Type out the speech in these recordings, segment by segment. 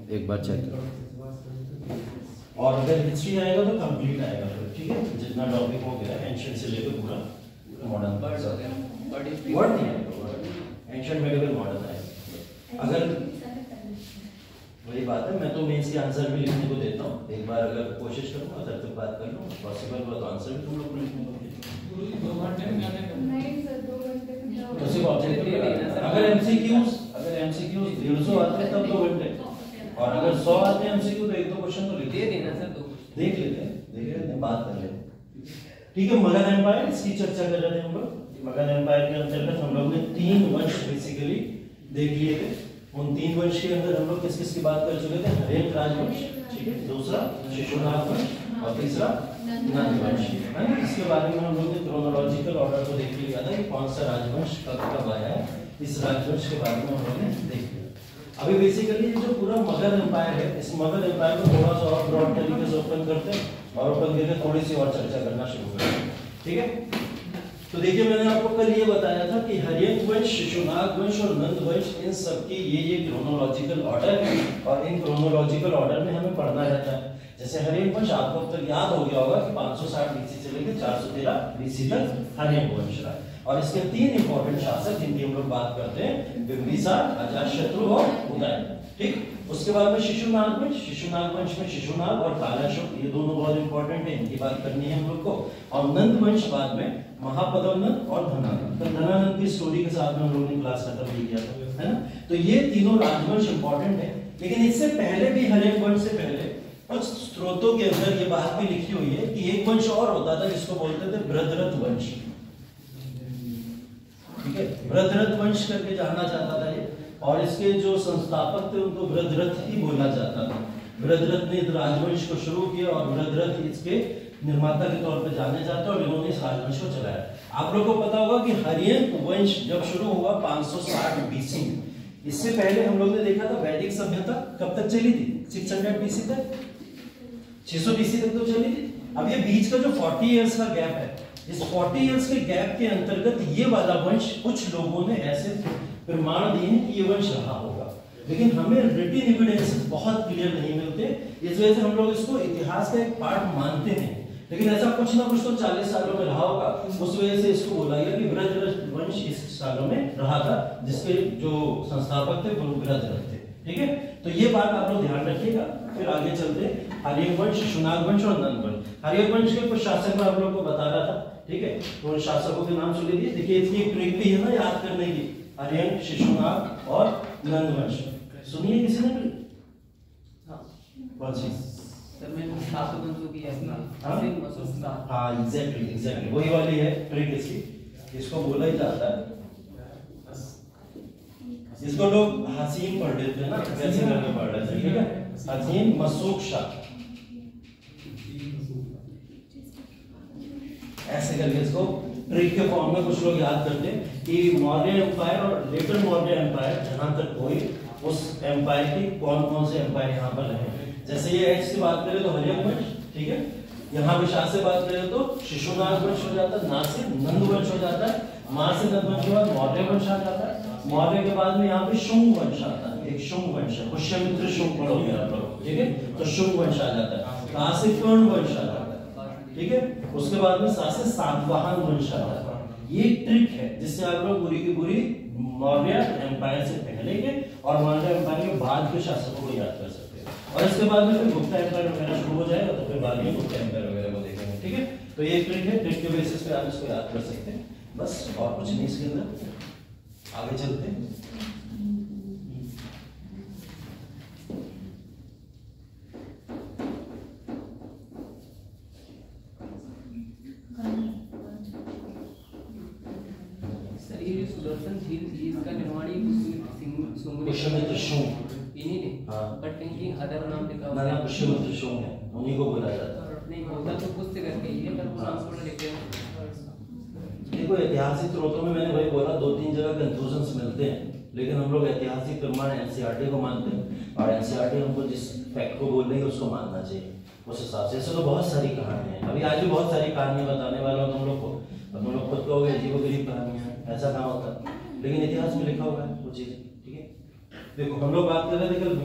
एक बार चेक करो। और अगर हिस्ट्री आएगा तो कंप्लीट आएगा फिर, ठीक है। जितना टॉपिक हो गया एंशिएंट से लेकर पूरा मॉडर्न तक वर्ड नहीं आएगा, एंशिएंट मेडिवल मॉडर्न आएगा। अगर वही बात है, मैं तो मेंस के आंसर भी लिखने को देता हूँ, एक बार अगर कोशिश करूँगा तब तक बात कर लूँ, पॉसिबल हुआ तो आंसर भी तुम लोग को लिखने को तो सिर्फ ऑब्जेक्टिव। अगर एमसीक्यूज 150 आते हैं तब 2 घंटे, और अगर 100 आते हैं एमसीक्यू तो 1-2 क्वेश्चन तो लिख देना सर, देख लेते हैं बात कर लेते हैं, ठीक है। मगध एम्पायर, इसकी चर्चा कर रहे थे हम लोग। मगध एम्पायर के अंतर्गत हम लोग ने 3 वंश बेसिकली देख लिए थे। उन 3 वंश के अंदर हम लोग किस किस की बात कर चुके थे? हर्यक राजवंश, ठीक है, दूसरा शिशुनाग वंश और तीसरा नंद वंश, है ना। इसके बारे में हम लोग ने क्रोनोलॉजिकल ऑर्डर को देख लिया था कि कौन सा राजवंश कब आया है, इस राजवंश के बारे में हम लोग ने देख लिया। अभी बेसिकली जो पूरा मगध एम्पायर है, इस मगध एम्पायर को थोड़ा सा और ब्रॉड तरीके से ओपन करते हैं और ओपन करके थोड़ी सी और चर्चा करना शुरू करते हैं, ठीक है। तो देखिए, मैंने आपको कल ये बताया था कि हर्यक वंश, शिशुनाग वंश और नंद वंश, इन सब की ये क्रोनोलॉजिकल ऑर्डर है, और इन क्रोनोलॉजिकल ऑर्डर में हमें पढ़ना रहता है। जैसे हर्यक वंश आपको अब तक याद हो गया होगा कि 560 बीसी से लेकर 413 बीसी तक हर्यक वंश रहा, और इसके 3 इंपॉर्टेंट शासक जिनकी हम लोग बात करते हैं, बिंबिसार, अजातशत्रु और उदयन, ठीक। उसके बाद में शिशुनाग वंश में शिशुनाग और तालाशोक, ये दोनों बहुत इंपॉर्टेंट है, इनकी बात करनी है हम लोग को। और नंद वंश बाद में महापद्मनंद और धनानंद। तो धनानंद की स्टोरी के साथ में हम लोग ने क्लास खत्म भी किया था, है ना। तो ये तीनों राजवंश इंपॉर्टेंट है, लेकिन इससे पहले भी हर्यक वंश से पहले कुछ स्रोतों के अंदर ये बात भी लिखी हुई है कि एक वंश और होता था जिसको बोलते थे बृहद्रथ वंश, ठीक है। बृहद्रथ वंश करके जाना जाता था ये, और इसके जो संस्थापक थे उनको बृहद्रथ ही बोला जाता था। बृहद्रथ ने राजवंश को शुरू किया और बृहद्रथ इसके निर्माता के तौर पर जाने जाते हैं, और इन्होंने इस राजवंश को चलाया। आप लोगों को पता होगा कि हर्यक वंश जब शुरू हुआ 560 बीसी में, इससे पहले हम लोग ने देखा था वैदिक सभ्यता कब तक चली थी? 600 बीसी तक, 600 बीसी तक तो चली थी। अब ये बीच का जो 40 इयर्स का गैप है, इस 40 इयर्स के गैप के अंतर्गत ये वाला वंश कुछ लोगों ने ऐसे प्रमाण दिए हैं कि ये वंश रहा होगा, लेकिन हमें रिटन एविडेंस बहुत क्लियर नहीं मिलते। इस वजह से हम लोग इसको इतिहास का एक पार्ट मानते हैं, लेकिन ऐसा कुछ ना कुछ तो 40 सालों में रहा होगा। उस वजह से इसको बोला गया कि बृहद्रथ वंश इस सालों में रहा था, जिसके जो संस्थापक थे वो बृहद्रथ थे, ठीक है। तो ये बात आप लोग ध्यान रखिएगा। फिर आगे चलते हैं। हर्यक वंश, शिशुनाग वंश और नंद वंश। हर्यक वंश के कुछ शासक मैं आप लोग को बता रहा था, ठीक है। तो उन शासकों के नाम सुन लीजिए। देखिए, इसकी एक ट्रिक भी है ना याद करने की, हर्यक, शिशुनाग और नंद वंश। सुनिए किसी ने? कौन सी? सर मैं शासकों की हाँ, एग्जैक्टली वही वाली है ट्रिक इसकी। इसको बोला ही जाता है, इसको लोग हसीन पढ़ लेते हैं ना, वैसे करके पढ़ रहे थे, ठीक है। हसीन मसूक शाह, ऐसे करके इसको ट्रिक के फॉर्म में कुछ लोग याद करते हैं कि मौर्य एम्पायर और लेटर मौर्य एम्पायर, जहां तक कोई उस एम्पायर की कौन कौन से एम्पायर यहाँ पर रहे। जैसे ये एच से बात करें तो हर्यक वंश, ठीक है। यहाँ पे शाह से बात करें तो शिशुनाग वंश हो जाता है, ना से नंद वंश हो जाता है, मां से नंद वंश के बाद मौर्य वंश आ जाता है, मौर्य के बाद में यहाँ पे शुंग वंश आता है, एक शुंग वंश है, पुष्यमित्र शुंग पढ़ोगे आप लोग, ठीक है। तो शुंग वंश आ जाता है, कहां से कर्ण वंश आ जाता है, ठीक है। उसके बाद में सा से सातवाहन वंश आ जाता है। ये ट्रिक है जिससे आप लोग पूरी की पूरी मौर्य एम्पायर से पहले के और मौर्य एम्पायर के बाद के शासकों को याद कर सकते हैं। और इसके बाद में फिर गुप्ता एम्पायर वगैरह शुरू हो जाएगा, तो फिर बाद में गुप्ता एम्पायर वगैरह को देखेंगे, ठीक है। तो ये ट्रिक है, ट्रिक के बेसिस पे आप इसको याद कर सकते हैं, बस और कुछ नहीं इसके अंदर। आगे चलते हैं। सुदर्शन झील थी, इसका निर्माण पुष्यमित्र शुंग इन्हीं ने, हाँ, बट इनकी अदर नाम लिखा हुआ है, पुष्यमित्र शुंग है, उन्हीं को बोला जाता है। नहीं होता तो कुछ से करके ये, पर नाम थोड़ा लिखते हैं। देखो, ऐतिहासिक स्रोतों में मैंने वही बोला, 2-3 जगह कंफ्यूजन्स मिलते हैं, लेकिन हम लोग ऐतिहासिक प्रमाण एनसीईआरटी को मानते हैं, और एनसीईआरटी हमको जिस फैक्ट को बोल रही है उसको मानना चाहिए उस हिसाब से। ऐसे तो बहुत सारी कहानियां हैं, अभी आज भी बहुत सारी कहानियां बताने वाला हूँ तुम लोग को, और तुम लोग खुद कहोगे अजीबोगरीब कहानियां हैं, ऐसा कहाँ होता है, लेकिन इतिहास में लिखा हुआ है वो चीजें, ठीक है। देखो, हम लोग बात कर रहे थे कल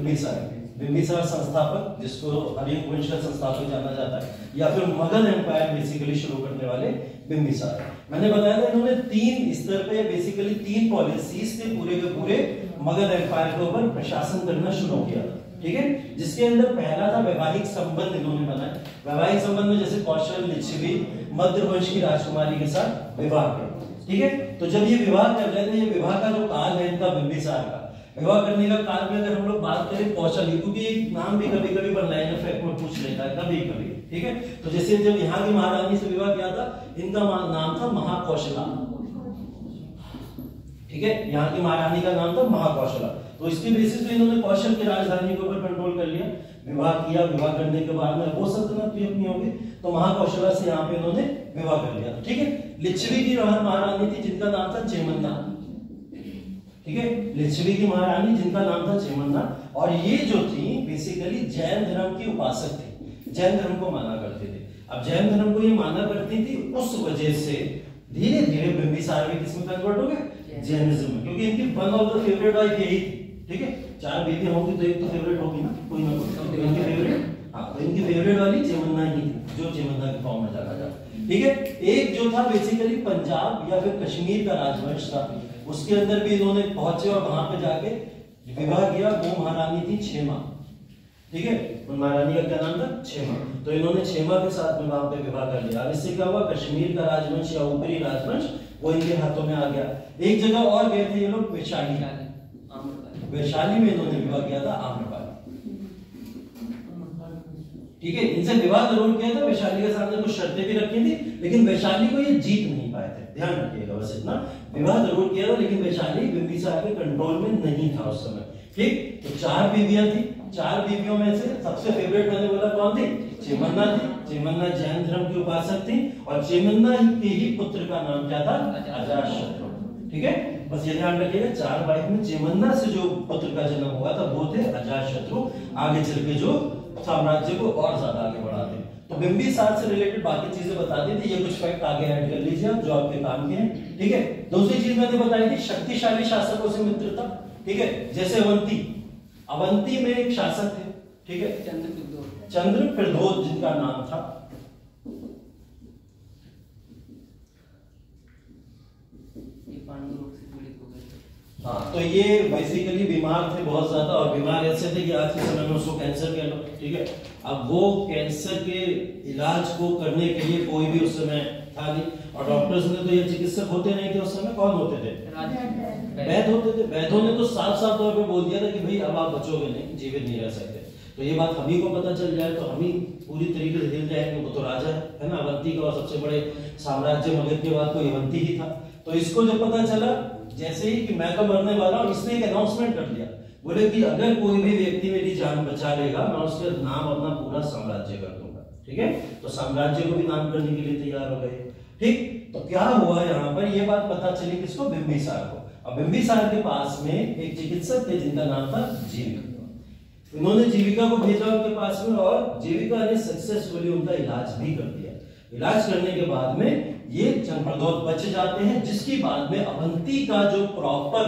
बिंबिसार संस्थापक, जिसको हरियंक वंश का संस्थापक जाना जाता है, या फिर मगध एम्पायर बेसिकली शुरू करने वाले बिंबिसार। मैंने बताया था इन्होंने 3 स्तर पे बेसिकली 3 पॉलिसीज से पूरे के पूरे मगध एम्पायर के ऊपर प्रशासन करना शुरू किया था, ठीक है। जिसके अंदर पहला था वैवाहिक संबंध इन्होंने बनाया। वैवाहिक संबंध में जैसे कौशल, लिच्छवी, मध्य वंश की राजकुमारी के साथ विवाह किया, ठीक है। तो जब ये विवाह कर रहे थे, ये विवाह का जो काल है इनका बिंबिसार का विवाह करने का काल में अगर हम लोग बात करें कौशल, क्योंकि एक नाम भी कभी कभी लाइन इफेक्ट में पूछ लेता है कभी कभी, ठीक है। तो जैसे जब यहाँ की महारानी से विवाह किया था, इनका नाम था महाकौशला, ठीक है। यहाँ की महारानी का नाम था महाकौशला। तो इसके बेसिस पे इन्होंने कौशल की राजधानी के ऊपर कंट्रोल कर लिया, विवाह किया। विवाह करने के बाद में वो सल्तनत भी अपनी होगी, तो महाकौशला से यहाँ पे इन्होंने विवाह कर लिया, ठीक है। लिच्छवी की महारानी थी जिनका नाम था चेमन्ना, ठीक है। लिच्छवी की महारानी जिनका नाम था चेमन्ना, और ये जो थी बेसिकली जैन धर्म की उपासक थी, जैन धर्म को माना करती थी। अब जैन धर्म को ये माना करती थी, उस वजह से धीरे धीरे बिंबिसार भी किसमें कन्वर्ट हो गए, जैनिज्म में, क्योंकि इनकी one of the favourite wife यही थी, ठीक है। 4 बीवियां होंगी तो एक तो फेवरेट होगी ना, कोई ना कोई इनकी फेवरेट। हाँ, तो इनकी फेवरेट वाली चेमन्ना ही थी, जो चेमन्ना के फॉर्म में जाना जाता, ठीक है। एक जो था बेसिकली पंजाब या फिर कश्मीर का राजवंश था, उसके अंदर भी इन्होंने पहुंचे और वहां पे जाके विवाह किया। वो महारानी थी छेमा, ठीक है। उन महारानी का क्या नाम था, छेमा। तो इन्होंने छेमा के साथ में वहां पे विवाह कर लिया। इससे क्या हुआ, कश्मीर का राजवंश या ऊपरी राजवंश वो इनके हाथों में आ गया। एक जगह और गए थे ये लोग, वैशाली, वैशाली में इन्होंने विवाह किया था आम्रपाली, ठीक है। इनसे विवाह जरूर किया था, वैशाली के सामने कुछ शर्तें भी रखी थी, लेकिन वैशाली को ये जीत नहीं पाए थे, ध्यान रखिएगा। बस इतना, विवाह जरूर किया था लेकिन वैशाली बिंबिसार के कंट्रोल में नहीं था उस समय, ठीक। तो 4 बीवियां थी, 4 बीवियों में से सबसे फेवरेट मैंने बोला कौन थी, चेमन्ना थी। चेमन्ना जैन धर्म की उपासक थी, और चेमन्ना के ही पुत्र का नाम क्या था, अजातशत्रु, ठीक है। बस ये ध्यान रखिएगा, 4 वाइफ में चेमन्ना से जो पुत्र का जन्म हुआ था वो थे अजातशत्रु, आगे चल के जो साम्राज्य को और ज्यादा आगे बढ़ाते। तो बिंबिसार से रिलेटेड बाकी चीजें बताती थी, ये कुछ फैक्ट आगे ऐड कर लीजिए आप जो आपके काम के हैं, ठीक है। दूसरी चीज मैंने बताई थी शक्तिशाली शासकों से मित्रता, ठीक है। जैसे अवंती, अवंती में एक शासक थे, ठीक है, चंद्रप्रद्योत जिनका नाम था। हाँ, तो ये बेसिकली बीमार थे बहुत ज्यादा, और बीमार ऐसे थे कि आज के समय में उसको कैंसर कह लो, ठीक है। अब वो कैंसर के इलाज को करने के लिए कोई भी उस समय था नहीं, और डॉक्टर्स ने तो ये चिकित्सक होते नहीं थे उस समय, कौन होते थे, वैद्य होते थे। वैद्यों ने तो साफ साफ तौर पे बोल दिया था कि भाई अब आप बचोगे नहीं, जीवित नहीं रह सकते। तो ये बात हम ही को पता चल जाए तो हम ही पूरी तरीके से हिल जाएंगे। वो तो राजा है ना अवंती का, और सबसे बड़े साम्राज्य मगध के बाद कोई अवंती ही था। तो इसको जब पता चला जैसे ही कि मैं तो मरने वाला हूं, इसने एक अनाउंसमेंट कर दिया, बोले कि अगर कोई भी व्यक्ति मेरी जान बचा लेगा मैं उसके नाम अपना पूरा साम्राज्य कर दूंगा, ठीक है। तो साम्राज्य को भी नाम करने के लिए तैयार हो गए, ठीक। तो क्या हुआ यहाँ पर, ये बात पता चली किसको, बिंबिसार को। अब बिंबिसार के पास में एक चिकित्सक थे जिनका नाम था जीविका। इन्होंने जीविका को भेजा उनके पास में, और जीविका ने सक्सेसफुली उनका इलाज भी कर दिया। इलाज करने के बाद में ये चंद्रप्रद्योत बच जाते हैं, जिसकी बाद में अवंती का जो प्रॉपर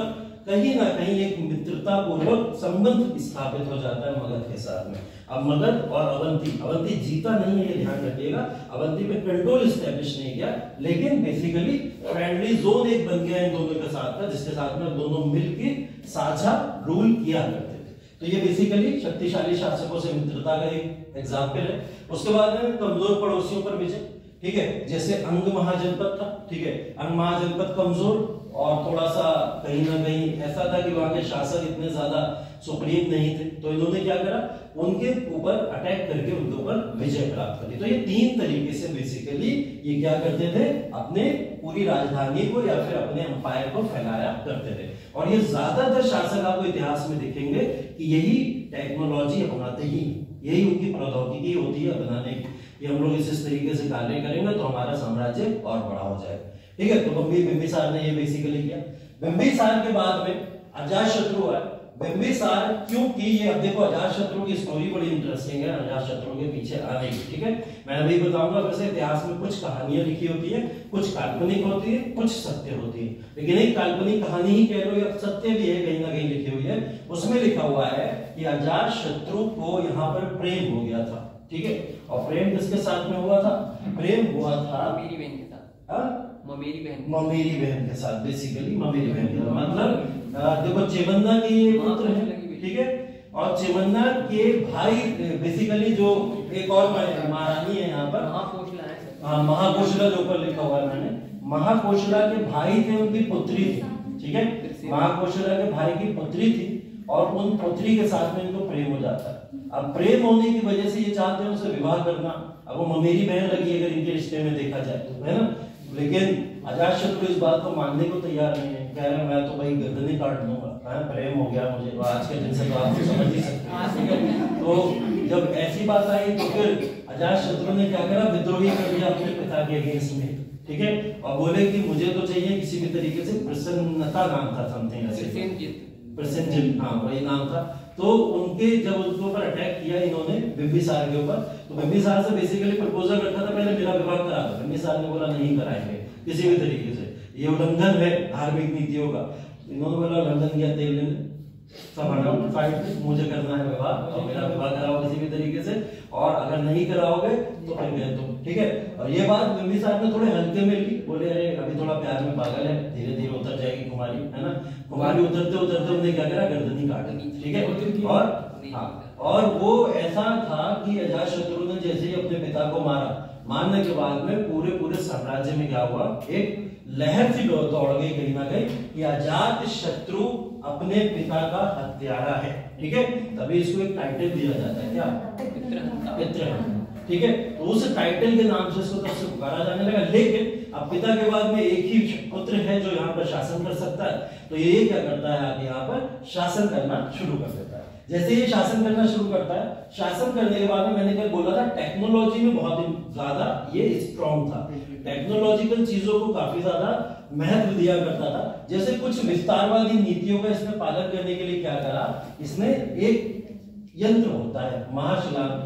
कहीं ना कहीं एक मित्रता पूर्वक संबंध स्थापित हो जाता है मगध के साथ में। अब मगध और अवंती जीता नहीं है, ये ध्यान रखिएगा। अवंती पे कंट्रोल स्टैब्लिश नहीं किया, लेकिन बेसिकली फ्रेंडली जोन एक बन गया इन दोनों के साथ का, जिसके साथ में दोनों मिलकर साझा रूल किया करते थे। तो ये बेसिकली शक्तिशाली शासकों से मित्रता का एक एग्जाम्पल है। उसके बाद में कमजोर पड़ोसियों पर विजय, ठीक है। जैसे अंग महाजनपद था, ठीक है। अंग महाजनपद कमजोर और थोड़ा सा कहीं ना कहीं ऐसा था कि वहां के शासक इतने ज्यादा सुप्रीम नहीं थे, तो इन्होंने क्या करा, उनके ऊपर अटैक करके उनके ऊपर विजय प्राप्त करी। तो ये 3 तरीके से बेसिकली ये क्या करते थे, अपने पूरी राजधानी को या फिर अपने एम्पायर को फैलाया करते थे। और ये ज्यादातर शासक आपको इतिहास में दिखेंगे कि यही टेक्नोलॉजी अपनाते ही, यही उनकी प्रौद्योगिकी होती है अपनाने की, कि हम लोग इस तरीके से कार्य करेंगे तो हमारा साम्राज्य और बड़ा हो जाएगा, ठीक है। तो बिंबिसार ने ये बेसिकली किया। बिंबिसार के बाद में अजातशत्रु आए। बिंबिसार क्यों की ये, अब देखो अजातशत्रु की स्टोरी बड़ी इंटरेस्टिंग है अजातशत्रु के पीछे आने की, ठीक है। मैं अभी बताऊंगा। वैसे इतिहास में कुछ कहानियां लिखी होती है, कुछ काल्पनिक होती है, कुछ सत्य होती है, लेकिन एक काल्पनिक कहानी ही कह लो या सत्य भी है कहीं ना कहीं लिखी हुई है। उसमें लिखा हुआ है कि अजातशत्रु को यहाँ पर प्रेम हो गया था, ठीक है। और प्रेम किसके साथ में हुआ था? प्रेम हुआ था मेरी बहन के साथ। हाँ? ममेरी बहन के साथ, बेसिकली ममेरी बहन के साथ। मतलब देखो चेमन्ना के ये पुत्र हैं, ठीक है। और चेमन्ना के भाई बेसिकली जो एक और महारानी है यहाँ पर, महाकोशला जो ऊपर लिखा हुआ है मैंने, महाकोशला के भाई थे, उनकी पुत्री थी, ठीक है। महाकोशला के भाई की पुत्री थी और उन पुत्री के साथ में इनको प्रेम हो जाता है। अब प्रेम होने की वजह से ये चाहते हैं उनसे विवाह करना। अब वो ममेरी बहन लगी अगर इनके रिश्ते में देखा जाए तो, है ना। लेकिन अजातशत्रु इस बात को मानने को तैयार नहीं है, कह रहे हैं मैं तो भाई गर्दन काट दूंगा, प्रेम हो गया मुझे। तो आज के दिन से तो आप समझ ही सकते हैं। तो जब ऐसी बात आई तो फिर अजातशत्रु ने क्या करा, विद्रोही कर दिया अपने पिता के अगेंस्ट में, ठीक है। और बोले कि मुझे तो चाहिए किसी भी तरीके से, प्रसन्नता नाम था समथिंग ऐसे, प्रसेनजित, हाँ वही नाम था। तो उनके जब उनके ऊपर अटैक किया इन्होंने बिंबिसार के ऊपर, तो बिंबिसार से बेसिकली प्रपोजल रखा था पहले मेरा विवाह करा दो। बिंबिसार ने बोला नहीं कराएंगे किसी भी तरीके से, ये उल्लंघन है धार्मिक नीतियों का। इन्होंने बोला उल्लंघन किया, तेल लेने सब फाइट, मुझे करना है विवाह और मेरा विवाह कराओ किसी भी तरीके से, और अगर नहीं कराओगे तो फिर गए तुम, ठीक है। और ये बात बिंबिसार ने थोड़े हल्के में ली, बोले अरे अभी थोड़ा प्यार में पागल है, धीरे धीरे उतर जाएगी कुमारी, है ना। कुमारी उतरते उतरते उन्होंने क्या करा, गर्दनी काट दी, ठीक है। और वो ऐसा था कि अजातशत्रु ने जैसे ही अपने पिता को मारने के बाद में पूरे साम्राज्य में क्या हुआ, एक लहर सी दौड़ गई कहीं ना कहीं कि अजातशत्रु अपने पिता का हत्यारा है, ठीक है। तभी इसको एक टाइटल दिया जाता है, क्या? पितृ, ठीक है। तो उस टाइटल के नाम से इसको तब से पुकारा जाने लगा। लेकिन अब पिता के बाद में एक ही पुत्र है जो यहाँ पर शासन कर सकता है, तो ये क्या करता है, आगे यहाँ पर शासन करना शुरू कर देता है। जैसे ये शासन करना शुरू करता है, शासन करने के बाद में मैंने क्या बोला था, टेक्नोलॉजी में बहुत ज्यादा ये स्ट्रॉन्ग था, टेक्नोलॉजिकल चीजों को काफी ज्यादा महत्व दिया करता था। जैसे कुछ विस्तारवादी नीतियों का इसने पालन करने के लिए क्या करा, इसने एक यंत्र होता है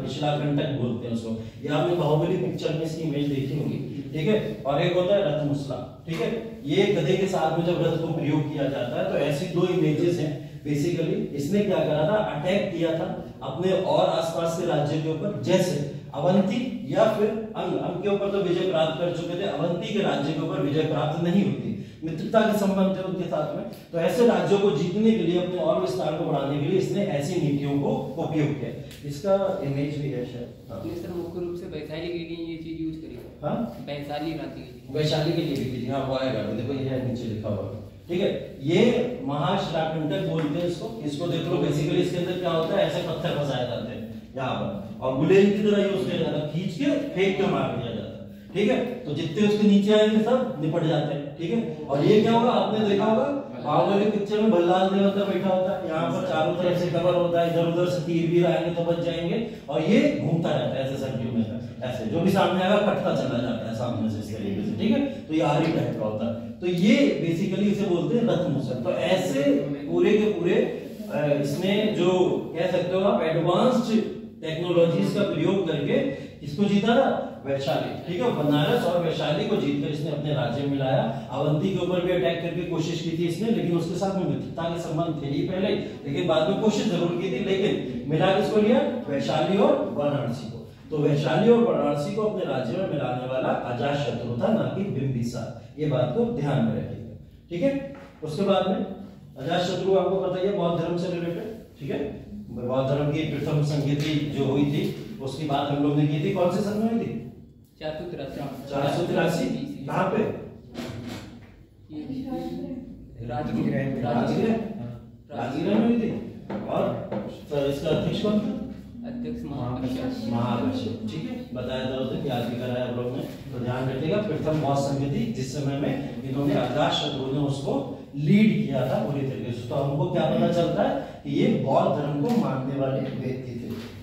शिलाकंटक बोलते हैं उसको, ये आपने बाहुबली पिक्चर में इसकी इमेज देखी होगी, ठीक है। और एक होता है रथमुसला, ठीक है। ये गधे के साथ में जब रथ को प्रयोग किया जाता है तो ऐसी दो इमेजेस हैं। बेसिकली इसने क्या करा था, अटैक किया था अपने और आसपास के राज्यों के ऊपर, जैसे अवंती या फिर अंग के ऊपर तो विजय प्राप्त कर चुके थे, अवंती के राज्य के ऊपर विजय प्राप्त नहीं हुई थी, मित्रता के संबंध थे उनके साथ में। तो ऐसे राज्यों को जीतने के लिए, अपने और विस्तार को बढ़ाने के लिए इसने ऐसी नीतियों को उपयोग किया। इसका इमेज भी है शायद, सर मुख्य रूप से वैशाली के लिए ये चीज यूज करी है। हाँ, वैशाली राज्य के लिए, वैशाली के लिए भी, हाँ वो आएगा, देखो ये नीचे लिखा हुआ है, ठीक है। ये महाशिलाकंटक बोलते हैं इसको देख लो। बेसिकली इसके अंदर क्या होता है, ऐसे पत्थर फंसाए जाते हैं यहाँ पर, और गुलेल की तरह यूज किया जाता है, खींच के फेंक के मार दिया जाता है, ठीक है। तो जितने उसके नीचे आएंगे सब निपट जाते हैं, ठीक है। और ये क्या होगा, आपने देखा होगा बाहुबली पिक्चर में भल्लाल देवता बैठा होता है, यहाँ पर चारों तरफ से कवर होता है, इधर उधर से तीर भी आएंगे तो बच जाएंगे, और ये घूमता रहता है ऐसे सर्किल में, ऐसे जो भी सामने आएगा कटता चला जाता है सामने से, इस तरीके से, ठीक है। तो ये आरी टाइप का होता है। तो ये बेसिकली इसे बोलते हैं रथमुसल। तो ऐसे पूरे के पूरे इसने जो कह सकते हो आप एडवांस्ड टेक्नोलॉजीज का प्रयोग करके इसको जीता था, वैशाली, ठीक है। बनारस और वैशाली को जीतकर इसने अपने राज्य में लाया। अवंती के ऊपर भी अटैक करके कोशिश की थी इसने, लेकिन उसके साथ में मित्रता के संबंध थे ही पहले, लेकिन बाद में कोशिश जरूर की थी, लेकिन मिला किसको लिया, वैशाली और वाराणसी को। तो वैशाली और वाराणसी को अपने राज्य में मिलाने वाला अजातशत्रु था, ना कि बिंबिसार। ये बात को ध्यान में रखिएगा, ठीक है। उसके बाद में अजातशत्रु आपको पता है बौद्ध धर्म से रिलेटेड, ठीक है। बौद्ध धर्म की प्रथम संगति जो हुई थी उसकी बात हम लोग ने की थी, कौन से सन में हुई थी, 483। कहाँ पे, राजगीर में हुई थी। और इसका अध्यक्ष कौन था, अध्यक्ष महाकश्यप, ठीक है। बताया था उस दिन, याद भी कराया आप लोग ने, तो ध्यान रखिएगा। प्रथम बौद्ध संगति जिस समय में इन्होंने अजातशत्रु ने उसको लीड किया था पूरी तरीके से, तो हमको क्या पता चलता है कि ये बौद्ध धर्म को मानने वाले व्यक्ति थे।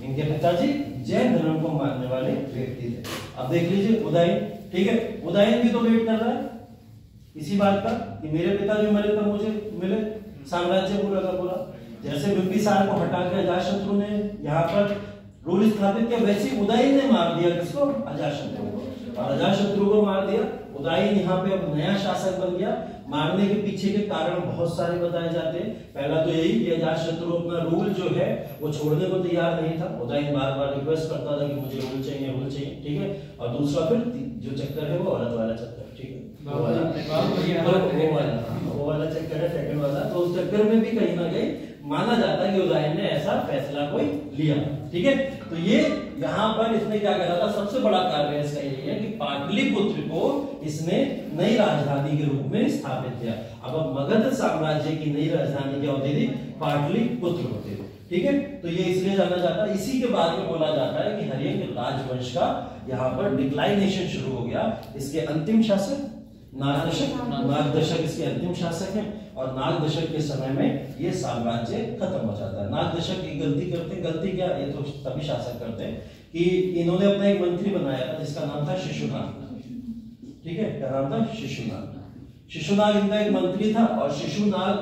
इनके पिताजी जैन धर्म को मानने वाले व्यक्ति थे। अब देख लीजिए उदयन, ठीक है। उदयन भी तो वेट कर रहा है इसी बात का कि मेरे पिता जो मरे तब मुझे मिले साम्राज्य पूरा का पूरा। जैसे बिंबिसार को हटाकर अजातशत्रु ने यहाँ पर रूल स्थापित किया, वैसे उदयन ने मार दिया किसको? अजातशत्रु को। और अजातशत्रु को मार दिया, उदयन यहाँ पे अब नया शासक बन गया। मारने के पीछे के कारण बहुत सारे बताए जाते हैं। पहला तो यही कि अजातशत्रु अपना रूल जो है वो छोड़ने को तैयार नहीं था। उदयन बार बार रिक्वेस्ट करता था कि मुझे रूल चाहिए, ठीक है। और दूसरा फिर जो चक्कर है वो औरत वाला चक्कर, ठीक है, वो वाला चक्कर है, सेकंड वाला। तो उस चक्कर में भी कहीं ना कहीं माना जाता है कि उदयन ने ऐसा फैसला कोई लिया, ठीक है। तो ये यहाँ पर इसने क्या करा था, सबसे बड़ा कार्य इसका यही है कि पाटलिपुत्र को इसने नई राजधानी के रूप में स्थापित किया। अब मगध साम्राज्य की नई राजधानी क्या होती थी? पाटलिपुत्र होती थी, ठीक है। तो ये इसलिए जाना जाता है। इसी के बाद में बोला जाता है कि हर्यक राजवंश का यहाँ पर डिक्लाइनेशन शुरू हो गया। इसके अंतिम शासक नागदशक इसके अंतिम शासक हैं। और नागदशक के समय में ये साम्राज्य खत्म हो जाता है। नागदशक की गलती क्या, ये तो तभी शासक करते हैं कि इन्होंने अपना एक मंत्री बनाया था जिसका नाम था शिशुनाग, ठीक है। क्या नाम था? शिशुनाग। शिशुनाग इनका एक मंत्री था। और शिशुनाग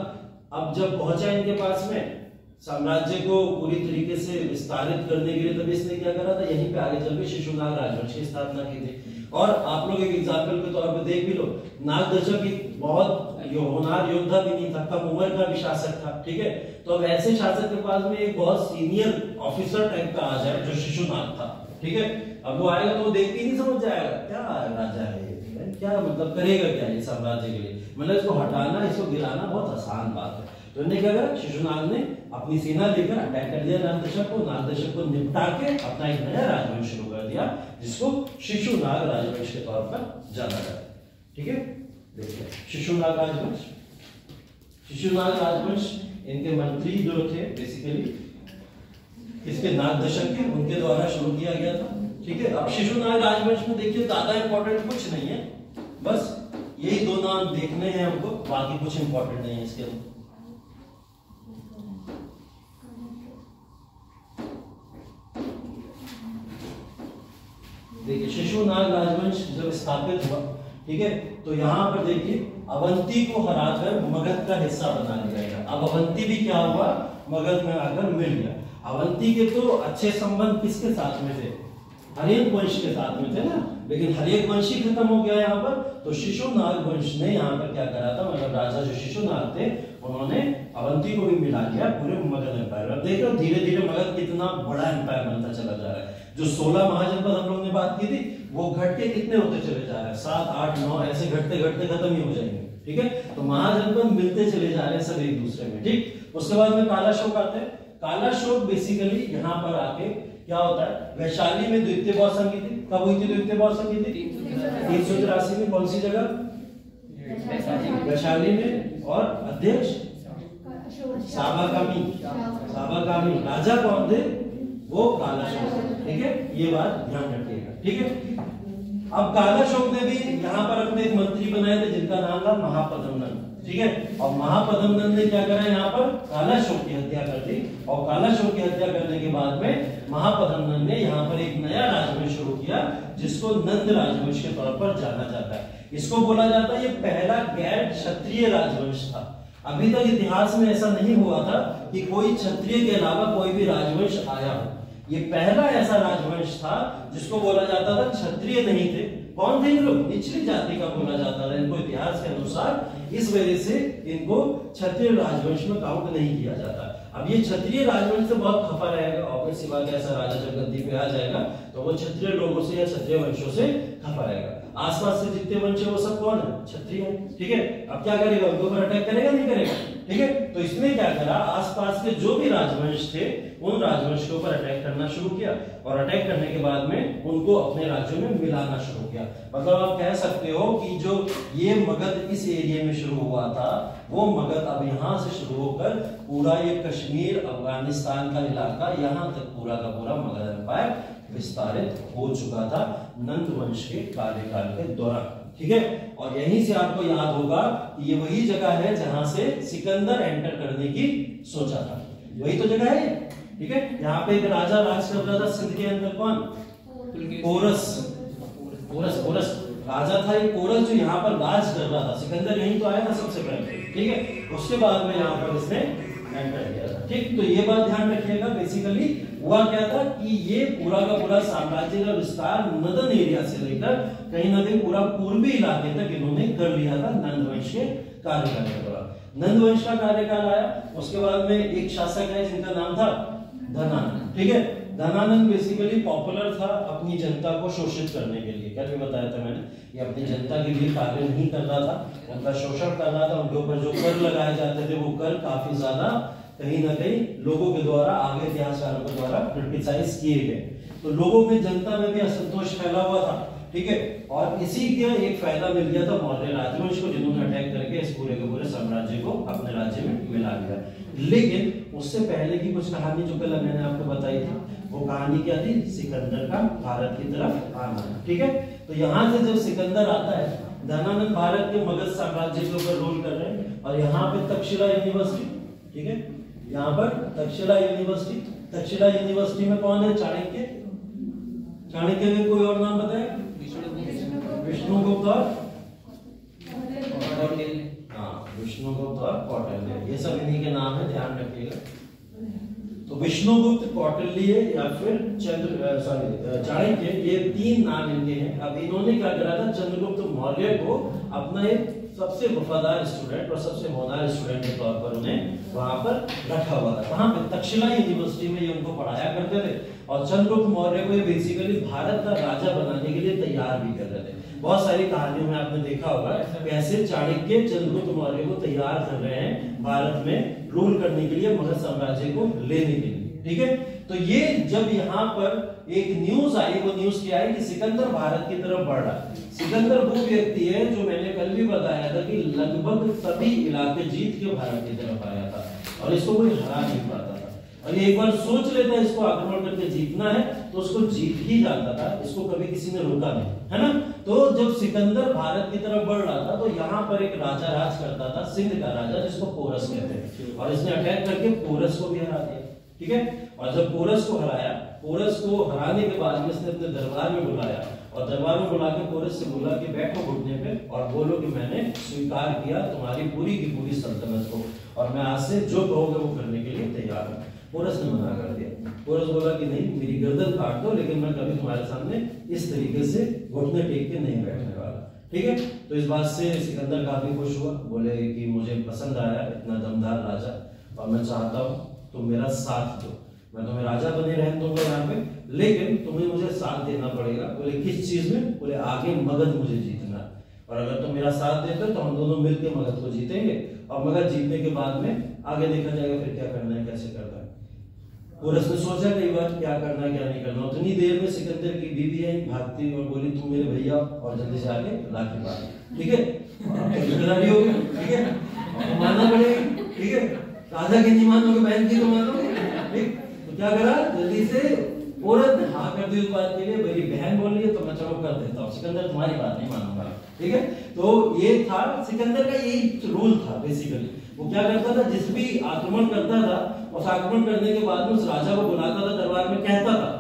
अब जब पहुंचा इनके पास में साम्राज्य को पूरी तरीके से विस्तारित करने के लिए, तभी इसने क्या करा था, यहीं पे आगे चल के शिशुनाग राजवंश की स्थापना की थी। और आप लोग एक एग्जाम्पल के तौर पे देख भी लो, नागदशक एक बहुत होनहार योद्धा भी नहीं था, कम उम्र का भी शासक था, ठीक है। तो अब ऐसे शासक के पास में एक बहुत सीनियर ऑफिसर टाइप का आ जाए जो शिशुनाग था, ठीक है। अब वो आएगा तो वो देख के नहीं समझ जाएगा क्या राजा है, क्या मतलब करेगा क्या ये साम्राज्य के लिए, मतलब इसको हटाना, इसको गिराना बहुत आसान बात है। तो इन्हें क्या करा, शिशुनाग ने अपनी सेना लेकर अटैक कर दिया नागदशक को। नागदशक को निपटा के अपना एक नया राजवंश शुरू कर दिया जिसको शिशुनाग राजवंश के तौर पर जाना जाता है, ठीक है। देखिए शिशुनाग राजवंश, शिशुनाग राजवंश इनके मंत्री जो थे बेसिकली इसके नागदशक के, उनके द्वारा शुरू किया गया था, ठीक है। अब शिशुनाग राजवंश में देखिए ज्यादा इंपॉर्टेंट कुछ नहीं है, बस यही दो नाम देखने हैं हमको, बाकी कुछ इंपॉर्टेंट नहीं है इसके अंदर। देखिए शिशुनाग राजवंश जब स्थापित हुआ, ठीक है, तो यहाँ पर देखिए अवंती को हराकर मगध का हिस्सा बना लिया गया। अब अवंती भी क्या हुआ, मगध में आकर मिल गया। अवंती के तो अच्छे संबंध किसके साथ में थे, हर्यक वंश के साथ में थे ना, लेकिन हर्यक वंश ही खत्म हो गया यहाँ पर। तो शिशुनाग वंश ने यहाँ पर क्या करा था, मतलब राजा जो शिशुनाग थे उन्होंने अवंती को भी मिला दिया पूरे मगध एम्पायर। अब देखो धीरे धीरे मगध कितना बड़ा एम्पायर बनता चला जा रहा है। जो 16 महाजनपद हम लोग ने बात की थी वो घट के कितने होते चले जा रहे हैं, 7, 8, 9 ऐसे घटते घटते खत्म ही हो जाएंगे, ठीक है। तो महाजनपद मिलते चले जा रहे हैं सब एक दूसरे में, ठीक। उसके बाद में कालाशोक आते हैं। कालाशोक बेसिकली यहाँ पर आके क्या होता है, वैशाली में द्वितीय बौद्ध संधि थी। कब हुई थी द्वितीय बौद्ध संधि? 383 में। कौन सी जगह? वैशाली में। और अध्यक्ष साबाकामी। साबाकामी राजा कौन थे? वो कालाशोक, ठीक है। ये बात ध्यान रखिएगा, ठीक है। अब कालाशोक ने भी यहाँ पर अपने एक मंत्री बनाए थे जिनका नाम था महापद्मनंद, ठीक है। और महापद्मनंद ने क्या करा, यहाँ पर कालाशोक की हत्या कर दी। और कालाशोक की हत्या करने के बाद में महापद्मनंद ने यहाँ पर एक नया राजवंश शुरू किया जिसको नंद राजवंश के तौर पर जाना जाता है। इसको बोला जाता है ये पहला गैर क्षत्रिय राजवंश था। अभी तक इतिहास में ऐसा नहीं हुआ था कि कोई क्षत्रिय के अलावा कोई भी राजवंश आया हो। ये पहला ऐसा राजवंश था जिसको बोला जाता था क्षत्रिय नहीं थे। कौन थे ये लोग? निचली जाति का बोला जाता था इनको इतिहास के अनुसार। इस वजह से इनको क्षत्रिय राजवंश में काउंट नहीं किया जाता। अब ये क्षत्रिय राजवंश से बहुत खफा रहेगा। ऑब्वियस सी बात है, ऐसा राजा जब गद्दी पे आ जाएगा तो वो क्षत्रिय लोगों से या क्षत्रिय वंशों से खफा रहेगा। आसपास से जितने वंश है वो सब कौन है? क्षत्रिय है, ठीक है। अब क्या करेगा, उनके ऊपर अटैक करेगा नहीं करेगा, ठीक है। तो इसने क्या करा, आसपास के जो भी राजवंश थे उन राजवंश के ऊपर अटैक करना शुरू किया। और अटैक करने के बाद में उनको अपने राज्यों में मिलाना शुरू किया। मतलब आप कह सकते हो कि जो ये मगध इस एरिया में शुरू हुआ था वो मगध अब यहाँ से शुरू होकर पूरा ये कश्मीर, अफगानिस्तान का इलाका, यहाँ तक पूरा का पूरा मगध एम्पायर विस्तारित हो चुका था नंद वंश के कार्यकाल के दौरान, ठीक है। और यहीं से आपको याद होगा कि ये वही जगह है जहां से सिकंदर एंटर करने की सोचा था। वही तो जगह है, ठीक है। यहाँ पे एक राजा राज कर रहा था सिंध के अंदर, कौन? पोरस। पोरस पोरस राजा था ये पोरस, जो यहाँ पर राज कर रहा था। सिकंदर यहीं तो आया था सबसे पहले, ठीक है। उसके बाद में यहाँ पर इसने एंटर किया था। ठीक, तो ये बात ध्यान रखिएगा। बेसिकली हुआ क्या था कि ये पूरा का पूरा साम्राज्य का विस्तार नदन एरिया से लेकर कहीं ना कहीं पूरा पूर्वी इलाके तक इन्होंने कर लिया था नंद वंश के कार्यकाल के दौरान। नंद वंश का कार्यकाल आया, उसके बाद में एक शासक है जिनका नाम था धनानंद। ठीक है, धनानंद बेसिकली पॉपुलर था अपनी जनता को शोषित करने के लिए। क्या भी बताया था मैंने, ये अपनी जनता के लिए कार्य नहीं कर रहा था, उनका शोषण कर रहा था। उनके ऊपर जो कर लगाए जाते थे वो कर काफी ज्यादा कहीं ना कहीं लोगों के द्वारा, आगे इतिहासकारों के द्वारा क्रिटिसाइज किए गए। तो लोगों में, जनता में भी असंतोष फैला हुआ था। ठीक है, और इसी का एक फायदा मिल गया था मौर्य राजवंश को, जिन्होंने अटैक करके इस पूरे के पूरे साम्राज्य को अपने राज्य में मिला दिया। लेकिन उससे पहले की कुछ कहानी जो कल मैंने आपको बताई थी, वो कहानी क्या थी? सिकंदर का भारत की तरफ आना। ठीक है, तो यहाँ से जब सिकंदर आता है, धनानंद भारत के मगध साम्राज्य के ऊपर रूल कर रहे हैं, और यहाँ पे तक्षशिला यूनिवर्सिटी, ठीक है, यहाँ पर तक्षशिला यूनिवर्सिटी, तक्षशिला यूनिवर्सिटी में कौन है? चाणक्य। चाणक्य के कोई और नाम बताए? विष्णुगुप्त और विष्णुगुप्त और कौटिल्य, ये सब इन्हीं के नाम है, ध्यान रखिएगा। तो विष्णुगुप्त, कौटिल्य या फिर चाणक्य, ये तीन नाम इनके हैं। अब इन्होंने क्या करा था? चंद्रगुप्त मौर्य को अपना एक सबसे वफादार स्टूडेंट और सबसे होनहार स्टूडेंट के तौर पर उन्हें वहां पर रखा हुआ था। वहां पे तक्षशिला यूनिवर्सिटी में ये उनको पढ़ाया करते थे, और चंद्रगुप्त मौर्य को ये बेसिकली भारत का राजा बनाने के लिए तैयार भी कर रहे थे। बहुत सारी कहानियों में आपने देखा होगा कैसे चाणक्य चंद्रगुप्त मौर्य को तैयार कर रहे हैं भारत में रूल करने के लिए, मगध साम्राज्य को लेने के लिए। ठीक है, तो ये जब यहाँ पर एक न्यूज आई, वो न्यूज क्या आई कि सिकंदर भारत की तरफ बढ़ रहा है। सिकंदर वो व्यक्ति है जो मैंने कल भी बताया था कि लगभग सभी इलाके जीत के भारत की तरफ आया था, और इसको कोई हरा नहीं पाता था। और ये एक बार सोच लेता इसको आक्रमण करके जीतना है तो उसको जीत ही जाता था, इसको कभी किसी ने रोका नहीं, है ना। तो जब सिकंदर भारत की तरफ बढ़ रहा था, तो यहाँ पर एक राजा राज करता था, सिंध का राजा, जिसको पोरस कहते हैं, और इसने अटैक करके पोरस को भी हरा दिया। ठीक है, और जब पोरस को हराया, पोरस को हराने के बाद में इसने अपने दरबार में बुलाया, और दरबार में बुला के पोरस से बोला कि बैठो घुटने पे और बोलो कि मैंने स्वीकार किया तुम्हारी पूरी की पूरी सल्तनत को, और मैं आज से जो कहोगे वो करने के लिए तैयार हूं। पोरस ने मना कर दिया। पोरस बोला कि नहीं, मेरी गर्दन काट दो, लेकिन मैं कभी तुम्हारे सामने इस तरीके से घुटने टेक के नहीं बैठने वाला। ठीक है, तो इस बात से सिकंदर काफी खुश हुआ, बोले कि मुझे पसंद आया इतना दमदार राजा, और मैं चाहता हूँ तुम मेरा साथ दो, मैं तुम्हें राजा बने रहने दूंगा यहाँ पे, लेकिन तुम्हें मुझे साथ देना पड़ेगा। बोले किस चीज में? बोले आगे मगध मुझे जीतना, और अगर तुम मेरा साथ देते तो हम दोनों मिलकर मगध को जीतेंगे, और मगध जीतने के बाद में आगे देखा जाएगा फिर क्या करना है, कैसे करना है। पोरस ने सोचा कई बार क्या करना है क्या नहीं करना। उतनी देर में सिकंदर की बीवी आई भागती और बोली तुम मेरे भैया, और जल्दी से आगे लाके बात। ठीक है, जिम्मेदारी होगी। ठीक है, मानना पड़ेगा। ठीक है, राजा की नहीं मानोगे, बहन की तो मानोगे। ठीक, तो क्या करा, जल्दी से औरत ने हाँ कर दी उस बात के लिए। मेरी बहन बोल रही है तो मैं चलो कर देता हूँ, सिकंदर तुम्हारी बात नहीं मानूंगा। ठीक है, तो ये था सिकंदर का यही रूल था बेसिकली। वो क्या करता था, जिस भी आक्रमण करता था, उस आक्रमण करने के बाद में उस राजा को बुलाता था दरबार में, कहता था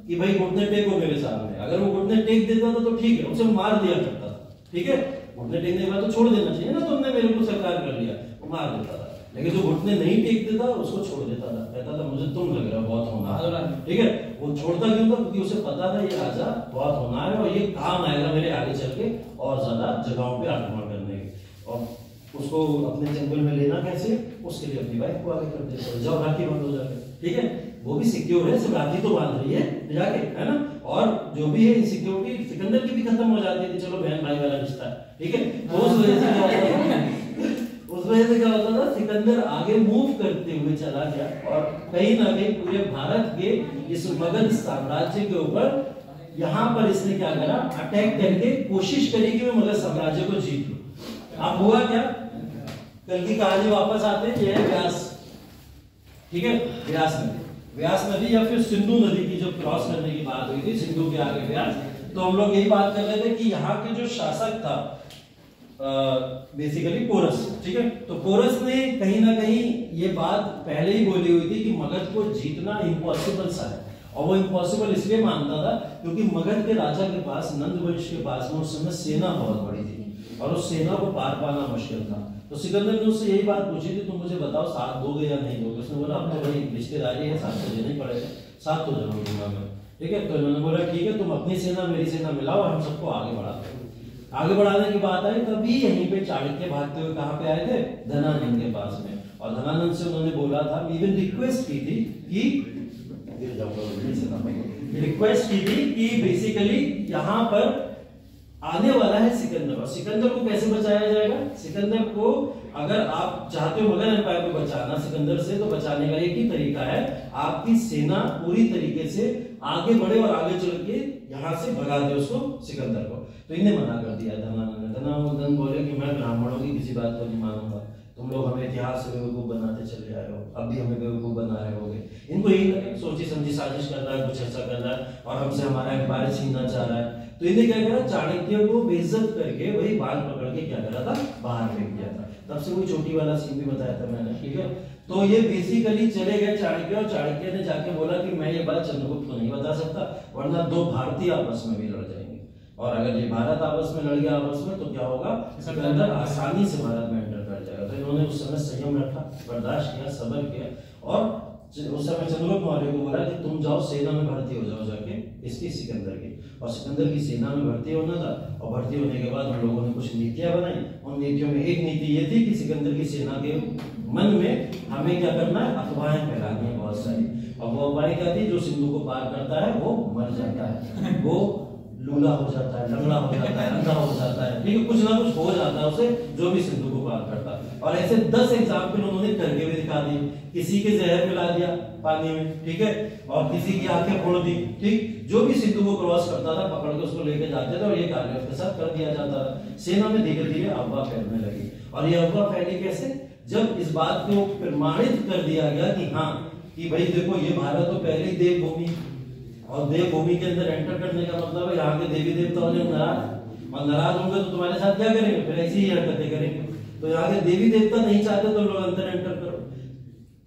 कि भाई घुटने टेको मेरे सामने। अगर वो घुटने टेक देता था तो ठीक है, उसे मार दिया करता था। ठीक है, घुटने टेकने के बाद तो छोड़ देना चाहिए ना, तुमने मेरे को स्वीकार कर लिया, वो मार देता था। लेकिन जो घुटने नहीं टेक देता उसको छोड़ देता था, कहता था मुझे तुम लग रहा बहुत होनहार। ठीक है, वो छोड़ता क्यों था? क्योंकि उसे पता था ये राजा बहुत होनहार है और ये काम आएगा मेरे आगे चल के और ज्यादा जगहों पे आक्रमण करने के। और उसको अपने जंगल में लेना कैसे, उसके लिए अपनी वाइफ को आगे कर देते, जाओ राखी बंद हो जाके। ठीक है, वो भी सिक्योर है, सिर्फ राखी तो बांध रही है जाके, है ना। और जो भी है सिक्योरिटी सिकंदर की भी खत्म हो जाती थी, चलो बहन भाई वाला रिश्ता। ठीक है, तो उस वजह से क्या होता था, सिकंदर आगे मूव करते हुए चला गया और कहीं ना कहीं पूरे भारत के इस मगध साम्राज्य के ऊपर यहाँ पर इसने क्या करा, अटैक करके कोशिश करी कि मैं मगध साम्राज्य को जीत लूं। अब हुआ क्या, कल की कहानी वापस आते हैं, ये है व्यास। ठीक है, व्यास नदी या फिर सिंधु नदी की जब क्रॉस करने की बात हुई थी, सिंधु के आगे व्यास, तो हम लोग यही बात कर रहे थे कि यहाँ के जो शासक था बेसिकली पोरस। ठीक है, तो पोरस ने कहीं ना कहीं ये बात पहले ही बोली हुई थी कि मगध को जीतना इम्पॉसिबल सा है, और वो इम्पॉसिबल इसलिए मानता था क्योंकि मगध के राजा के पास, नंद वंश के पास में उस समय सेना बहुत बड़ी थी और उस सेना को पार पाना मुश्किल था। तो सिकंदर ने उससे यही बात पूछी थी, तुम मुझे बताओ साथ दोगे या नहीं दोगे। उसने बोला अब तो भाई रिश्तेदारी है, साथ तो देना ही पड़ेगा, साथ तो जरूर दूंगा मैं। ठीक है, तो इन्होंने बोला ठीक है, तुम अपनी सेना मेरी सेना मिलाओ और हम सबको आगे बढ़ाते हैं। आगे बढ़ाने की बात आई तभी यहीं पे चाणक्य भागते हुए कहाँ पे आए थे, धनानंद के पास में। और धनानंद से उन्होंने बोला था, इवन रिक्वेस्ट की थी कि बेसिकली यहाँ पर आने वाला है सिकंदर, और सिकंदर को कैसे बचाया जाएगा। सिकंदर को अगर आप चाहते हो मुगल एम्पायर को बचाना सिकंदर से, तो बचाने का एक ही तरीका है, आपकी सेना पूरी तरीके से आगे बढ़े और आगे चल के यहाँ से भगा दे उसको, सिकंदर को। तो इन्हें मना कर दिया धनानंद बोले कि मैं ब्राह्मणों की किसी बात को नहीं मानूंगा, तुम लोग हमें इतिहास से बेवकूफ बनाते चले आए हो, अब भी हमें बेवकूफ बना रहे होगे। इनको यही सोची समझी साजिश कर रहा है, कुछ ऐसा कर रहा है और हमसे हमारा एम्पायर छीनना चाह रहा है। तो इन्हें क्या करा, चाणक्य को बेइज्जत करके वही बाल पकड़ के क्या करा था, बाहर फेंक दिया था। तब से वो चोटी वाला सीन भी बताया था मैंने। ठीक है, तो ये बेसिकली चले गए चाणक्य, और चाणक्य ने जाके बोला कि मैं ये बात चंद्रगुप्त को नहीं बता सकता, वरना दो भारतीय आपस में भी लड़ जाएंगे, और अगर ये भारत आपस में लड़ गया आपस में, तो क्या होगा, सिकंदर आसानी से भारत में एंटर कर जाएगा। तो इन्होंने उस समय संयम रखा, बर्दाश्त किया, सब्र किया, और उस समय चंद्रगुप्त मौर्य को बोला कि तुम जाओ सेना में भर्ती हो जाओ जाके इसकी, सिकंदर की। और सिकंदर की सेना में भर्ती होना था, और भर्ती होने के बाद उन लोगों ने कुछ नीतियां बनाई। उन नीतियों में एक नीति ये थी कि सिकंदर की सेना के मन में हमें क्या करना है, अफवाहें फैलानी है बहुत सारी। और वो अफवाहें क्या थी, जो सिंधु को पार करता है वो मर जाता है, वो लूला हो जाता है, लंगड़ा हो जाता है, अंधा हो जाता है, ठीक है, कुछ ना कुछ हो जाता है उसे, जो भी सिंधु को पार करता है। और ऐसे 10 एग्जाम्पल उन्होंने करके भी दिखा दी। किसी के जहर मिला दिया पानी में, ठीक है, और किसी की आंखें फोड़ दी, ठीक, जो भी सिंधु को क्रॉस करता था पकड़ के उसको लेके जाते थे, और ये कार्य उसके साथ कर दिया जाता था। सेना में धीरे धीरे अफवाह फैलने लगी, और ये अफवाह फैली कैसे, जब इस बात को प्रमाणित कर दिया गया कि हाँ, कि भाई देखो ये भारत तो पहले ही देवभूमि, और देवभूमि के अंदर एंटर करने का मतलब है यहाँ के देवी देवता होने नाराज, और नाराज होंगे तो तुम्हारे साथ क्या करेंगे, फिर ऐसी ही हरकतें करेंगे। तो यहाँ के देवी देवता नहीं चाहते तो लोग अंदर एंटर करो।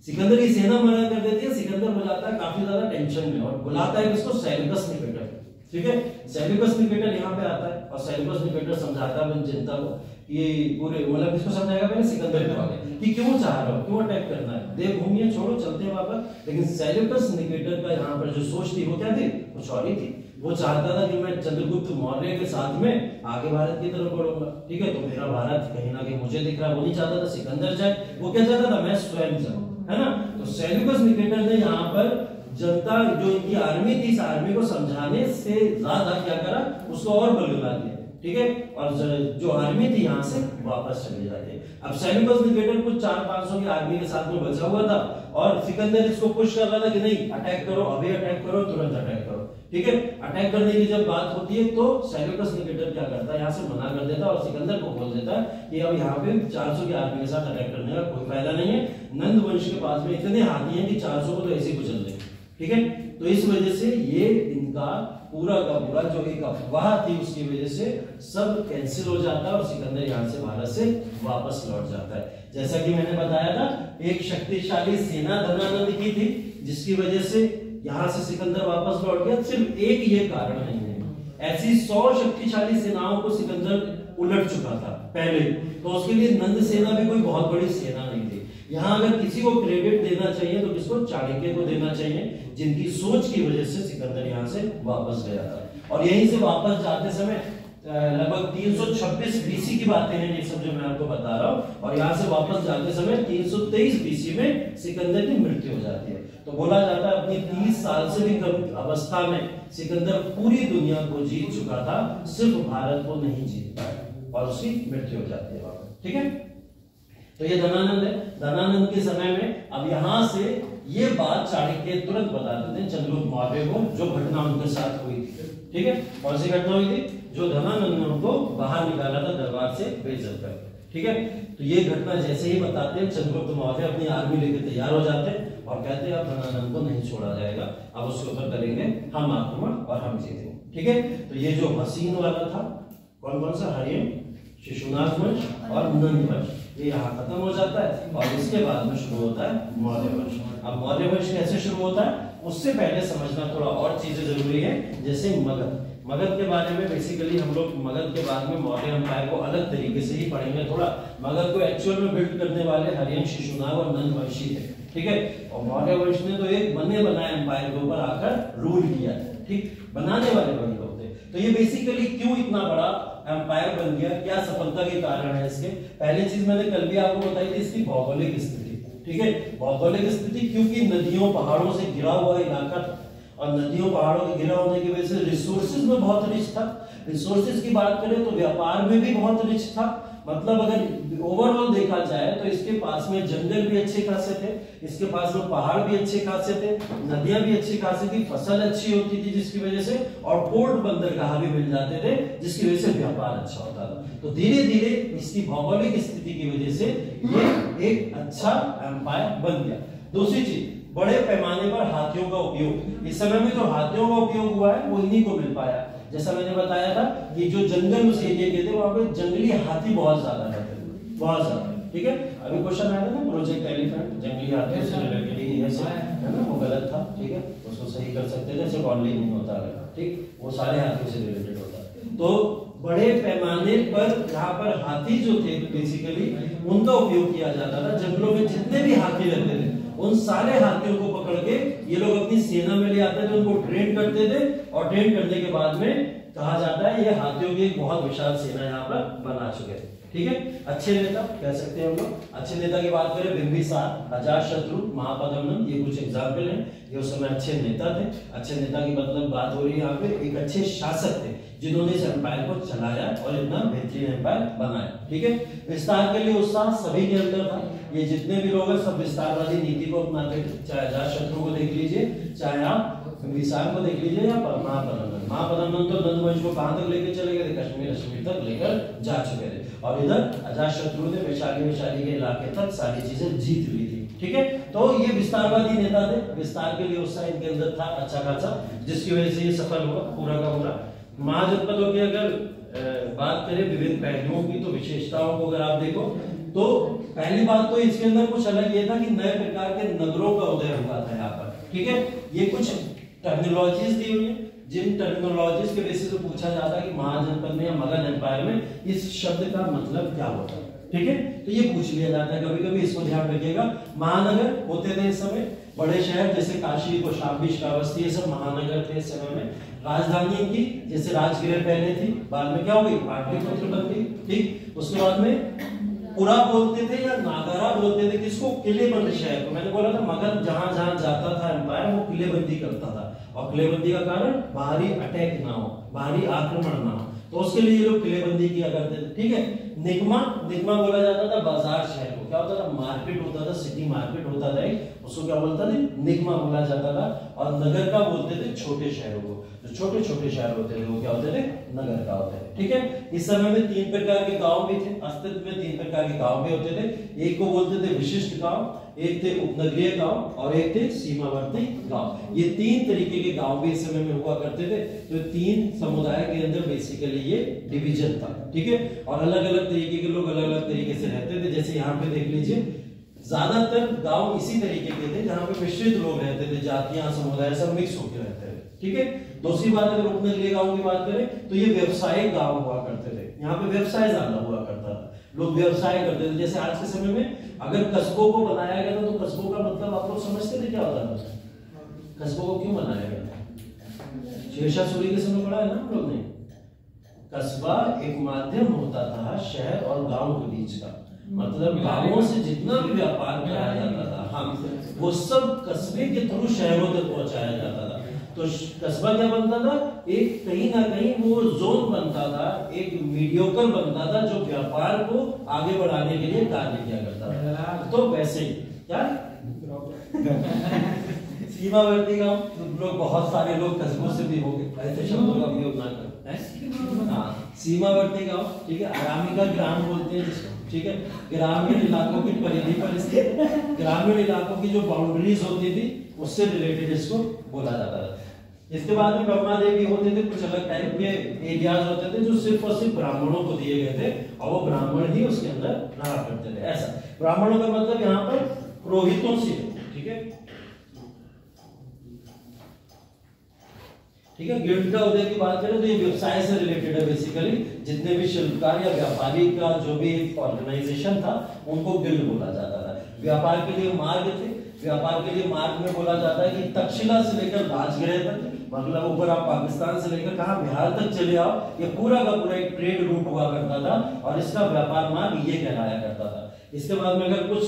सिकंदर की सेना मना कर देती है, सिकंदर हो जाता है काफी ज्यादा टेंशन में, और बुलाता है किसको, सेल्यूकस निकेटर। ठीक है, सेल्यूकस निकेटर यहाँ पे आता है, और सेल्यूकस निकेटर समझाता है जनता को, ये पूरे मतलब किसको समझाएगा, पहले सिकंदर को आगे, कि क्यों चाह रहा हो, क्यों अटैक करना है, देवभूमि छोड़ो चलते हैं वापस। लेकिन सेल्यूकस निकेटर का यहाँ पर जो सोच थी वो क्या थी, कुछ और ही थी। वो चाहता था कि मैं चंद्रगुप्त मौर्य के साथ में आगे भारत की तरफ बढ़ूंगा। ठीक है, तो मेरा भारत कहीं ना कहीं मुझे दिख रहा है, वो नहीं चाहता था सिकंदर जाए, वो क्या चाहता था, मैं स्वयं जाऊं, है ना। तो सेल्यूकस निकेटर ने यहाँ पर जनता जो इनकी आर्मी थी, इस आर्मी को समझाने से ज्यादा क्या करा, उसको और बलगला दिया। ठीक है, और जो आर्मी थी यहाँ से वापस चले जाते। अब सेल्यूकस निकेटर कुछ 400-500 की आर्मी के साथ में बचा हुआ था, और सिकंदर इसको पुश कर रहा था कि नहीं अटैक करो, अभी अटैक करो, तुरंत अटैक करो। ठीक है, अटैक करने की जब बात होती है तो सेल्यूकस निकेटर क्या करता है, यहाँ से मना कर देता है, और सिकंदर को बोल देता है कि अब यहाँ पे 400 की आर्मी के साथ अटैक करने का कोई फायदा नहीं है। नंद वंश के पास में इतने हाथी हैं कि 400 को तो ऐसे ही कुचल देंगे। ठीक है, तो इस वजह से ये इनका पूरा का पूरा जो एक अफवाह थी उसकी वजह से सब कैंसिल हो जाता है, और सिकंदर यहाँ से भारत से वापस लौट जाता है। जैसा कि मैंने बताया था, एक शक्तिशाली सेना धनानंद की थी, जिसकी वजह से यहाँ से सिकंदर वापस लौट गया। सिर्फ एक ये कारण नहीं है, ऐसी 100 शक्तिशाली सेनाओं को सिकंदर उलट चुका था पहले, तो उसके लिए नंद सेना भी कोई बहुत बड़ी सेना नहीं थी। यहाँ अगर किसी को क्रेडिट देना चाहिए तो किसको, चाणक्य को देना चाहिए, जिनकी सोच की वजह से सिकंदर यहाँ से वापस गया था। और यहीं से वापस जाते समय लगभग 326 बीसी की बातें हैं ये सब जो मैं आपको बता रहा हूँ, और यहाँ से वापस जाते समय 323 बीसी में सिकंदर की मृत्यु हो जाती है। तो बोला जाता है अपनी 30 साल से भी कम अवस्था में सिकंदर पूरी दुनिया को जीत चुका था, सिर्फ भारत को नहीं जीत पाया, और उसकी मृत्यु हो जाती है वापस। ठीक है, तो ये धनानंद है। धनानंद के समय में अब यहां से ये बात चाणक्य तुरंत बता देते हैं चंद्रगुप्त मौर्य को, जो घटना उनके साथ हुई थी। ठीक है, कौन सी घटना हुई थी, जो धनानंद ने उनको बाहर निकाला था दरबार से बेइज्जत कर। ठीक है, तो ये घटना जैसे ही बताते हैं, चंद्रगुप्त मौर्य अपनी आर्मी लेकर तैयार हो जाते हैं और कहते हैं अब धनानंद को नहीं छोड़ा जाएगा, अब उसके ऊपर करेंगे हम आक्रमण और हम जीतेंगे। ठीक है, तो ये जो हसीन वाला था, कौन कौन सा, हरियम, शिशुनाग वंश और नंद वंश, ये यहाँ खत्म हो जाता है, और इसके बाद में शुरू होता है मौर्य वंश। अब मौर्य वंश कैसे शुरू होता है, उससे पहले समझना थोड़ा और चीजें जरूरी है, जैसे मगध। मगध के बारे में बेसिकली हम लोग मगध के बाद में मौर्य एम्पायर को अलग तरीके से ही पढ़ेंगे थोड़ा। मगध को एक्चुअल में बिल्ड करने वाले हरिवंश, शिशुनाग और नंद वंशी थे, ठीक है। और मौर्य वंश ने तो एक बने बनाए एम्पायर के ऊपर आकर रूल किया, ठीक, बनाने वाले वही लोग थे। तो ये बेसिकली क्यों इतना बड़ा एम्पायर बन गया, क्या सफलता के कारण है इसके। पहली चीज मैंने कल भी आपको बताई थी, इसकी भौगोलिक स्थिति, ठीक है। भौगोलिक स्थिति क्योंकि नदियों पहाड़ों से घिरा हुआ इलाका था, और नदियों पहाड़ों के घिरा होने की वजह से रिसोर्सेज में बहुत रिच था। रिसोर्सेज की बात करें तो व्यापार में भी बहुत रिच था। मतलब अगर ओवरऑल देखा जाए तो इसके पास में जंगल भी अच्छे खासे थे, इसके पास में पहाड़ भी अच्छे खासे थे, नदियां भी अच्छी खासी थी, फसल अच्छी होती थी जिसकी वजह से, और पोर्ट बंदरगाह भी मिल जाते थे जिसकी वजह से व्यापार अच्छा होता था। तो धीरे धीरे इसकी भौगोलिक स्थिति की वजह से ये एक अच्छा एम्पायर बन गया। दूसरी चीज, बड़े पैमाने पर हाथियों का उपयोग। इस समय में जो हाथियों का उपयोग हुआ है वो इन्हीं को मिल पाया। जैसा मैंने बताया था कि जो जंगल उस एरिया के थे वहां पे जंगली हाथी बहुत ज्यादा रहते थे, बहुत ज्यादा, ठीक है। अभी क्वेश्चन आया था ना प्रोजेक्ट एलिफेंट, जंगली हाथियों से रिलेटेड है ना, वो गलत था, ठीक है, उसको सही कर सकते थे, सिर्फ ऑनली नहीं होता है, ठीक, वो सारे हाथियों से रिलेटेड होता है। तो बड़े पैमाने पर यहाँ पर हाथी जो थे बेसिकली उनका उपयोग किया जाता था। जंगलों में जितने भी हाथी रहते थे उन सारे हाथियों को पकड़ के ये लोग अपनी सेना में ले आते थे, उनको ट्रेन करते थे, और ट्रेन करने के बाद में कहा जाता है ये हाथियों की एक बहुत विशाल सेना यहाँ पर बना चुके थे, ठीक है। अच्छे नेता कह सकते हैं हम लोग। अच्छे नेता की बात करें, बिंबिसार, अजातशत्रु, महापद्मनंद, ये कुछ एग्जाम्पल हैं। ये उस समय अच्छे नेता थे। अच्छे नेता की मतलब बात हो रही है यहाँ पे, एक अच्छे शासक थे जिन्होंने इस एम्पायर को चलाया और इतना बेहतरीन एम्पायर बनाया, ठीक है। विस्तार के लिए उत्साह सभी के अंदर था। ये जितने भी लोग हैं सब विस्तारवादी नीति को अपनाते थे। चाहे अजातशत्रु को देख लीजिए, चाहे आप बिंबिसार को देख लीजिए, या महापद्मनंद। महापद्मनंद तो नंद वंश को कहां तक लेकर चले गए थे, कश्मीर तक लेकर जा चुके थे। और इधर अजातशत्रु ने वैशाली के इलाके तक सारी चीजें जीत ली थी, ठीक है। तो ये विस्तारवादी नेता थे। विस्तार के लिए उत्साह इनके अंदर था अच्छा खासा, जिसकी वजह से ये सफल हुआ पूरा का पूरा। महाजनपदों की अगर बात करें विभिन्न पहलुओं की, तो विशेषताओं को अगर आप देखो तो पहली बात तो इसके अंदर कुछ अलग ये था कि नए प्रकार के नगरों का उदय हुआ था यहाँ पर, ठीक है। ये कुछ टर्मिनोलॉजीज दी हुई है, जिन टर्मिनोलॉजीज के बेसिस पे पूछा जाता है कि महाजनपद में या मगध एम्पायर में इस शब्द का मतलब क्या होता है, ठीक है। तो ये पूछ लिया जाता है कभी कभी, इसको ध्यान रखिएगा। महानगर होते थे इस समय, बड़े शहर जैसे काशी, कौशाम्बी, श्रावस्ती, ये सब महानगर थे इस समय में। राजधानी इनकी जैसे राजगृह पहले थी, बाद में क्या हो गई, पाटलिपुत्र बन गई, ठीक। उसके बाद में पुरा बोलते थे या नागरा बोलते थे किसको, किलेबंद शहर को। मैंने बोला था मगध जहां जहां जाता था एम्पायर वो किलेबंदी करता था, और किलेबंदी का कारण बाहरी अटैक ना हो, बाहरी आक्रमण ना हो, तो उसके लिए ये लोग किलेबंदी किया करते थे, ठीक है। निगमा बोला जाता था बाजार शहर को, क्या होता था, मार्केट होता था, सिटी मार्केट होता था, उसको क्या बोलता था, निगमा बोला जाता था। और नगर का बोलते थे छोटे शहरों को, जो छोटे छोटे शहर होते थे वो क्या होते थे, नगर का होते थे, ठीक है। इस समय में 3 प्रकार के गांव भी थे, अस्तित्व में 3 प्रकार के गांव भी होते थे। एक को बोलते थे विशिष्ट गांव, एक थे उपनगरीय गांव, और एक थे सीमावर्ती गांव। ये 3 तरीके के गांव भी इस समय में हुआ करते थे। तो 3 समुदाय के अंदर बेसिकली ये डिवीजन था, ठीक है। और अलग अलग तरीके के लोग अलग अलग तरीके से रहते थे। जैसे यहाँ पे देख लीजिए, ज्यादातर गांव इसी तरीके के थे जहाँ पे मिश्रित लोग रहते थे, जातियां, समुदाय सब मिक्स होकर रहते थे, ठीक है। दूसरी बात, अगर उपनगरीय गांव की बात करें तो ये व्यवसायिक गांव हुआ करते थे। यहाँ पे व्यवसाय ज्यादा हुआ करता था, लोग व्यवसाय करते थे। जैसे आज के समय में अगर कस्बों को बनाया गया था, तो कस्बों का मतलब आप लोग समझते थे क्या होता था, कस्बों को क्यों बनाया गया था, शेरशाह सूरी के समय पढ़ा है ना हम लोग ने। कस्बा एक माध्यम होता था शहर और गांव के बीच का, मतलब गांवों से जितना भी व्यापार कराया जाता था, हाँ, वो सब कस्बे के थ्रू शहरों तक पहुंचाया जाता था। तो कस्बा क्या बनता था, एक कहीं ना कहीं वो जोन बनता था, एक मीडियोकर बनता था जो व्यापार को आगे बढ़ाने के लिए कार्य किया करता था। तो वैसे ही क्या सीमावर्ती गांव, लोग बहुत सारे लोग कस्बों से भी हो गए, ऐसे शब्दों का उपयोग ना करें। हाँ, सीमावर्ती गांव, ठीक है। अनामिका ग्राम बोलते हैं जिसको, ठीक है। ग्रामीण इलाकों की परिधि पर स्थित, ग्रामीण इलाकों की जो बाउंड्रीज होती थी उससे रिलेटेड इसको बोला जाता था। इसके बाद में ब्रह्मा देवी होते थे, कुछ अलग टाइप के एरियाज होते थे जो सिर्फ और सिर्फ ब्राह्मणों को दिए गए थे, और वो ब्राह्मण ही उसके अंदर रहा करते थे। ऐसा ब्राह्मणों का मतलब यहाँ पर पुरोहितों से, ठीक है। ठीक है। गिल्ड का उदय की बात करें तो ये व्यवसाय से रिलेटेड है बेसिकली। जितने भी शिल्पकार या व्यापारी का जो भी ऑर्गेनाइजेशन था उनको गिल्ड बोला जाता था। व्यापार के लिए मार्ग थे, व्यापार के लिए मार्ग में बोला जाता है कि तक्षशिला से लेकर राजगृह तक, मतलब ऊपर आप पाकिस्तान से लेकर कहां बिहार तक चले आओ, ये पूरा का पूरा एक ट्रेड रूट हुआ करता था और इसका व्यापार मार्ग ये कहलाया करता था। इसके बाद में अगर कुछ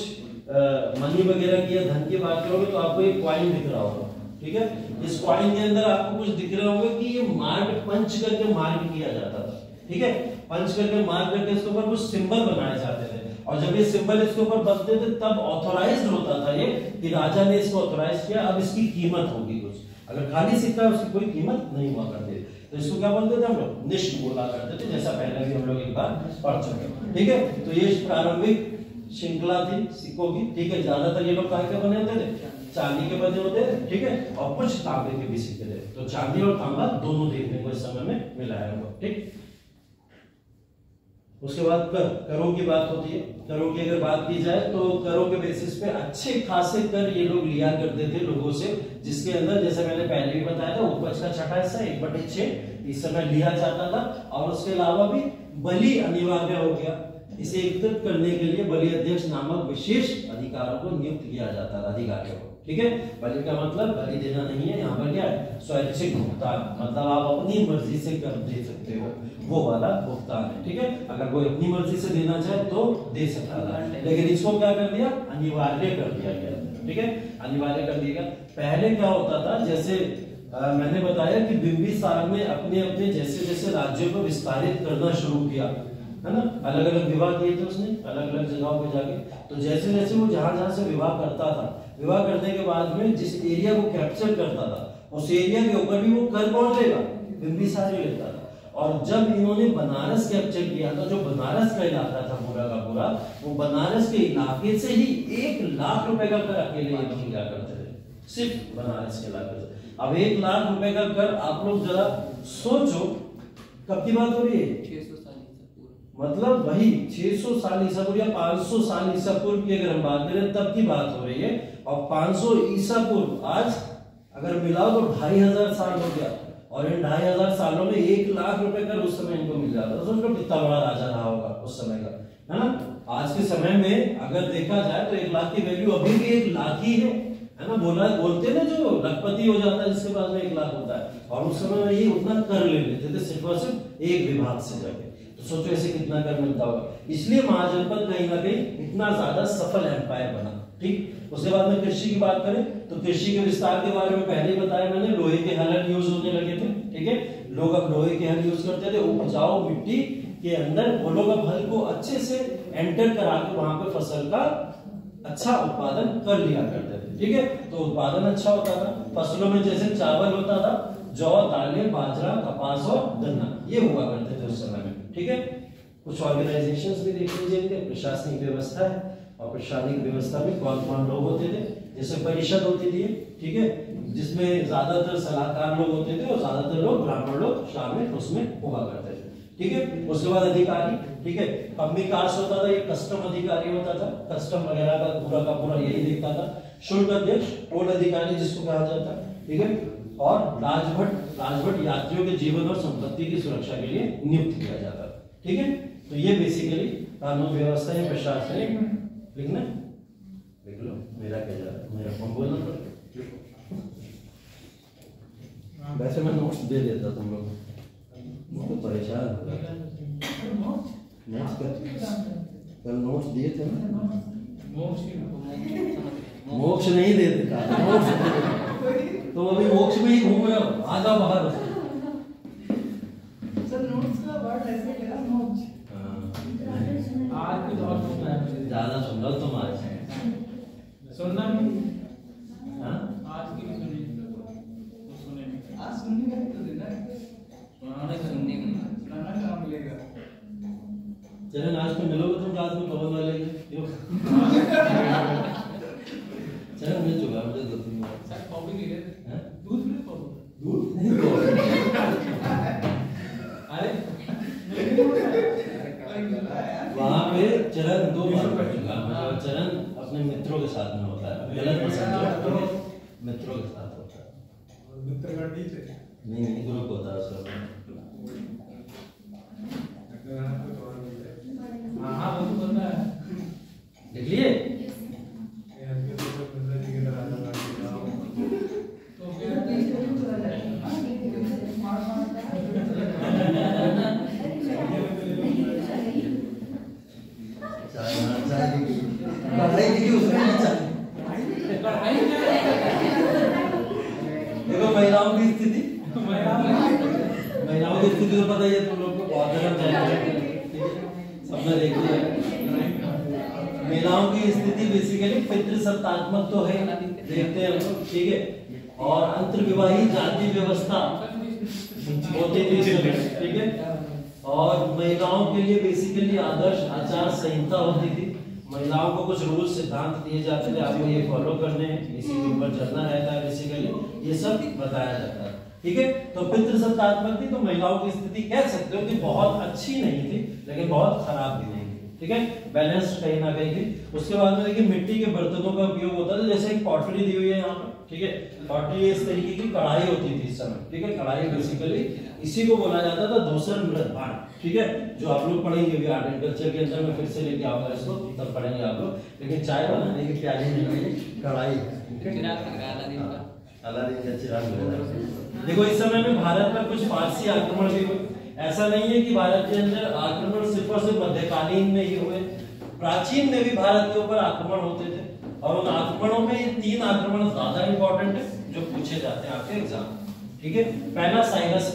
मनी वगैरह की या धन की बात करोगे तो आपको एक कॉइन दिख रहा होगा, ठीक है। इस कॉइन के अंदर आपको कुछ दिख रहा होगा कि ये मार्क पंच करके मार्क किया जाता था, ठीक है। पंच करके मार्क करके इसके ऊपर कुछ सिंबल बनाए जाते थे और जब ये सिंबल इसके ऊपर बनते थे तब ऑथोराइज्ड होता था ये कि राजा ने इसको ऑथोराइज किया, अब इसकी कीमत होगी कुछ। अगर खाली सिक्का है उसकी कोई कीमत नहीं हुआ करती, तो इसको क्या बोलते थे हम लोग, निष्ठ बोला करते थे, जैसा पहले भी हम लोग एक बार पढ़ चुके, ठीक है। तो ये प्रारंभिक श्रृंखला थी सिक्कों की, ठीक है। ज्यादातर ये लोग काहे के बने होते थे, चांदी के बने होते थे, ठीक है, और कुछ तांबे के भी सिक्के थे। तो चांदी और तांबा दोनों देखने को इस समय में मिला है हमको, ठीक। उसके बाद करों की बात होती है। करों की अगर बात की जाए तो करों के बेसिस पे अच्छे खासे कर ये लोग लिया करते थे लोगों से, जिसके अंदर जैसे मैंने पहले भी बताया था उपज का छठा हिस्सा 1/6 इस समय लिया जाता था। और उसके अलावा भी बलि अनिवार्य हो गया। इसे एकत्रित करने के लिए बलि अध्यक्ष नामक विशेष अधिकारों को नियुक्त किया जाता था, अधिकारियों को, ठीक है। बलि का मतलब बलि देना नहीं है, यहाँ पर क्या है, स्वैच्छिक भुगतान, मतलब आप अपनी मर्जी से कर दे सकते हो, वो वाला भुगतान है, ठीक है। अगर कोई अपनी मर्जी से देना चाहे तो दे सकता था, लेकिन इसको क्या कर दिया, अनिवार्य कर दिया गया, ठीक है, अनिवार्य कर दिया गया। पहले क्या होता था, जैसे मैंने बताया कि बिंबिसार ने अपने अपने जैसे जैसे राज्यों को विस्तारित करना शुरू किया, है ना, अलग अलग विवाह किए थे उसने अलग अलग जगहों पे जाके। तो जैसे जैसे वो जहां से विवाह करता था, विवाह करने के बाद में जिस एरिया को कैप्चर करता था उस एरिया के ऊपर भी वो कर कौन लेगा, बिंबिसार ही लेता था। और जब इन्होंने बनारस कैप्चर किया था, जो बनारस का इलाका था पूरा का पूरा, वो बनारस के इलाके से ही 1 लाख रुपए का कर अकेले ये लोग लिया करते थे, सिर्फ बनारस के इलाके से। अब 1 लाख रुपए का कर आप लोग जरा सोचो, कब की बात हो रही है, 600 साल ईसा पूर्व, मतलब वही 600 साल ईसा पूर्व या 500 साल ईसा पूर्व की अगर हम बात करें तब की बात हो रही है। और 500 ईसा पूर्व आज अगर मिलाओ तो 2500 साल हो गया, और इन 2500 सालों में 1 लाख रुपए कर उस समय इनको मिल जाता। सोच लो कितना बड़ा राजा रहा होगा उस समय का, है ना। आज के समय में अगर देखा जाए तो 1 लाख की वैल्यू अभी भी 1 लाख ही है ना। बोलते ना जो लखपति हो जाता है जिसके पास में 1 लाख होता है, और उस समय में ये उतना कर ले लेते थे सिर्फ और सिर्फ एक विभाग से जाके। तो सोचो ऐसे कितना कर मिलता होगा। इसलिए महाजनपद कहीं ना कहीं इतना ज्यादा सफल एम्पायर बना, ठीक। उसके बाद में कृषि की बात करें तो कृषि के विस्तार के बारे में पहले ही बताया मैंने, लोहे के हल यूज होने लगे थे, ठीक है। लोग अब लोहे के हल यूज करते थे, उपजाऊ मिट्टी के अंदर वो लोग अब हल को अच्छे से एंटर करा के वहां पे फसल का अच्छा उत्पादन कर लिया करते थे, ठीक है। तो उत्पादन अच्छा होता था। फसलों में जैसे चावल होता था, जौ, दालें, बाजरा, कपास और गन्ना, ये हुआ करते थे उस समय में, ठीक है। कुछ ऑर्गेनाइजेशंस भी देख लीजिए, प्रशासनिक व्यवस्था है, और प्रशासनिक व्यवस्था में कौन कौन लोग होते थे, जैसे परिषद होती थी, ठीक है, जिसमें ज्यादातर सलाहकार लोग होते थे और ज्यादातर लोग ब्राह्मण लोग शामिल उसमें हुआ करते थे, ठीक है। उसके बाद अधिकारी, ठीक है, कम्मिकार्स होता था, ये कस्टम अधिकारी होता था, कस्टम वगैरह का पूरा यही देखता था। शुल्क अध्यक्ष, टोल अधिकारी जिसको कहा जाता है, ठीक है। और राजभट यात्रियों के जीवन और संपत्ति की सुरक्षा के लिए नियुक्त किया जाता है, ठीक है। तो ये बेसिकली कानून व्यवस्था है, प्रशासनिक। लिखना लिख लो, मेरा क्या जा रहा है, मेरा फॉर्म बोलना पड़ेगा। वैसे मैं नोट्स दे देता तुम लोग तो परेशान हो गया। कल नोट्स दिए थे ना, मोक्ष नहीं दे देता, तो अभी मोक्ष में ही घूम रहे हो, आ जाओ बाहर। सर नोट्स का वर्ड ऐसे लगा, मोक्ष आज भी बहुत ज्यादा सुन लो तुम, आज सुनना भी, हाँ आज की भी सुनेंगे, आज सुनने का तो देना है, सुनाना कहाँ मिलेगा। चलो आज में मिलोगे तुम, रात में पवन वाले चलो मिल चुका मुझे 2-3 बार। कॉफी ले लेते, दूध में दूध नहीं तो अरे वहाँ पे चरण 2 बार पढ़ चुका, मतलब चरण अपने मित्रों के साथ में होता है, गलत मत समझो, मित्रों के साथ होता है। मित्र का टीचर नहीं ग्रुप होता है उसका। हाँ वो तो पता है। लिख लिए? देखो महिलाओं की स्थिति, महिलाओं की स्थिति तो पता ही है तुम लोग को, बहुत सबने देख लिया। महिलाओं की स्थिति बेसिकली पितृसत्तात्मक तो है, देखते हैं हम लोग, ठीक है। और अंतर्विवाही जाति व्यवस्था होती थी, ठीक है। और महिलाओं के लिए बेसिकली आदर्श आचार संहिता होती थी। महिलाओं को कुछ रूल सिद्धांत दिए जाते थे, आपको ये फॉलो करने हैं, इसी के ऊपर चलना रहता है, बेसिकली ये सब बताया जाता है, ठीक है। तो पितृसत्तात्मक थी, तो महिलाओं की स्थिति कह सकते हो कि बहुत अच्छी नहीं थी, लेकिन बहुत खराब भी नहीं थी, ठीक है, बैलेंस कहीं ना कहीं थी। उसके बाद में देखिए मिट्टी के बर्तनों का उपयोग होता था, जैसे एक पॉटरी दी हुई है यहाँ पर, ठीक है। पॉटरी इस तरीके की कढ़ाई होती थी इस समय, ठीक है। कढ़ाई बेसिकली इसी को बोला जाता था धूसर मृत भांड, ठीक है, जो आप लोग पढ़ेंगे भी आर्ट एंड कल्चर के अंदर में, फिर से लेके आऊंगा इसको, तब पढ़ेंगे आप लोग। लेकिन चाय बनाने की प्याली कढ़ाई, देखो इस समय में भारत पर कुछ फारसी आक्रमण भी हुए। ऐसा नहीं है कि भारत के अंदर आक्रमण सिर्फ और सिर्फ मध्यकालीन में ही हुए, प्राचीन में भी भारत के ऊपर आक्रमण होते थे। और उन आक्रमणों में ये 3 आक्रमण ज्यादा इंपॉर्टेंट है जो पूछे जाते हैं आपके एग्जाम, ठीक है। पहला साइरस,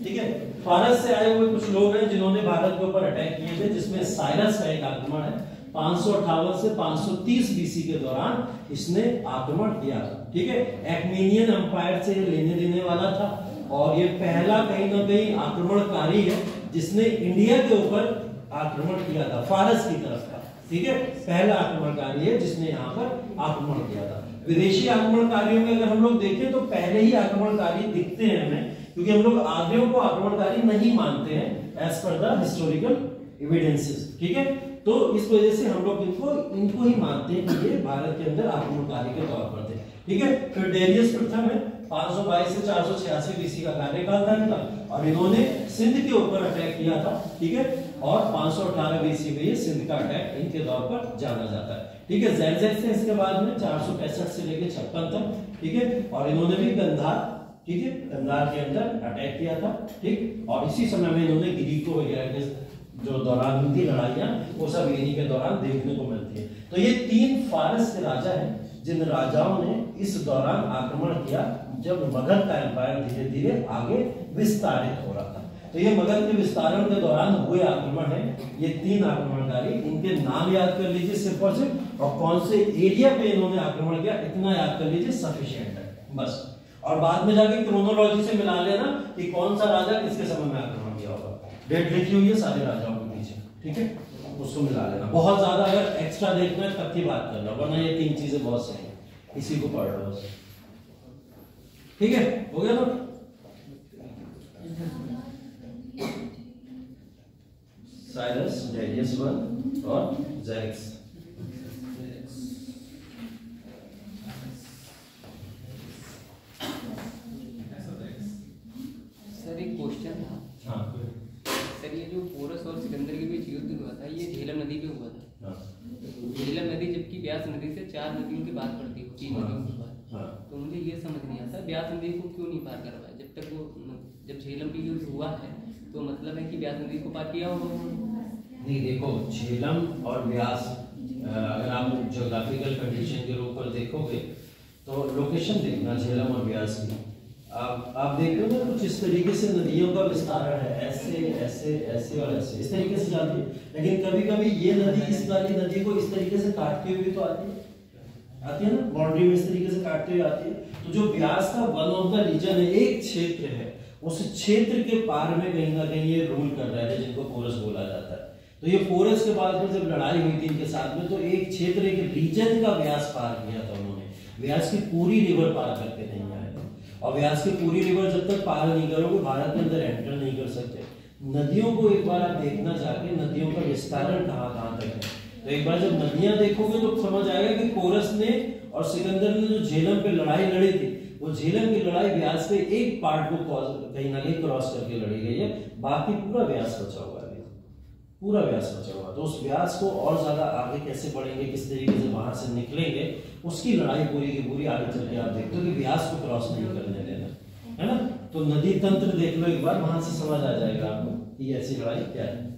ठीक है, फारस से आए हुए कुछ लोग हैं जिन्होंने भारत के ऊपर अटैक किए थे, जिसमें साइरस का एक आक्रमण है। 558 से 530 बीसी के दौरान इसने आक्रमण किया था, ठीक है। एक्मेनियन एम्पायर से लेने देने वाला था, और ये पहला कहीं ना कहीं आक्रमणकारी है जिसने इंडिया के ऊपर आक्रमण किया था, फारस की तरफ का, ठीक है। पहला आक्रमणकारी है जिसने यहाँ पर आक्रमण किया था। विदेशी आक्रमणकारियों में अगर हम लोग देखें तो पहले ही आक्रमणकारी दिखते हैं हमें, क्योंकि हम लोग आर्यों को आक्रमणकारी नहीं मानते हैं as per the historical evidences, ठीक है। तो इस वजह से हम लोग इनको ही मानते हैं कि ये भारत के अंदर आक्रमणकारी के तौर पर थे, ठीक है। फिर डेरियस प्रथम है, 522 से 486 बीसी का कार्यकाल था इनका, और इन्होंने सिंध के ऊपर अटैक किया था, ठीक है। और 518 बीसी में ये सिंध का अटैक इनके तौर पर जाना जाता है, ठीक है। ज़ेल्ज़ेक्स थे इसके बाद में 465 से लेकर 56 तक, ठीक है। और इन्होंने भी गंधार, ठीक है, गंधार के अंदर अटैक किया था, ठीक। और इसी समय में इन्होंने ग्रीकों वगैरह के जो दौरान हुई थी लड़ाइयां, वो सब इन्हीं के दौरान देखने को मिलती है। तो ये 3 फारस के राजा हैं जिन राजाओं ने इस दौरान आक्रमण किया जब मगध का एम्पायर धीरे धीरे आगे विस्तारित हो रहा था। तो ये मगध के विस्तारण के दौरान हुए आक्रमण है, ये 3 आक्रमणकारी, इनके नाम याद कर लीजिए सिर्फ और सिर्फ, और कौन से एरिया पे इन्होंने आक्रमण किया इतना याद कर लीजिए, सफिशिएंट है बस। और बाद में जाके क्रोनोलॉजी से मिला लेना कि कौन सा राजा किसके समय में आक्रमण किया होगा, डेट लिखी हुई है सारे राजाओं के पीछे, ठीक है, उसको मिला लेना। बहुत ज्यादा अगर एक्स्ट्रा देखना है तब की बात करना, वरना ये 3 चीजें बहुत सही है, इसी को पढ़ लो बस, ठीक है। हो गया ना? साइरस, डेरियस 1 और ज़ेल्ज़ेक्स। सर एक क्वेश्चन था। हाँ सर ये जो पोरस और सिकंदर के बीच युद्ध हुआ था, ये झेलम नदी पे हुआ था। हाँ। झेलम नदी जबकि ब्यास नदी से 4 नदियों के बाद पड़ती है, 3 नदियों के बाद। हाँ। तो मुझे ये समझ नहीं आता ब्यास नदी को क्यों नहीं पार करवाया, जब तक वो जब झेलम पे युद्ध हुआ है तो मतलब है कि ब्यास नदी को पार किया होगा। नहीं देखो, झेलम और ब्यास अगर आप ज्योग्राफिकल कंडीशन के रूप पर देखोगे तो लोकेशन देखना झेलम और ब्यास की, आप देख रहे हो ना कुछ इस तरीके से नदियों का विस्तारण है, ऐसे ऐसे ऐसे और ऐसे इस तरीके से जाती है। लेकिन कभी कभी ये नदी इस वाली नदी को इस तरीके से काटते हुए तो आती है ना, बाउंड्री में इस तरीके से काटते हुए आती है। तो जो ब्यास का वन ऑफ द रीजन है, एक क्षेत्र है, उस क्षेत्र के पार में कहीं ना कहीं ये रूल कर रहे थे, जिनको पोरस बोला जाता है। तो ये पोरस के बाद में जब लड़ाई हुई थी इनके साथ में, तो एक क्षेत्र, एक रीजन का ब्यास पार किया था उन्होंने। ब्यास की पूरी रिवर पार करके नहीं आए थे, और ब्यास की पूरी रिवर जब तक पार नहीं करोगे भारत के अंदर एंटर नहीं कर सकते। नदियों को एक बार आप देखना जाके, नदियों का विस्तारण कहाँ कहाँ तक है। तो एक बार जब नदियां देखोगे तो समझ आएगा कि पोरस ने और सिकंदर ने जो झेलम पे लड़ाई लड़ी थी, वो झेलम की लड़ाई व्यास के एक पार्ट को कहीं ना कहीं क्रॉस करके लड़ी गई है, बाकी पूरा व्यास बचा हुआ है, पूरा व्यास बचा हुआ। तो उस व्यास को और ज्यादा आगे कैसे बढ़ेंगे, किस तरीके से वहां से निकलेंगे, उसकी लड़ाई पूरी की पूरी आगे चल के आप देखते हो कि व्यास को क्रॉस नहीं करने देना, है ना। तो नदी तंत्र देख लो एक बार, वहां से समझ आ जाएगा आपको कि ऐसी लड़ाई क्या है।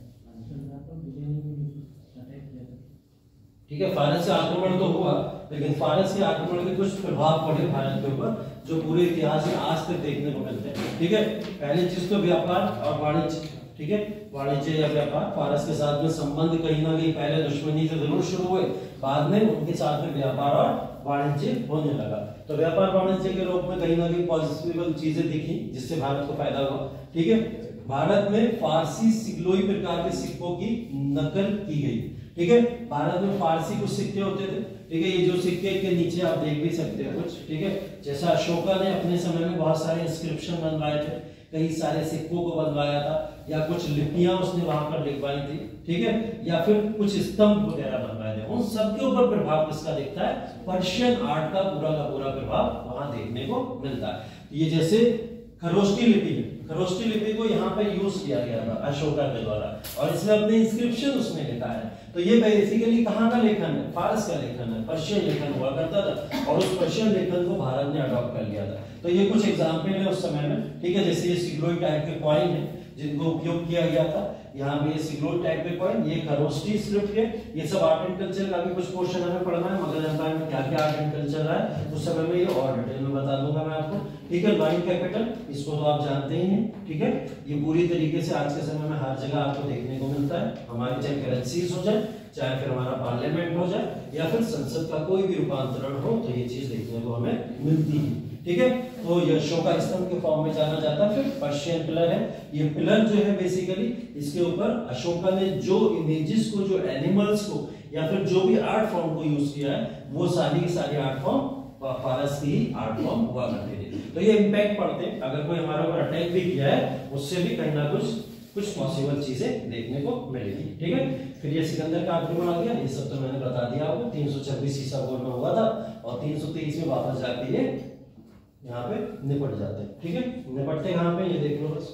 ठीक है, फारस से आक्रमण तो हुआ, लेकिन फारस के आक्रमण के कुछ प्रभाव पड़े भारत के ऊपर जो पूरे इतिहास में आज तक देखने को मिलते हैं। ठीक है, पहली चीज तो व्यापार और वाणिज्य। ठीक है, वाणिज्य या व्यापार, फारस के साथ में संबंध कहीं ना कहीं पहले दुश्मनी से जरूर शुरू हुए, बाद में उनके साथ में व्यापार और वाणिज्य होने लगा। तो व्यापार वाणिज्य के रूप में कहीं ना कहीं पॉजिटिव चीजें दिखी जिससे भारत को फायदा हुआ। ठीक है, भारत में फारसी सिग्लोई प्रकार के सिक्कों की नकल की गई। ठीक है, भारत में फारसी कुछ सिक्के होते थे। ठीक है, ये जो सिक्के के नीचे आप देख भी सकते हो कुछ। ठीक है, जैसा अशोका ने अपने समय में बहुत सारे इंस्क्रिप्शन बनवाए थे, कई सारे सिक्कों को बनवाया था, या कुछ लिपियां उसने वहां पर लिखवाई थी। ठीक है, या फिर कुछ स्तंभ वगैरह बनवाए थे। उन सबके ऊपर प्रभाव किसका दिखता है? पर्शियन आर्ट का पूरा प्रभाव वहां देखने को मिलता है। ये जैसे खरोष्टी लिपि है, खरोष्टी लिपि को यहाँ पे यूज किया गया था अशोका के द्वारा, और इसमें अपने इंस्क्रिप्शन उसमें लिखा है। तो ये बेसिकली कहाँ का लेखन है? फारस का लेखन है, पर्शियन लेखन हुआ करता था, और उस पर्शियन लेखन को भारत ने अडॉप्ट कर लिया था। तो ये कुछ एग्जाम्पल है उस समय में। ठीक है, जैसे ये सिग्लोई टाइप के कॉइन है जिनको उपयोग किया गया था, यहाँ पे सिग्लोई टाइप के कॉइन, ये खरोष्टी स्क्रिप्ट है। ये सब आर्ट एंड कल्चर का भी कुछ पोर्शन हमें पढ़ना है, मुगल एम्पायर में क्या क्या आर्ट एंड कल्चर रहा है उस समय में, ये और डिटेल में बता दूंगा मैं आपको। ठीक है, लॉइन कैपिटल, इसको तो आप जानते ही हैं। ठीक है, ये पूरी तरीके से आज के समय में हर जगह आपको देखने को मिलता है। हमारी चाहे करेंसीज हो जाए, चाहे फिर हमारा पार्लियामेंट हो जाए, या फिर संसद का कोई भी रूपांतरण हो, तो ये चीज देखने को हमें मिलती है। ठीक है, तो ये अशोका स्तंभ के फॉर्म में जाना जाता है। फिर पर्शियन पिलर है, ये पिलर जो है बेसिकली इसके ऊपर अशोका ने जो इमेजेस को, जो एनिमल्स को, या फिर जो भी आर्ट फॉर्म को यूज किया है, वो सारी की सारी आर्ट फॉर्म फारस की आर्ट फॉर्म हुआ करते थे। तो ये इंपैक्ट पड़ते हैं, अगर कोई हमारे ऊपर अटैक भी किया है, उससे भी कहीं ना कुछ पॉसिबल चीजें देखने को मिलेगी। ठीक है, फिर ये सिकंदर का आक्रमण आ गया, ये सब तो मैंने बता दिया आपको। 326 ईसा पूर्व में हुआ था, और 323 में वापस जाके ये यहाँ पे निपट जाते हैं। ठीक है, निपटते कहाँ पे? ये देख लो बस,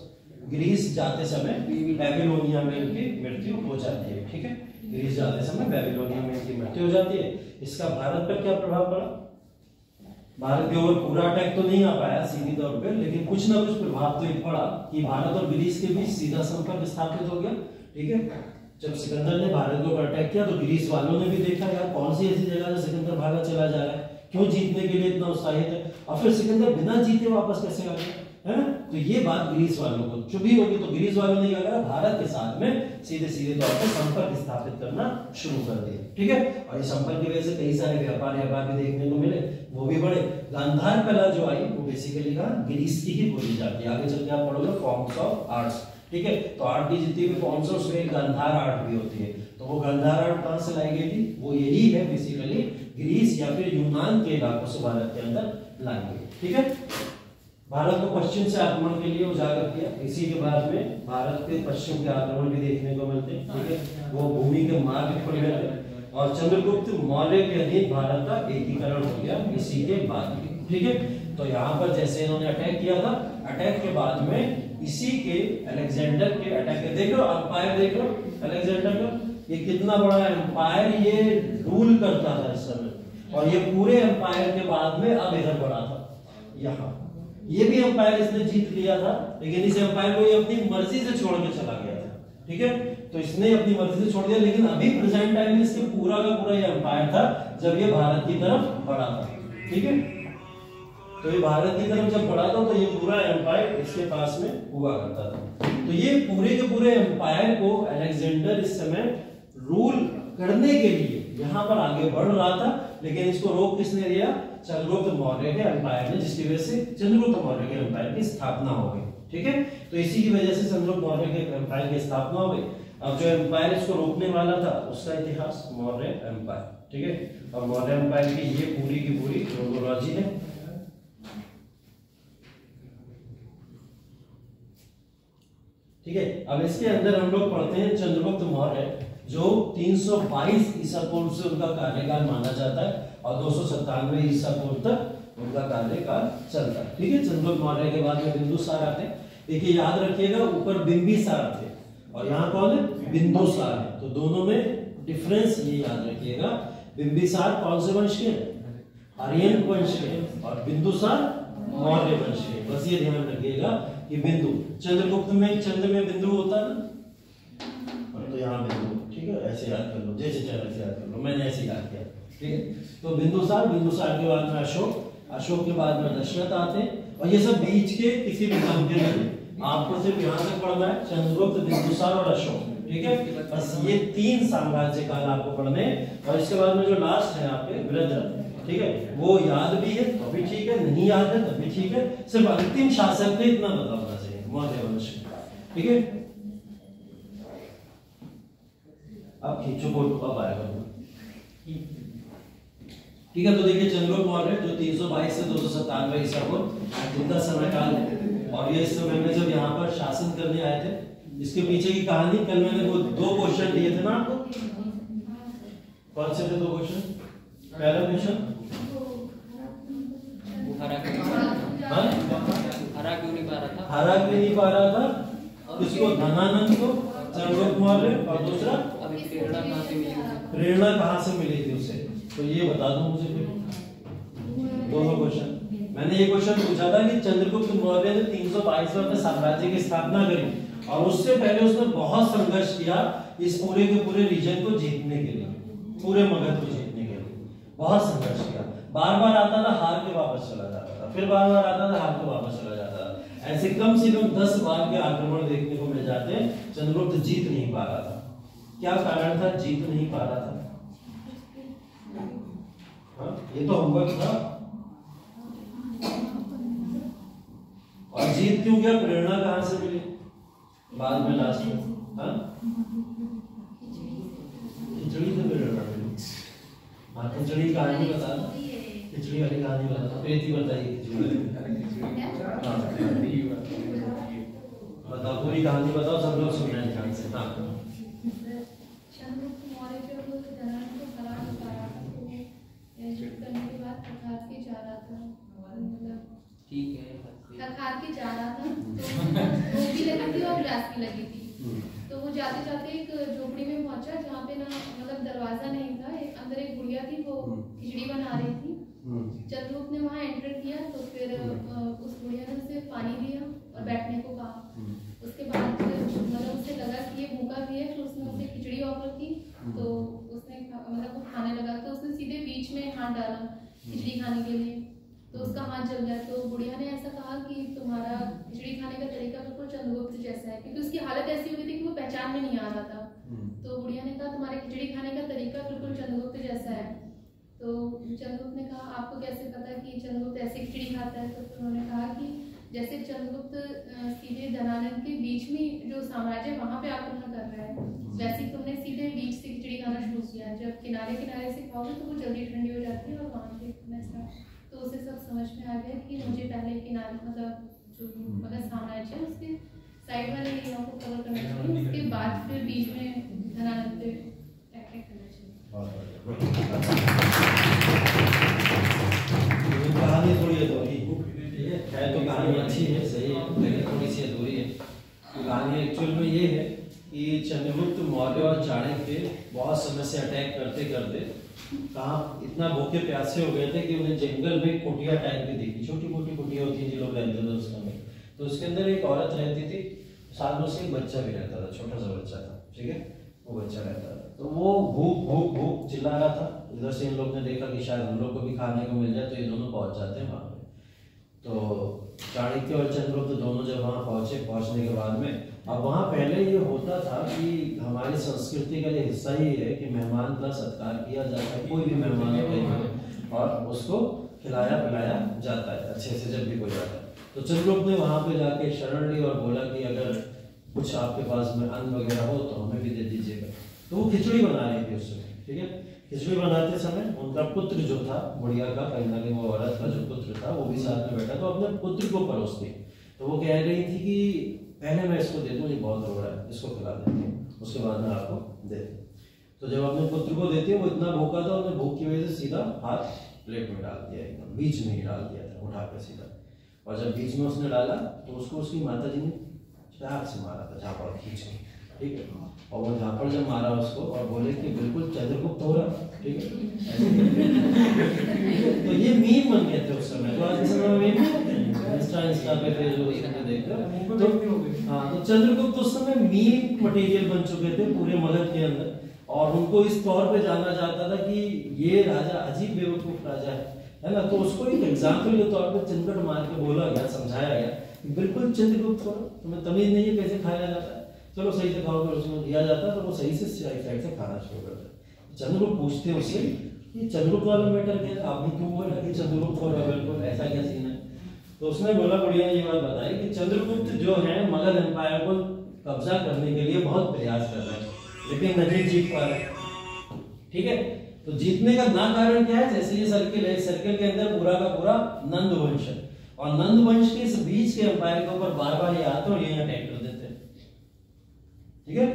ग्रीस जाते समय बेबीलोनिया में इनकी मृत्यु हो जाती है। ठीक है, ग्रीस जाते समय बेबीलोनिया में इनकी मृत्यु हो जाती है। इसका भारत पर क्या प्रभाव पड़ा? भारत के ऊपर पूरा अटैक तो नहीं आ पाया सीधी तौर पे, लेकिन कुछ ना कुछ प्रभाव तो एक पड़ा कि भारत और ग्रीस के बीच सीधा संपर्क स्थापित हो गया। ठीक है, जब सिकंदर ने भारत के ऊपर अटैक किया तो ग्रीस वालों ने भी देखा यार कौन सी ऐसी जगह से सिकंदर भागा चला जा रहा है, क्यों जीतने के लिए इतना उत्साहित है, और फिर सिकंदर बिना जीते वापस कैसे आ गया, है ना। तो ये बात ग्रीस वालों को चुभी होगी, तो ग्रीस वालों ने क्या करा? भारत के साथ में सीधे तौर पर संपर्क स्थापित करना शुरू कर दिया। ठीक है, और इस संपर्क की वजह से कई सारे व्यापार भी देखने को मिले, वो भी बड़े। गांधार कला जो आई वो बेसिकली ग्रीस की ही बोली जाती है। आगे चल के आप पढ़ोगे फॉर्म्स ऑफ आर्ट्स। ठीक है, तो आर्ट की जितनी भी फॉर्म्स है उसमें गांधार आर्ट भी होती है। तो वो गांधार आर्ट कहां से लाई गई थी? वो यही है बेसिकली ग्रीस या फिर यूनान के इलाकों से भारत के अंदर लाई गई। ठीक है, भारत को पश्चिम से आक्रमण के लिए उजागर किया। इसी के बाद में भारत के पश्चिम के आक्रमण भी देखने को मिलते हैं। ठीक है, वो भूमि के मार्ग खुल गए थे, और चंद्रगुप्त मौर्य के अधीन भारत का एकीकरण हो गया इसी के बाद। ठीक है, तो यहाँ पर जैसे इन्होंने अटैक किया था, अटैक के बाद में इसी के अलेक्जेंडर के अटैक, देख लो एम्पायर, देख लो अलेक्जेंडर का, ये कितना बड़ा एम्पायर ये रूल करता था इस समय, और ये पूरे एम्पायर के बाद में अब इधर बढ़ा था। यहाँ ये भी एम्पायर इसने जीत लिया था, लेकिन इस एम्पायर को ये अपनी मर्जी से छोड़ के चला गया था। ठीक है, तो इसने अपनी मर्जी से छोड़ दिया, लेकिन अभी प्रेजेंट टाइम में इसके पूरा का पूरा ये एम्पायर था जब ये भारत की तरफ बढ़ा था। ठीक है, तो ये भारत की तरफ जब बढ़ा था तो ये पूरा एम्पायर इसके पास में हुआ करता था। तो ये पूरे के पूरे एम्पायर को अलेक्जेंडर इस समय रूल करने के लिए यहाँ पर आगे बढ़ रहा था, लेकिन इसको रोक किसने दिया? चंद्रगुप्त मौर्य के एम्पायर ने, जिसकी वजह से चंद्रगुप्त मौर्य के एम्पायर की स्थापना हो गई। ठीक है, तो इसी की वजह से चंद्रगुप्त मौर्य के एम्पायर की स्थापना हो गई। अब जो एम्पायर इसको रोकने वाला था उसका इतिहास मौर्य एम्पायर। ठीक है, और मौर्य एम्पायर की ये पूरी की पूरी क्रोनोलॉजी है। ठीक है, अब इसके अंदर हम लोग पढ़ते हैं चंद्रगुप्त मौर्य, जो 322 ईसा पूर्व से उनका कार्यकाल माना जाता है, और 297 ईसा पूर्व तक उनका कार्यकाल चलता है। ठीक है, चंद्रगुप्त मौर्य के बाद में बिंदुसार आते हैं। देखिए याद रखिएगा, ऊपर बिंबिसार थे और यहाँ कौन है, बिंदुसार है, तो दोनों में डिफरेंस ये याद रखिएगा। बिंबिसार कौन से वंश के, आर्यन वंश के, और बिंदुसार मौर्य वंश के। बस ये ध्यान रखिएगा कि बिंदु, चंद्रगुप्त में चंद्र में बिंदु होता है ना, तो यहाँ बिंदु, ठीक है, ऐसे याद कर लो, जैसे चाहे याद कर लो, मैंने ऐसे याद किया। ठीक है, तो बिंदुसार, बिंदुसार के बाद में अशोक, अशोक के बाद में दशरथ आते हैं, और ये सब बीच के किसी भी क्रम के नहीं, आपको सिर्फ यहाँ तक पढ़ना है, चंद्रगुप्त, बिंदुसार और अशोक। ठीक है, बस ये 3 साम्राज्य काल आपको पढ़ने, और इसके बाद में जो लास्ट है आपके वृद्धरथ, ठीक है, वो याद भी है तो भी ठीक है, नहीं याद है तो भी ठीक है, सिर्फ अंतिम शासक ने इतना पता होना चाहिए, मौर्य वंश। ठीक है, अब खींचो फोटो, अब आएगा। ठीक है, तो देखिए चंद्रगुप्त मौर्य जो 322 से 297 ईसा को जिनका समय काल है, और ये इस समय में जब यहाँ पर शासन करने आए थे, इसके पीछे की कहानी, कल मैंने वो 2 क्वेश्चन दिए थे ना आपको, कौन से थे 2 क्वेश्चन? पहला क्वेश्चन हरा क्यों नहीं पा रहा था, हरा क्यों नहीं पा रहा था, किसको, धनानंद को, चंद्रगुप्त मौर्य, और दूसरा प्रेरणा कहाँ से मिली थी उसे, तो ये बता दो मुझे फिर। दोनों क्वेश्चन मैंने ये क्वेश्चन पूछा था कि चंद्रगुप्त मौर्य ने 322 में अपने साम्राज्य की स्थापना करी, और उससे पहले उसने बहुत संघर्ष किया इस पूरे के पूरे रीजन को जीतने के लिए, पूरे मगध को जीतने के लिए बहुत संघर्ष किया। बार बार आता था, हार के वापस चला जाता था, फिर बार बार आता था, हार के वापस चला जाता था। ऐसे कम से कम 10 बार के आक्रमण देखने को मिल जाते, चंद्रगुप्त जीत नहीं पा रहा था। क्या कारण था जीत नहीं पा रहा था? ये तो होमवर्क था। और जीत क्यों गया, प्रेरणा कहां से मिली बाद में लास्ट में? खिचड़ी से प्रेरणा मिली। हाँ, खिचड़ी कहानी बता, खिचड़ी वाली कहानी बता, प्रीति बताइए खिचड़ी। बताओ, पूरी कहानी बताओ, सब लोग सुन रहे हैं ध्यान से। हाँ, ठीक है, खखार के जा रहा था, तो भूख भी लगी थी और प्यास भी लगी थी, तो वो जाते जाते एक झोपड़ी में पहुंचा जहाँ पे ना मतलब दरवाजा नहीं था, अंदर एक बुढ़िया थी, वो खिचड़ी बना रही थी। चंद्रगुप्त ने वहाँ एंटर किया, तो फिर उस बुढ़िया ने उसे पानी दिया और बैठने को कहा। उसके बाद मतलब उसे लगा कि ये भूखा भी है, तो उसने उसे खिचड़ी ऑफर की, तो उसने मतलब वो खाने लगा, तो उसने सीधे बीच में हाथ डाला खिचड़ी खाने के लिए, तो उसका हाथ जल गया। तो बुढ़िया ने ऐसा कहा कि तुम्हारा खिचड़ी खाने का तरीका बिल्कुल चंद्रगुप्त जैसा है, क्योंकि उसकी हालत ऐसी हो गई थी कि वो पहचान में नहीं आ रहा था। तो बुढ़िया ने कहा तुम्हारे खिचड़ी खाने का तरीका बिल्कुल चंद्रगुप्त जैसा है। तो चंद्रगुप्त ने कहा आपको कैसे पता कि चंद्रगुप्त ऐसे खिचड़ी खाता है? तो उन्होंने कहा कि जैसे चंद्रगुप्त सीधे धनानंद के बीच में जो साम्राज्य वहां पे आक्रमण कर रहा है, वैसे तुमने सीधे बीच से खिचड़ी खाना शुरू किया। जब किनारे किनारे से खाओगे तो वो जल्दी ठंडी हो जाती है और वहां से तो उसे सब समझ में आ गया कि मुझे पहले किनारे मतलब जो मगध साम्राज्य है उसके साइड वाले एरिया को कवर करना चाहिए, उसके बाद फिर बीच में धनानंद पे अटैक करना चाहिए। कहानी थोड़ी अधूरी है, तो कहानी अच्छी है, सही है, लेकिन थोड़ी सी अधूरी है। कहानी एक्चुअल में ये है कि चंद्रगुप्त मौर्य और चाणक्य बहुत समय से अटैक करते करते कहाँ इतना भूखे प्यासे हो गए थे कि उन्हें जंगल में कुटिया टाइप की देखी, छोटी मोटी कुटिया होती है जो लोग रहते थे उस समय, तो उसके अंदर एक औरत रहती थी, साथ में उसके एक बच्चा भी रहता था, छोटा सा बच्चा था। ठीक है, वो बच्चा रहता था, तो वो भूख भूख भूख चिल्ला रहा था। इधर से इन लोग ने देखा कि शायद हम लोग को भी खाने को मिल जाए, तो ये दोनों पहुंच जाते हैं वहां पे। तो चाणक्य और चंद्रगुप्त दोनों जब वहां पहुंचे, पहुंचने के बाद में अब वहां पहले ये होता था कि हमारी संस्कृति का ये हिस्सा ही है कि मेहमान का सत्कार किया जाता है, कोई भी मेहमान होता और उसको खिलाया पिलाया जाता है अच्छे से जब भी कोई आता है। तो चंद्रगुप्त ने वहां पे जाके शरण ली और बोला कि अगर कुछ आपके पास में अन्न वगैरह हो तो हमें भी दे दीजिएगा। तो वो खिचड़ी बना रही थी उस समय। ठीक है, खिचड़ी बनाते समय उनका पुत्र जो था बुढ़िया का, कहीं ना कहीं वो औरत का जो पुत्र था वो भी साथ में बैठा, तो अपने पुत्र को परोसती। तो वो कह रही थी कि पहले मैं इसको दे दूं, ये बहुत रो रहा है, इसको खिला देती हूँ, उसके बाद मैं आपको दे दूँ। तो जब अपने पुत्र को देती है, वो इतना भूखा था, उन्हें भूख की वजह से सीधा हाथ प्लेट में डाल दिया, एकदम बीच में ही डाल दिया था उठाकर सीधा। और जब बीच में उसने डाला तो उसको उसकी माता जी ने प्यार से मारा था, झापड़ खींच के, ठीक है। और वो झापड़ जब मारा उसको और बोले कि बिल्कुल चंद्रगुप्त हो रहा, ठीक है। तो ये मीम बन गए थे उस समय, तो आज के समय में मीम इंस्टा पे फेसबुक पे देखकर तो हाँ, तो चंद्रगुप्त उस समय मीम मटेरियल बन चुके थे पूरे मगध के अंदर। और उनको इस तौर पे जाना जाता था कि ये राजा अजीब बेवकूफ राजा है ना। तो उसको एक एग्जाम्पल के तौर पे चिंतन मार के बोला गया, समझाया गया, बिल्कुल चंद्रगुप्त हो, तुम्हें तमीज नहीं है कैसे खाया जाता है, चलो सही से खाओ, फिर उसमें दिया जाता है तो वो सही से साइड से खाना शुरू करता है। चंद्रगुप्त पूछते उससे कि चंद्रगुप्त वाला मैटर क्या, आपने क्यों बोला कि चंद्रगुप्त हो रहा, बिल्कुल ऐसा क्या सीन है। तो उसने बोला, बढ़िया ये बात बताई कि चंद्रगुप्त जो है मगध एम्पायर को कब्जा करने के लिए बहुत प्रयास कर रहे हैं, लेकिन नहीं जीत पा रहे, ठीक है। तो जीतने का ना कारण क्या है, जैसे ये सर्किल है, सर्किल के अंदर पूरा का पूरा नंद वंश है, और नंद वंश के इस बीच के एम्पायर के ऊपर बार बार ये आते हैं और ये अटैक कर देते हैं, ठीक है।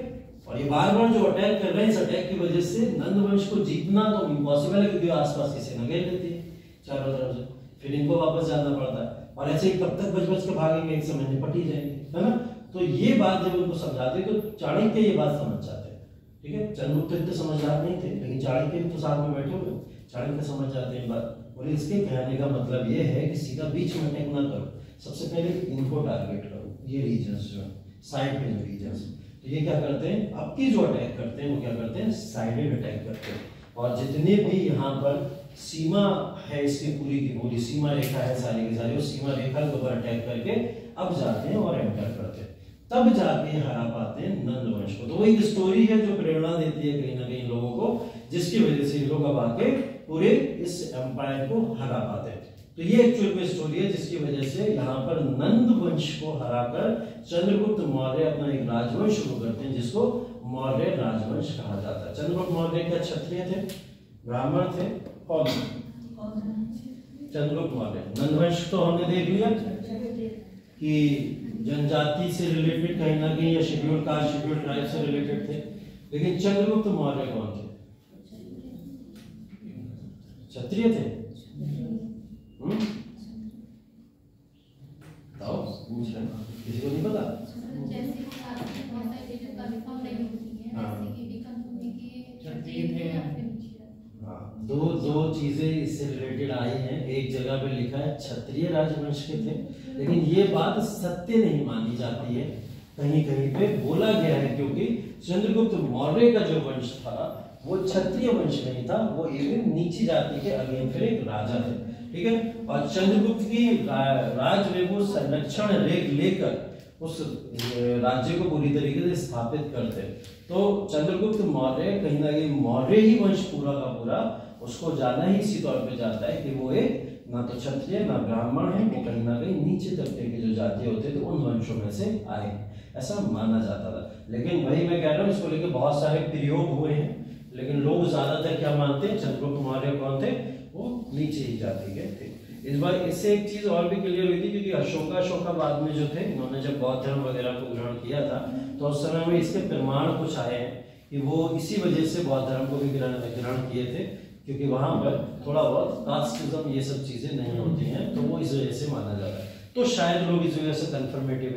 और ये बार बार जो अटैक कर रहे हैं, इस अटैक की वजह से नंद वंश को जीतना तो इम्पॉसिबल है, क्योंकि आसपास की सेना घेर लेती है चारों तरफ से, फिर इनको वापस जाना पड़ता है, और ऐसे ही कब तक बच के भागेंगे, एक समय निपट ही जाएंगे, है ना। तो ये बात जब उनको समझाते तो चाणक्य ये बात समझ जाते हैं, ठीक है। चंद्रगुप्त इतने समझदार नहीं थे, लेकिन चाणक्य भी तो साथ में बैठे हुए, चाणक्य समझ जाते हैं बात। और इसके कहने का मतलब ये है कि सीधा बीच में अटैक ना करो, सबसे पहले इनको टारगेट करो, ये रीजन्स जो है साइड पे जो रीजन्स। तो ये क्या करते हैं, अब की जो अटैक करते हैं वो क्या करते हैं, साइडेड अटैक करते हैं। और जितने भी यहाँ पर सीमा है इसकी पूरी की पूरी सीमा रेखा है सारी की सारी, उस सीमा रेखा के ऊपर अटैक करके अब जाते हैं और एंटर करते हैं, तब जाके हरा पाते हैं नंद वंश को। तो वो एक स्टोरी है जो प्रेरणा देती है कहीं ना कहीं लोगों को, जिसकी वजह से लोग अब आके पूरे इस एम्पायर को हरा पाते हैं। तो ये एक्चुअल में स्टोरी है जिसकी वजह से यहाँ पर नंद वंश को हराकर चंद्रगुप्त मौर्य अपना एक राजवंश शुरू करते हैं, जिसको मौर्य राजवंश कहा जाता है। चंद्रगुप्त मौर्य क्या क्षत्रिय थे, ब्राह्मण थे, कौन? चंद्रगुप्त मौर्य। नंदवंश तो हमने देख लिया कि जनजाति से रिलेटेड कहीं ना कहीं, या शेड्यूल कास्ट शेड्यूल ट्राइब से रिलेटेड थे, लेकिन चंद्रगुप्त मौर्य कौन थे? क्षत्रिय थे। बताओ, पूछ रहे हैं, किसी को नहीं पता? हाँ, दो चीजें इससे रिलेटेड आई हैं। एक जगह पे लिखा है क्षत्रिय राजवंश के थे, लेकिन ये बात सत्य नहीं मानी जाती है, कहीं कहीं पे बोला गया है, क्योंकि चंद्रगुप्त मौर्य का जो वंश था वो क्षत्रिय वंश नहीं था, वो एक नीची जाति के अगेन फिर एक राजा थे, ठीक है। और चंद्रगुप्त की राजवैभव संरक्षण लेकर उस राज्य को पूरी तरीके से स्थापित करते। तो चंद्रगुप्त मौर्य कहीं ना कहीं मौर्य ही वंश पूरा का पूरा उसको जाना ही इसी तौर पे जाता है कि वो एक ना तो क्षत्रिय ना ब्राह्मण है, वो कहीं ना कहीं नीचे तबके के जो जाति होते थे उन वंशों में से आए, ऐसा माना जाता था। लेकिन वही मैं कह रहा हूँ, इसको लेकर बहुत सारे प्रयोग हुए हैं, लेकिन लोग ज्यादातर क्या मानते हैं, चंद्रगुप्त मौर्य कौन थे, वो नीचे ही जाति के थे। इस बार इससे एक चीज और भी क्लियर हुई थी, क्योंकि अशोका बाद में जो थे, इन्होंने जब बौद्ध धर्म वगैरह को ग्रहण किया था, तो उस समय में इसके प्रमाण कुछ आए हैं कि वो इसी वजह से बौद्ध धर्म को भी ग्रहण किए थे, क्योंकि वहां पर थोड़ा बहुत कास्टिज्म ये सब चीजें नहीं होती हैं, तो वो इस वजह से माना जाता है। तो शायद लोग इस वजह से कंफर्मेटिव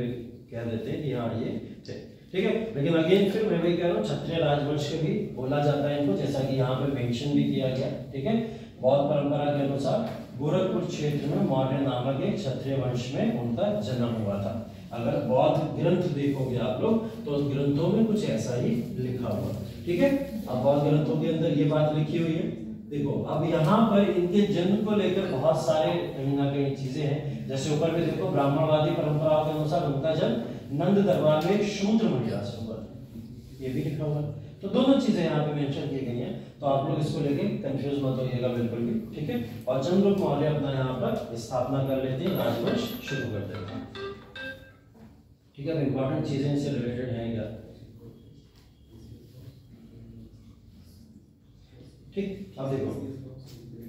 कह देते हैं कि हाँ ये थे, ठीक है। लेकिन अगेन फिर मैं वही कह रहा हूँ, क्षत्रिय राजवंश के भी बोला जाता है इनको, जैसा कि यहाँ पे मेंशन भी किया गया, ठीक है। बौद्ध परंपरा के अनुसार गोरखपुर क्षेत्र में मौर्य नामक एक क्षत्रिय वंश में उनका जन्म हुआ था। अगर बौद्ध ग्रंथ देखोगे आप लोग, तो उस ग्रंथों में कुछ ऐसा ही लिखा हुआ, ठीक है। अब बौद्ध ग्रंथों के अंदर ये बात लिखी हुई है, देखो। अब यहाँ पर इनके जन्म को लेकर बहुत सारे कहीं ना कहीं चीजें हैं, जैसे ऊपर में देखो, ब्राह्मणवादी परंपराओं के अनुसार उनका जन्म नंद दरबार में शूद्र महिला से हुआ, ये भी लिखा हुआ है। तो दोनों चीजें यहाँ पे मेंशन की गई हैं, तो आप लोग इसको लेके कंफ्यूज मत होइएगा बिल्कुल भी, ठीक है। और चंद्रगुप्त मौर्य अपना यहाँ पर स्थापना कर लेते हैं, राजवंश शुरू कर देते हैं, ठीक है। इंपॉर्टेंट चीजें इससे रिलेटेड हैं क्या, ठीक। अब देखो,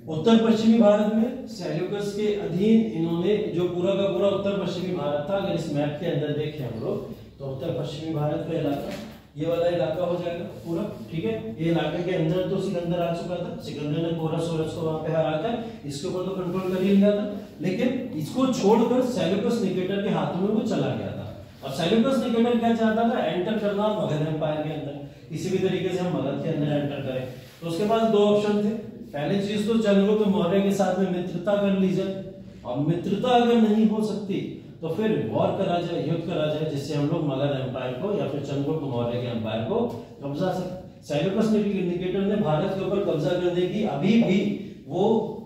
उत्तर पश्चिमी भारत में सेल्यूकस के अधीन इन्होंने जो पूरा का पूरा उत्तर पश्चिमी भारत था, अगर इस मैप के अंदर देखें हम लोग, तो उत्तर पश्चिमी भारत का इलाका ये वाला इलाका हो जाएगा पूरा, ठीक है। ये इलाके के अंदर तो सिकंदर आ चुका था, सिकंदर ने पोरस को वहां पे हराकर इसके ऊपर तो कंट्रोल कर ही लिया था, लेकिन इसको छोड़कर सेल्यूकस निकेटर के हाथों में वो चला गया था। और सेल्यूकस निकेटर क्या चाहता था, एंटर करना मगध एम्पायर के अंदर, किसी भी तरीके से हम मगध के अंदर एंटर करें। तो उसके पास दो ऑप्शन थे, पहली चीज तो चंद्रगुप्त मौर्य के साथ में मित्रता कर ली जाए, और मित्रता अगर नहीं हो सकती तो फिर वॉर करा जाए, युद्ध करा जाए, जिससे हम लोग मगध एम्पायर को या फिर चंद्रगुप्त मौर्य के एम्पायर को कब्जा सके। सेल्यूकस निकेटर ने भारत के ऊपर कब्जा करने की अभी भी वो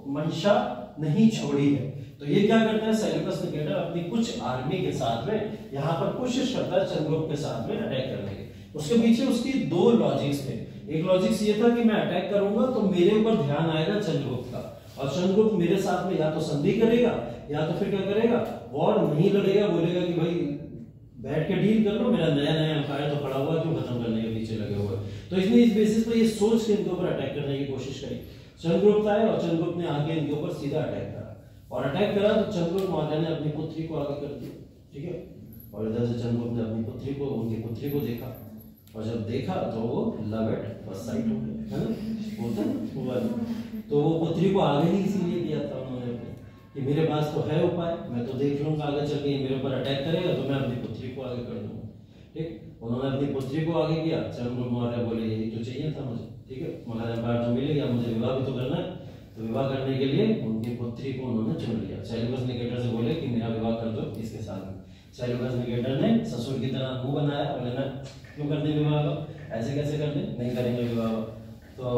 मंशा नहीं छोड़ी है। तो ये क्या करता है, सेल्यूकस निकेटर अपनी कुछ आर्मी के साथ में यहाँ पर कोशिश करता है चंद्रगुप्त के साथ में अटैक करने की। उसके पीछे उसकी दो लॉजिक्स थे। एक लॉजिक्स ये था कि मैं अटैक करूंगा तो मेरे ऊपर ध्यान आएगा चंद्रगुप्त का, और चंद्रगुप्त मेरे साथ में या तो संधि करेगा या तो फिर क्या करेगा, वॉर नहीं लड़ेगा, बोलेगा कि भाई बैठ के डील कर लो, मेरा नया एम्पायर तो खड़ा हुआ, क्यों खत्म करने के पीछे लगे हुए। तो इसने इस बेसिस पे ये सोच के इनके ऊपर अटैक करने की कोशिश करी। चंद्रगुप्त आए और चंद्रगुप्त ने आगे इनके ऊपर सीधा अटैक करा, और अटैक करा तो चंद्रगुप्त मौर्य ने अपनी पुत्री को आगे कर दिया, ठीक है। और इधर से चंद्रगुप्त ने अपनी पुत्री को, उनकी पुत्री को देखा, और जब देखा तो वो लव एट फर्स्ट साइट हो गया, है ना, होता है वो वाला। तो वो पुत्री को आगे ही इसीलिए दिया था उन्होंने कि मेरे पास तो है उपाय, मैं तो देख लूंगा आगे चल के मेरे ऊपर अटैक करेगा तो मैं अपनी पुत्री को आगे कर दूंगा, ठीक। उन्होंने अपनी पुत्री को आगे किया। चंद्रगुप्त मौर्य बोले यही तो चाहिए था मुझे, ठीक है, मगध एम्पायर तो मिल गया, मुझे विवाह भी तो करना है। तो विवाह करने के लिए उनकी पुत्री को उन्होंने चुन लिया। सेल्यूकस निकेटर से बोले कि मेरा विवाह कर दो इसके साथ में। सेल्यूकस निकेटर ने ससुर की तरह मुंह बनाया, बोले ना क्यों करने विवाह, ऐसे कैसे करने, नहीं करेंगे विवाह। तो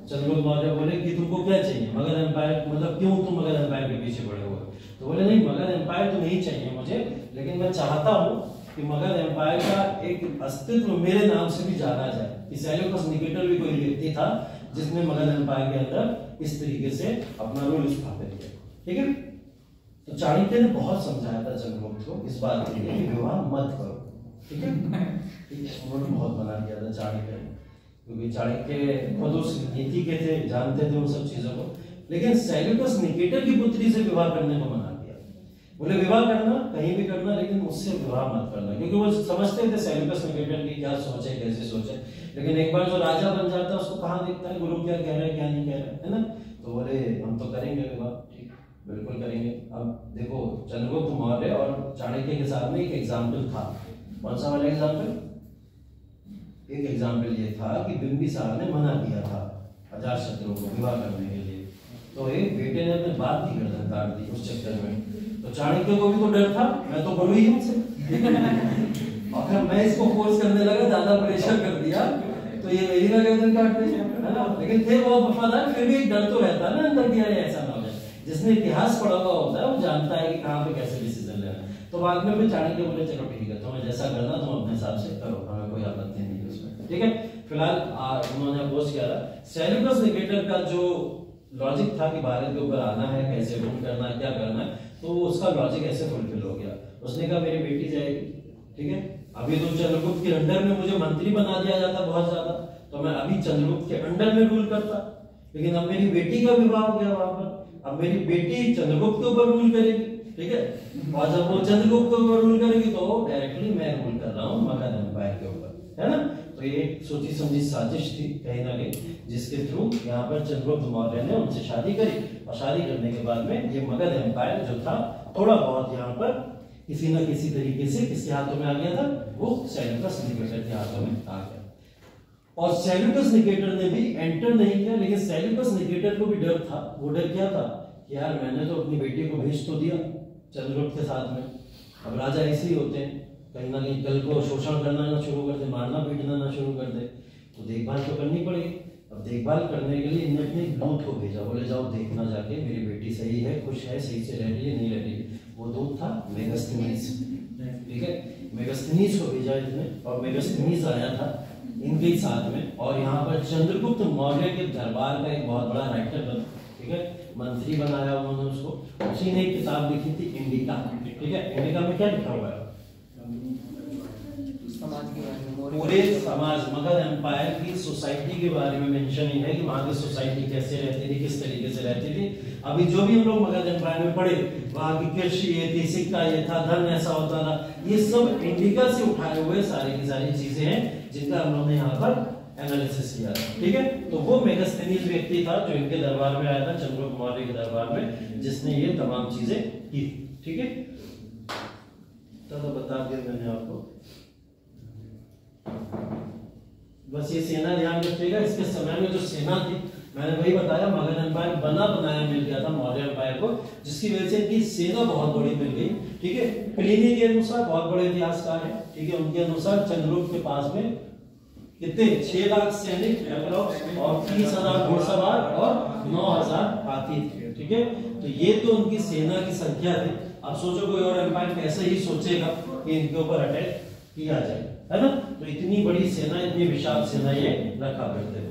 चंद्रगुप्त मौर्य बोले कि तुमको क्या चाहिए, मगध एम्पायर, मतलब क्यों तुम मगध एम्पायर के पीछे पड़े हुए। तो बोले नहीं, मगध एम्पायर तो नहीं चाहिए मुझे, लेकिन मैं चाहता हूँ कि मगध एम्पायर का एक अस्तित्व मेरे नाम से भी जाना जाए। कि सेल्यूकस निकेटर भी कोई व्यक्ति था जिसने मगध एम्पायर के अंदर इस तरीके से अपना रोल स्थापित किया, ठीक है। तो चाणक्य ने बहुत समझाया था चंद्रगुप्त को इस बात के लिए कि विवाह मत करो, ठीक है। उन्होंने बहुत मना किया था चाणक्य ने, क्योंकि चाणक्य खुद उस नीति के थे, जानते थे उन सब चीजों को। लेकिन सेल्यूकस निकेटर की पुत्री से विवाह करने को मना किया। बोले विवाह करना कहीं भी करना, लेकिन उससे विवाह मत करना, क्योंकि वो समझते थे सेल्यूकस निकेटर की क्या सोच है, कैसे सोच है। लेकिन एक बार जो राजा बन जाता है उसको कहाँ दिखता है गुरु क्या कह रहे हैं क्या नहीं कह रहे, है ना। तो बोले हम तो करेंगे विवाह, ठीक, बिल्कुल करेंगे। अब देखो चंद्रगुप्त मौर्य और चाणक्य के साथ में एक एग्जाम्पल था। कौन सा वाला एग्जाम्पल? एक एग्जाम्पल ये था कि बिंबिसार ने मना किया था अजातशत्रु को विवाह करने के लिए, तो एक बेटे ने अपने बाप की गर्दन काट दी उस चक्कर में। तो चाणक्य को भी तो डर था, मैं तो गुरु ही हूं से और फिर मैं इसको फोर्स करने लगा, ज्यादा प्रेशर कर दिया तो ये मेरी ना गर्दन काट दे, है ना। लेकिन थे वो वफादार, फिर भी एक डर तो रहता है ना अंदर कि अरे ऐसा ना हो जाए। जिसने इतिहास पढ़ा हुआ होता है वो जानता है कि कहाँ पे कैसे डिसीजन लेना है। तो बाद में फिर चाणक्य बोले चलो ठीक है, तुम्हें जैसा करना तुम अपने हिसाब से करो, हमें कोई आपत्ति नहीं है उसमें, ठीक है। फिलहाल उन्होंने अपोज किया था। सेल्यूकस निकेटर का जो लॉजिक था कि भारत के ऊपर आना है, कैसे रूल करना है, क्या करना है, तो उसका लॉजिक ऐसे फुलफिल हो गया। उसने कहा मेरी बेटी जाएगी, ठीक है। अभी तो चंद्रगुप्त के अंडर में मुझे मंत्री बना दिया जाता बहुत ज्यादा, तो मैं अभी चंद्रगुप्त के अंडर में रूल करता। लेकिन अब मेरी बेटी का विवाह हो गया वहां पर, अब मेरी बेटी चंद्रगुप्त के ऊपर रूल करेगी, ठीक है। और जब वो चंद्रगुप्त के ऊपर रूल करेगी तो डायरेक्टली मैं रूल कर रहा हूँ मगध एम्पायर के ऊपर, है ना। तो ये सोची समझी साजिश थी कहीं ना कहीं, जिसके थ्रू यहाँ पर चंद्रगुप्त मौर्य ने उनसे शादी करी, और शादी करने के बाद में ये मगध एम्पायर जो था थोड़ा बहुत यहाँ पर किसी न किसी तरीके से किसके हाथों में आ गया था, वो सेल्यूकस निकेटर के हाथों में आ गया। और सेल्यूकस निकेटर ने भी एंटर नहीं किया, लेकिन सेल्यूकस निकेटर को भी डर था। वो डर क्या था कि यार मैंने तो अपनी बेटी को भेज तो दिया चंद्रगुप्त के साथ में, अब राजा ऐसे ही होते हैं, कहीं ना कहीं कल को शोषण करना ना शुरू कर दे, मारना पीटना ना शुरू कर दे, तो देखभाल तो करनी पड़ेगी। अब देखभाल करने के लिए इन्हें अपने दूत को भेजा, बोले जाओ देखना जाके मेरी बेटी सही है, खुश है, सही से रह रही है, नहीं रह रही है। वो दूत था मेगास्थनीज, ठीक है। मेगास्थनीज को भेजा इसने, और मेगास्थनीज आया था इनके साथ में। और यहाँ पर चंद्रगुप्त मौर्य के दरबार का एक बहुत बड़ा राइटर बना, ठीक है, मंत्री बनाया उन्होंने उसको। उसी ने एक किताब लिखी थी इंडिका, ठीक है। इंडिका में क्या लिखा हुआ है? समाज के बारे में, पूरे समाज मगध एम्पायर की सोसाइटी के बारे में मेंशन है कि वहाँ की सोसाइटी कैसे रहती थी, किस तरीके से रहती थी। अभी जो भी हम लोग मगध एम्पायर में पढ़े, वहाँ की कृषि ये थी, सिक्का ये था, धन ऐसा होता था, ये सब इंडिका से उठाए हुए सारी की सारी चीजें हैं जिनका हम लोग ने यहाँ पर एनालिसिस किया था। ठीक है, तो वो मेगास्थनीज व्यक्ति था जो इनके दरबार में आया था, चंद्रगुप्त मौर्य के दरबार में, जिसने ये तमाम चीजें की। ठीक है, तो बता दिया मैंने आपको। बस ये सेना ध्यान रखिएगा, इसके समय में जो सेना थी, मैंने वही बताया, मगध एम्पायर बना बनाया मिल गया था मौर्य एम्पायर को, जिसकी वजह से इनकी सेना बहुत बड़ी मिल गई। ठीक है, प्लिनी के अनुसार, बहुत बड़े इतिहासकार हैं, ठीक है, उनके अनुसार चंद्रगुप्त के पास में कितने 6 लाख सैनिक अप्रोक्स और 30,000 घुड़सवार और 9,000 हाथी थे। ठीक है, तो ये तो उनकी सेना की संख्या थी। अब सोचो कोई और एम्पायर कैसे ही सोचेगा कि इनके ऊपर अटैक किया जाए, है ना। तो इतनी बड़ी सेना, इतनी विशाल सेना ये रखा करते थे।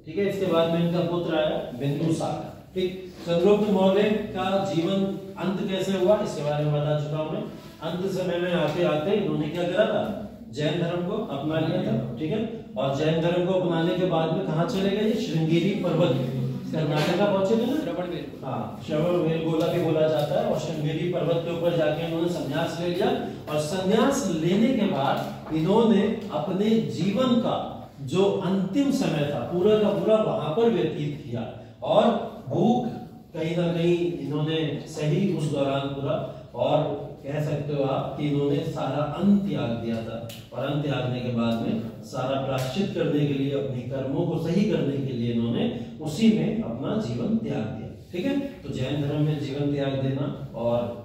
ठीक है, इसके बाद में इनका पुत्र आया बिंदुसार। ठीक, चंद्रगुप्त मौर्य का जीवन अंत कैसे हुआ इसके बारे में बता चुका हूं मैं। अंत समय में आते आते इन्होंने क्या करा था, जैन धर्म को अपना लिया था। ठीक है, और जैन धर्म को अपनाने के बाद में कहां चले गए, श्रृंगेरी पर्वत, कर्नाटका पहुंचे थे ना, श्रवणबेलगोला भी बोला जाता है। और श्रृंगेरी पर्वत के ऊपर जाके इन्होंने संन्यास ले लिया, और संन्यास लेने के बाद इन्होंने अपने जीवन का जो अंतिम समय था पूरा का पूरा वहां पर व्यतीत किया, और भूख कहीं ना कहीं इन्होंने सही उस दौरान पूरा, और कह सकते हो आप कि इन्होंने सारा अन्न त्याग दिया था। और अन्न त्यागने के बाद में सारा प्रायश्चित करने के लिए, अपने कर्मों को सही करने के लिए इन्होंने उसी में अपना जीवन त्याग दिया। ठीक है, तो जैन धर्म में जीवन त्याग देना और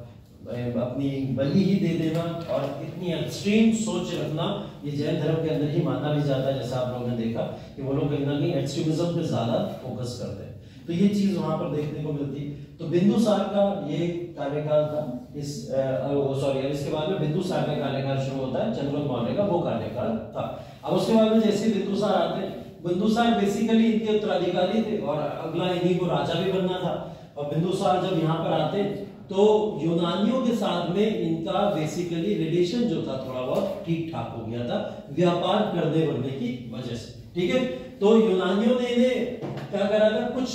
अपनी बलि ही दे देना और इतनी एक्सट्रीम सोच रखना, ये जैन धर्म के अंदर ही माना भी जाता है। जैसा आप लोगों ने देखा कि वो लोग कहीं ना कहीं एक्सट्रीमिज्म पे ज्यादा फोकस करते हैं, तो ये चीज वहां पर देखने को मिलती। तो बिंदुसार का ये कार्यकाल था, इसके बाद में बिंदुसार का कार्यकाल शुरू होता है, चंद्रगुप्त मौर्य का वो कार्यकाल था। अब उसके बाद में जैसे बिंदुसार आते हैं, बिंदुसार बेसिकली इनके उत्तराधिकारी थे और अगला इन्हीं को राजा भी बनना था। और बिंदुसार जब यहाँ पर आते तो यूनानियों के साथ में इनका बेसिकली रिलेशन जो था थोड़ा बहुत ठीक ठाक हो गया था, व्यापार करने बनने की वजह से। ठीक है, तो यूनानियों ने इन्हें क्या करा था, कुछ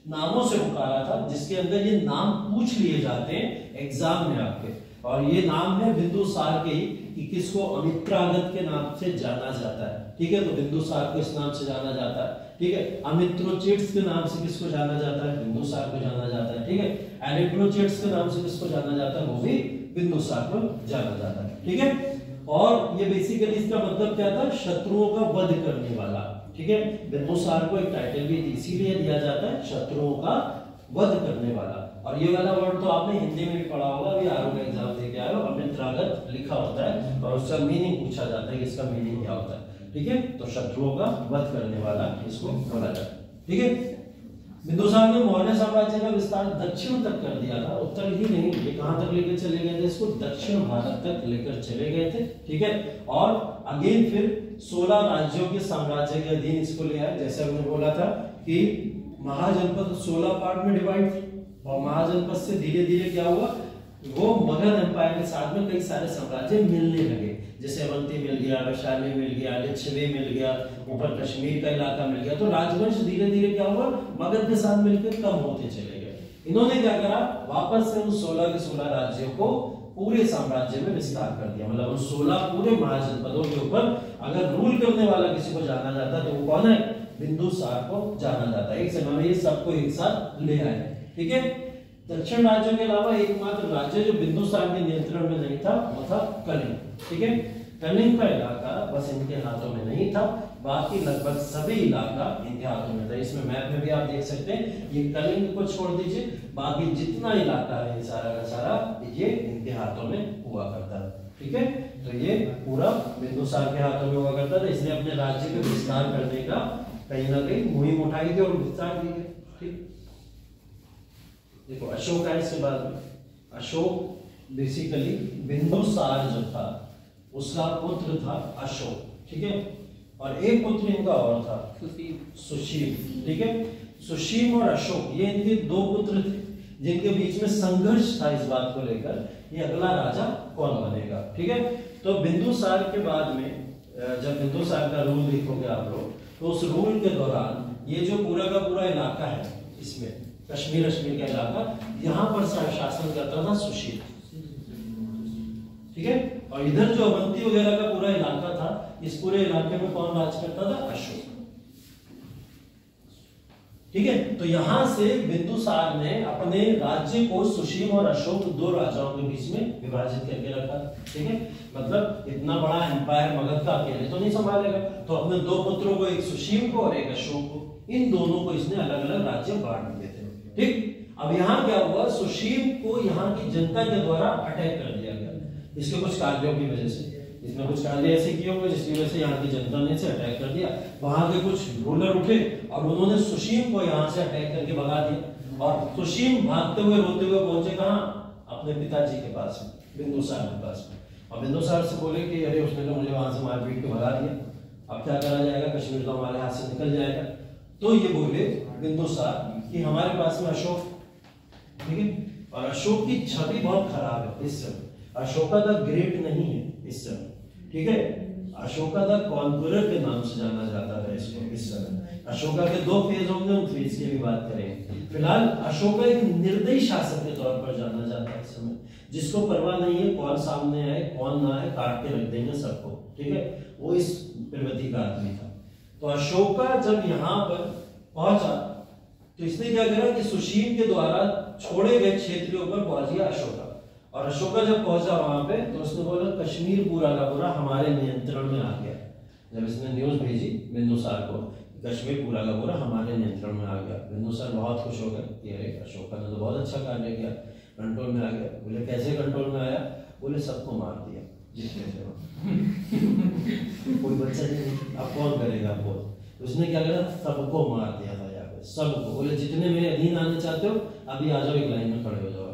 नामों से पुकारा था, जिसके अंदर ये नाम पूछ लिए जाते हैं एग्जाम में आपके, और ये नाम है बिंदुसार के ही, कि किसको अमित्रागत के नाम से जाना जाता है। ठीक है, तो बिंदुसार को इस नाम से जाना जाता है। ठीक है, अमित्रोचेट्स के नाम से किसको जाना जाता है, बिंदुसार को जाना जाता है। ठीक है, एरिथ्रोचेट्स के नाम से किसको जाना जाता है, वो भी बिंदुसार को जाना जाता है। ठीक है, और ये बेसिकली इसका मतलब क्या था, शत्रुओं का वध करने वाला। ठीक है, बिंदुसार को एक टाइटल भी इसीलिए दिया जाता है, शत्रुओं का वध करने वाला। और ये वाला वर्ड तो आपने हिंदी में भी पढ़ा होगा, अभी आरो का एग्जाम देके आए हो, अमित्रागत लिखा होता है और उसका मीनिंग पूछा जाता है कि इसका मीनिंग क्या होता है। ठीक है, तो शत्रुओं का वध करने वाला इसको बोला जाता है। ठीक है, बिंदुसार ने मौर्य साम्राज्य का विस्तार दक्षिण तक कर दिया था, उत्तर ही नहीं, ये कहां तक लेकर चले गए थे, इसको दक्षिण भारत तक लेकर चले गए थे। ठीक है, और अगेन फिर 16 राज्यों के साम्राज्य के अधीन इसको ले आए। जैसे हमने बोला था कि महाजनपद 16 पार्ट में डिवाइड थी, और महाजनपद से धीरे धीरे क्या हुआ, वो मगध एम्पायर के साथ में कई सारे साम्राज्य मिलने लगे, जैसे अवंती मिल गया, वैशाली मिल गया, लिच्छवी मिल गया, ऊपर कश्मीर का इलाका मिल गया। तो राजवंश धीरे धीरे क्या हुआ, मगध के साथ मिलकर कम होते चले गए। इन्होंने क्या करा, वापस से उन 16 के 16 राज्यों को पूरे साम्राज्य में विस्तार कर दिया। मतलब उन 16 पूरे महाजनपदों के ऊपर अगर रूल करने वाला किसी को जाना जाता तो वो कौन है, बिंदुसार को जाना जाता है। एक समय में ये सबको एक साथ ले आए। ठीक है, दक्षिण राज्यों के अलावा एकमात्र राज्य जो बिंदुसार के नियंत्रण में नहीं था वो था कलिंग। ठीक है, कलिंग का इलाका बस इनके हाथों में नहीं था, बाकी लगभग सभी इलाका इनके हाथों में था। इसमें मैप में भी आप देख सकते हैं, ये कलिंग को छोड़ दीजिए, बाकी जितना इलाका है सारा का सारा ये इनके हाथों में हुआ करता था। ठीक है, तो ये पूरा बिंदुसार के हाथों में हुआ करता था, इसने अपने राज्य को विस्तार करने का कहीं ना कहीं मुहिम उठाई थी और विस्तार की। ठीक, देखो अशोक है इसके बाद में, अशोक बेसिकली बिंदुसार जो था उसका पुत्र था अशोक। ठीक है, और एक पुत्र इनका और था सुशील। ठीक है, सुशील और अशोक ये इनके दो पुत्र थे। जिनके बीच में संघर्ष था इस बात को लेकर कि अगला राजा कौन बनेगा। ठीक है, तो बिंदुसार के बाद में जब बिंदुसार का रूल देखोगे आप लोग, तो उस रूल के दौरान ये जो पूरा का पूरा इलाका है, इसमें कश्मीर का इलाका, यहाँ पर शासन करता था सुशील। ठीक है, और इधर जो अवंती वगैरह का पूरा इलाका था, इस पूरे इलाके में कौन राज करता था? अशोक। ठीक है, तो यहां से बिंदुसार ने अपने राज्य को सुशील और अशोक दो राजाओं के बीच में विभाजित करके रखा। ठीक है, मतलब इतना बड़ा एम्पायर मगध का अकेले तो नहीं संभालेगा, तो अपने दो पुत्रों को, एक सुशील को और एक अशोक को, इन दोनों को इसने अलग अलग राज्य बांट दिए थे। ठीक, अब यहाँ क्या हुआ, सुशील को यहाँ की जनता के द्वारा अटैक कर दिया गया, इसके कुछ कार्यों की वजह से। इसने कुछ कार्य ऐसे किए होंगे जिसकी वजह से यहाँ की जनता ने इसे अटैक कर दिया। वहां के कुछ रूलर उठे और उन्होंने सुशील को यहाँ से अटैक करके भगा दिया, और सुशील भागते हुए रोते हुए पहुंचे कहाँ? अपने पिताजी के पास में, बिंदुसार के पास में। और बिंदुसार से बोले कि अरे उसने तो मुझे वहां से मार पीट के भगा दिया, अब क्या करा जाएगा, कश्मीर तो हमारे हाथ से निकल जाएगा। तो ये बोले बिंदुसार कि हमारे पास में अशोक, ठीक है, और अशोक की छवि बहुत खराब है इस समय, अशोका द ग्रेट नहीं है इस समय। ठीक है, अशोका द कॉन्करर के नाम से जाना जाता था इसको इस समय। अशोका के दो फेज होंगे, उन फेज की भी बात करेंगे। फिलहाल अशोका एक निर्दयी शासक के तौर पर जाना जाता है इस समय, जिसको परवाह नहीं है कौन सामने आए कौन ना आए, काट के रख देंगे सबको। ठीक है, वो इस प्रवृत्ति का आदमी था। तो अशोका जब यहाँ पर पहुंचा तो इसने क्या करा कि सुशील के द्वारा छोड़े गए क्षेत्रों पर पहुंच गया अशोका। और अशोका जब पहुंचा वहां पे तो उसने बोला कश्मीर पूरा का पूरा हमारे नियंत्रण में आ गया। जब इसने न्यूज भेजी बिंदुसार को, कश्मीर पूरा का पूरा हमारे नियंत्रण में आ गया, बिंदुसार बहुत खुश हो गए कि अरे अशोका ने तो बहुत अच्छा कार्य किया, कंट्रोल में आ गया। बोले कैसे कंट्रोल में आया? बोले सबको मार दिया जितने थे कोई बच्चा नहीं, अब कौन करेगा बहुत। उसने क्या करा? सबको मार दिया था यहाँ पे, सबको। बोले जितने मेरे अधीन आने चाहते हो अभी आ जाओ, एक लाइन में खड़े हो जाओ,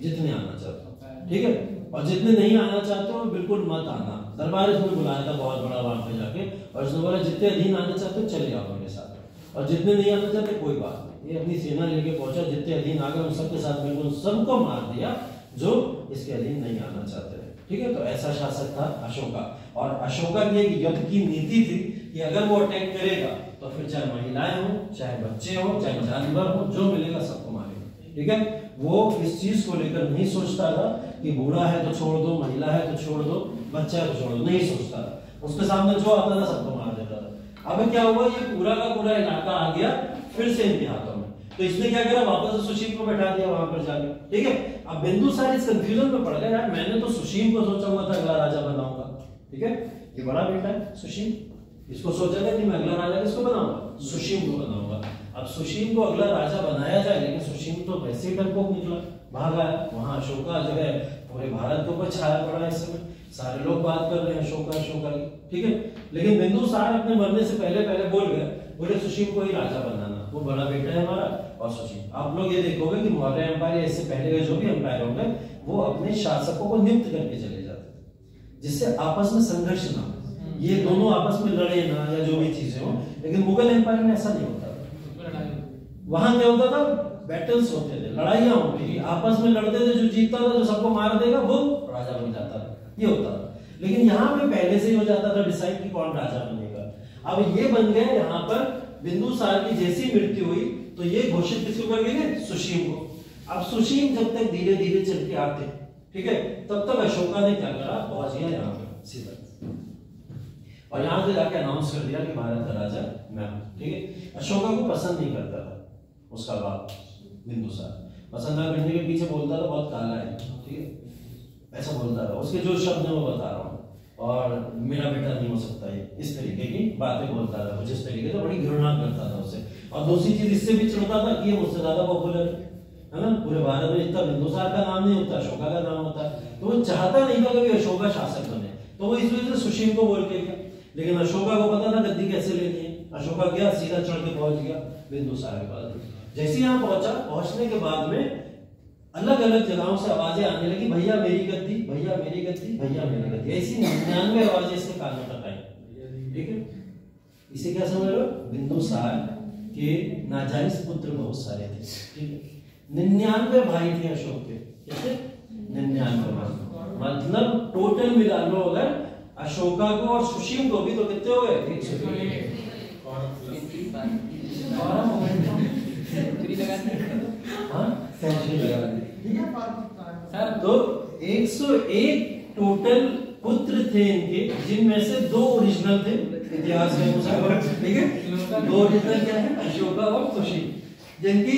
जितने आना चाहते हो। ठीक है, और जितने नहीं आना चाहते हो बिल्कुल मत आना। दरबार इसमें बुलाया था बहुत बड़ा वहां पे जाके, और उसने बोला जितने अधीन आने चाहते हो चले आओ मेरे साथ, और जितने नहीं आना चाहते कोई बात नहीं। ये अपनी सेना लेके पहुंचा, जितने अधीन आ गए उन सबके साथ बिल्कुल सबको मार दिया जो इसके अधीन नहीं आना चाहते थे। ठीक है, तो ऐसा शासक था अशोका। और अशोका की एक युद्ध की नीति थी कि अगर वो अटैक करेगा तो फिर चाहे महिलाएं हो, चाहे बच्चे हो, चाहे जानवर हो, जो मिलेगा सबको मारेगा। ठीक है, वो इस चीज को लेकर नहीं सोचता था कि बूढ़ा है तो छोड़ दो, महिला है तो छोड़ दो, बच्चा है तो छोड़ दो, नहीं सोचता था। उसके सामने जो आता था सबको मार देता था। अब क्या हुआ, ये पूरा का पूरा इलाका आ गया फिर से इनके हाथों में। तो इसने क्या करा, वापस सुशील को बैठा दिया वहां पर जाके। ठीक है, अब बिंदुसार इस कंफ्यूजन में पड़ गया, यार मैंने तो सुशील को सोचा हुआ था अगला राजा बनाऊंगा। ठीक है, ये बड़ा बेटा है सुशील, इसको सोचा था कि मैं अगला राजा किसको बनाऊंगा? सुशील को बनाऊंगा। अब सुशील को अगला राजा बनाया जाए, लेकिन सुशील तो वैसे ही डरपोक निकला, भागा है। वहां अशोका जगह पूरे भारत के ऊपर छाया पड़ा है इस समय, सारे लोग बात कर रहे हैं अशोका अशोका की। ठीक है, लेकिन बिंदुसार अपने मरने से पहले बोल गए, बोले सुशील को ही राजा बनाना, वो बड़ा बेटा है हमारा। और सुशील, आप लोग ये देखोगे कि मौर्य एम्पायर इससे पहले के जो भी एम्पायर होंगे वो अपने शासकों को नियुक्त करके चले जाते थे, जिससे आपस में संघर्ष ना हो, ये दोनों आपस में लड़े ना या जो भी चीजें हो। लेकिन मुगल एम्पायर में ऐसा नहीं होता। वहां क्या होता था, बैटल्स होते थे, लड़ाइयां होती थी, आपस में लड़ते थे, जो जीतता था, जो सबको मार देगा वो राजा बन जाता था, ये होता था। लेकिन यहाँ पे पहले से ही हो जाता था डिसाइड कि कौन राजा बनेगा। अब ये बन गए यहाँ पर बिंदुसार की जैसी मृत्यु हुई तो ये घोषित किसको कर गए? सुशील को। अब सुशील जब तक धीरे धीरे चल के आते, ठीक है, तब तक अशोका ने क्या करा, पहुंच गया यहाँ पे सीधा, और यहाँ से जाके अनाउंस कर दिया कि भारत का राजा मैं हूं। ठीक है, अशोका को पसंद नहीं करता था उसका बाप बिंदुसार, पसंद ना करने के पीछे बोलता था बहुत काला है। ठीक है, ऐसा बोलता था, उसके जो शब्द है वो बता रहा हूँ, और मेरा बेटा नहीं हो सकता है, इस तरीके की बातें बोलता था, कुछ इस तरीके से, बड़ी घृणा करता था उससे। और दूसरी चीज इससे भी चिढ़ता था कि ये मुझसे ज्यादा पॉपुलर है ना, पूरे भारत में इतना बिंदुसार का नाम नहीं होता, अशोका का नाम होता है। तो वो चाहता नहीं था कि अशोका शासक बने, तो वो इस वजह से सुशील को बोल के गया। लेकिन अशोका को पता था गद्दी कैसे लेनी है, अशोका गया सीधा चढ़ के पहुंच गया बिंदुसार के पास। जैसे यहाँ पहुंचा, पहुंचने के बाद में अलग अलग जगहों से आवाजें आने लगी, भैया मेरी गद्दी, भैया मेरी गद्दी, भैया मेरी गद्दी, ऐसी 99 आवाजें इसके कानों तक आई। ठीक है, इसे क्या समझ लो, बिंदुसार के नाजायज पुत्र बहुत सारे थे। ठीक है, 99 भाई थे अशोक के। कैसे 99 भाई, मतलब टोटल मिला लो अगर अशोका को और सुशील को भी तो कितने हो गए 101। तो 101 टोटल पुत्र थे इनके, जिनमें से 2 ओरिजिनल थे इतिहास में, ठीक है। 2 ओरिजिनल क्या है, अशोका और सुशील, जिनकी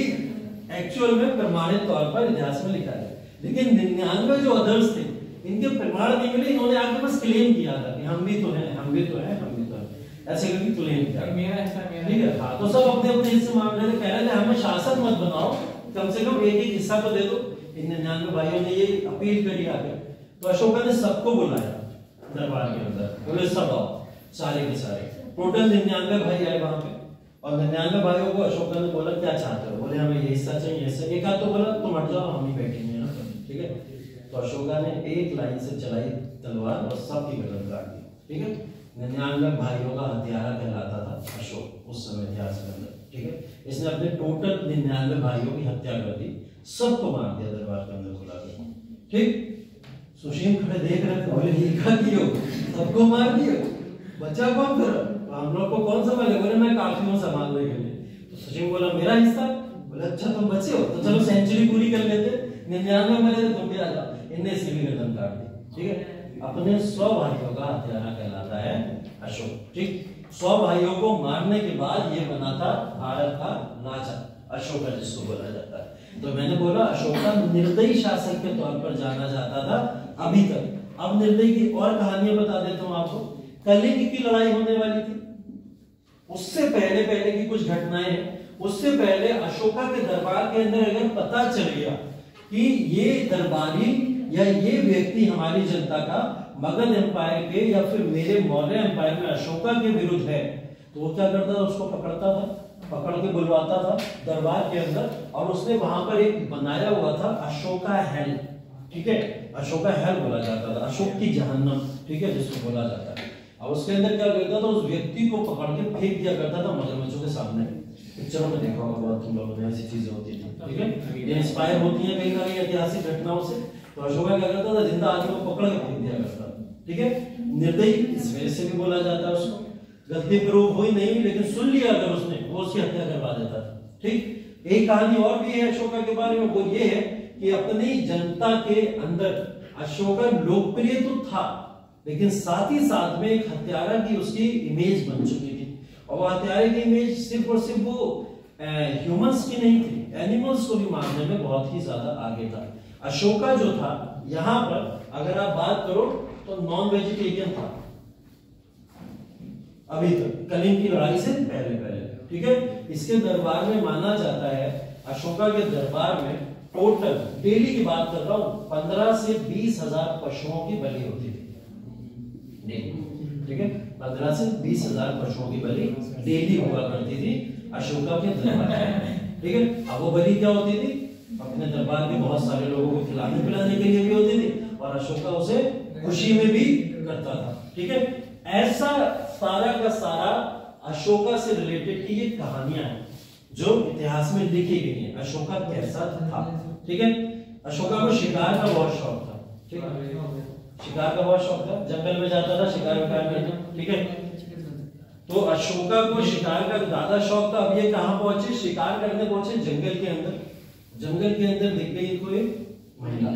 एक्चुअल में प्रमाणित तौर पर इतिहास में लिखा है। लेकिन 99 जो अदर्स थे इनके प्रमाण नहीं मिले, इन्होंने आगे बस क्लेम किया था कि हम भी तो हैं, हम भी तो हैं, हम भी तो हैं, ऐसे करके क्लेम किया, मेरा हिस्सा मेरा, ठीक है। हाँ, तो सब अपने अपने हिस्से मांग रहे थे, कह रहे थे हमें शासक मत बनाओ, कम से कम एक एक हिस्सा तो दे दो। इन 99 भाइयों ने ये अपील करी आगे, तो अशोका ने सबको बुलाया दरबार के अंदर, बोले सब आओ, सारे के सारे टोटल 99 भाई आए वहां पे। और 99 भाइयों को अशोका ने बोला क्या चाहते हो, बोले हमें ये हिस्सा चाहिए, ऐसा। एक आध तो बोला तुम हट जाओ, हम ही बैठेंगे ना, ठीक है। तो अशोका ने एक लाइन से चलाई तलवार और सबकी गर्दन काट दी, ठीक है। 99 भाइयों का हत्यारा कहलाता था अशोक उस समय इतिहास के अंदर, ठीक है। इसने अपने टोटल 99 भाइयों की हत्या कर दी, सबको मार दिया दरबार के अंदर बुलाकर, ठीक। सुशील खड़े देख रहे थे, बोले ये क्या किया, सबको मार दिया, बचा कौन फिर, हम लोग को कौन संभाले, बोले मैं काफी हूँ संभालने के लिए। तो सुशील बोला मेरा हिस्सा, बोले अच्छा तुम बचे हो तो चलो सेंचुरी पूरी कर लेते, 99 मरे थे तुम भी आ जाओ। इनने इसकी भी गर्दन काट दी, ठीक है। अपने 100 भाइयों का हत्यारा कहलाता है अशोक, ठीक। 100 भाइयों को मारने के बाद ये बना था भारत का राजा अशोका, जिसको बोला जाता है। तो मैंने बोला अशोका निर्दयी शासक के तौर पर जाना जाता था अभी तक। अब निर्दयी की और कहानियां बता देता हूं आपको। कलिंग की लड़ाई होने वाली थी, उससे पहले पहले की कुछ घटनाएं हैं। उससे पहले अशोका के दरबार के अंदर अगर पता चल गया कि ये दरबारी या ये व्यक्ति हमारी जनता का मगध एम्पायर के या फिर मेरे मौर्य एम्पायर में अशोका के विरुद्ध है, तो वो क्या करता था, उसको पकड़ता था, पकड़ के बुलवाता था दरबार के अंदर, और उसने वहां पर एक बनाया हुआ था अशोका हेल, ठीक है। अशोका हेल बोला जाता था, अशोक की जहन्नम, ठीक है, जिसको बोला जाता है। और उसके अंदर क्या करता था, उस व्यक्ति को पकड़ के फेंक दिया करता था मगरमच्छों के सामने। पिक्चरों में देखा होगा बहुत तुम लोगों ने, ऐसी चीजें होती थी, ठीक है। ये इंस्पायर होती है कहीं ना कहीं ऐतिहासिक घटनाओं से। तो अशोका क्या करता था, जिंदा आदमी को पकड़ के फेंक दिया करता था, ठीक है। निर्दयी इस वजह से भी बोला जाता है उसको, गलती प्रूव हुई नहीं लेकिन सुन लिया अगर उसने, वो उसकी हत्या करवा देता था, ठीक। एक कहानी और भी है अशोका के बारे में, वो ये है कि अपनी जनता के अंदर अशोका लोकप्रिय तो था, लेकिन साथ ही साथ में एक हत्यारा की उसकी इमेज बन चुकी थी। और वो हत्यारे की इमेज सिर्फ और सिर्फ वो ह्यूमंस की नहीं थी, एनिमल्स को भी मारने में बहुत ही ज्यादा आगे था। अशोका जो था यहाँ पर अगर आप बात करो तो नॉन वेजिटेरियन था अभी तक, कलिंग की लड़ाई से पहले पहले, ठीक है। इसके दरबार में माना जाता है, अशोका के दरबार में टोटल डेली की बात कर रहा हूं 15 से 20 हजार पशुओं की बलि होती थी, ठीक है। 15 से 20 हजार पशुओं की बलि डेली हुआ करती थी अशोका के दरबार में, ठीक है। अब वो बलि क्या होती थी, अपने दरबार के बहुत सारे लोगों को खिलाने पिलाने के लिए भी होती थी, और अशोका उसे खुशी में भी करता था, ठीक है। ऐसा सारा का सारा अशोका से रिलेटेड की ये कहानियां हैं जो इतिहास में लिखी गई हैं। अशोका कैसा था, ठीक है। अशोका को शिकार का बहुत शौक था, ठीक है, शिकार का बहुत शौक था, जंगल में जाता था शिकार विकार करने, ठीक है। तो अशोका को शिकार का ज्यादा शौक था। अब ये कहां पहुंचे, शिकार करने पहुंचे जंगल के अंदर। जंगल के अंदर दिख गई इनको एक महिला।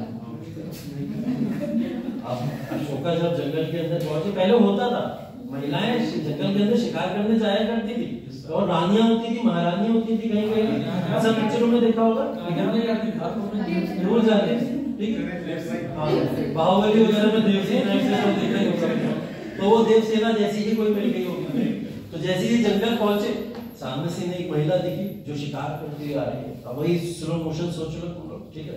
अब अशोका जब जंगल के अंदर पहुंचे, पहले होता था महिलाएं जंगल के अंदर शिकार करने जाया करती थी, और रानियां होती थी, महारानियां होती थी, कहीं कहीं ऐसा पिक्चरों में देखा होगा, जरूर जाते, ठीक है। बाहुबली वगैरह में देवसेना देखा ही होगा, तो वो देवसेना जैसी ही कोई मिल गई होगी। तो जैसे ही जंगल पहुंचे, सामने से एक महिला दिखी जो शिकार करती आ रही है। अब वही स्लो मोशन सोच लो तुम लोग, ठीक है।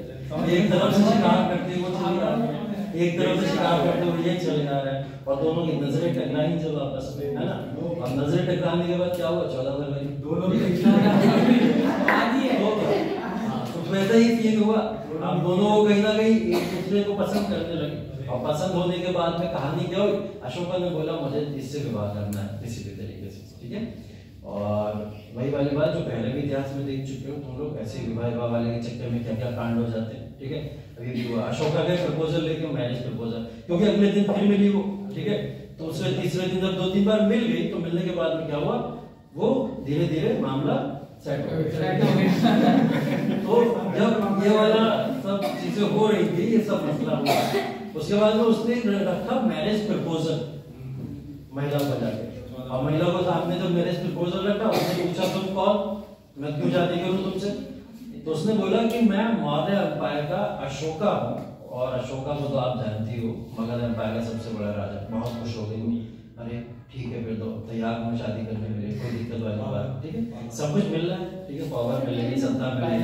एक तरफ से शिकार करते हुए चले आ रहे हैं, एक तरफ से शिकार करते हुए ये चले आ रहा है, और दोनों की नजरें टकराई जब आपस में, है ना। अब नजरें टकराने के बाद क्या हुआ, 14 फरवरी दोनों की तो वैसा ही सीन हुआ। अब दोनों कहीं ना कहीं एक दूसरे को पसंद करने लगे, और पसंद होने के बाद में कहानी क्या हुई, अशोका ने बोला मुझे इससे विवाह करना है किसी भी तरीके से, ठीक है। और वही वाली बात जो पहले भी इतिहास में देख चुके हो तुम लोग, ऐसे विवाह वाले के चक्कर में क्या क्या कांड हो जाते हैं। ठीक है, अभी भी हुआ अशोका का प्रपोजल लेके मैरिज प्रपोजल, क्योंकि अगले दिन फिर मिली वो। ठीक है, तो उससे तीसरे दिन जब 2-3 बार मिल गई तो मिलने के बाद में क्या हुआ, वो धीरे धीरे मामला सेट हो गया। तो जब ये वाला सब चीजें हो रही थी, ये सब मसला हुआ, उसके बाद में उसने रखा मैरिज प्रपोजल महिला को जाके, और महिला को सामने जब मैरिज प्रपोजल रखा उसने पूछा तुम कौन, मैं क्यों शादी करूं तुमसे। तो उसने बोला कि मैं मौर्य एम्पायर का अशोका हूँ, और अशोका को तो आप जानती हो मगध एम्पायर का सबसे बड़ा राजा। बहुत खुश हो गई, अरे ठीक है फिर तो तैयार हूँ शादी करने के लिए, कोई दिक्कत वाली बात। ठीक है, सब कुछ मिल रहा है। ठीक है, पावर मिलेगी, सत्ता मिलेगी,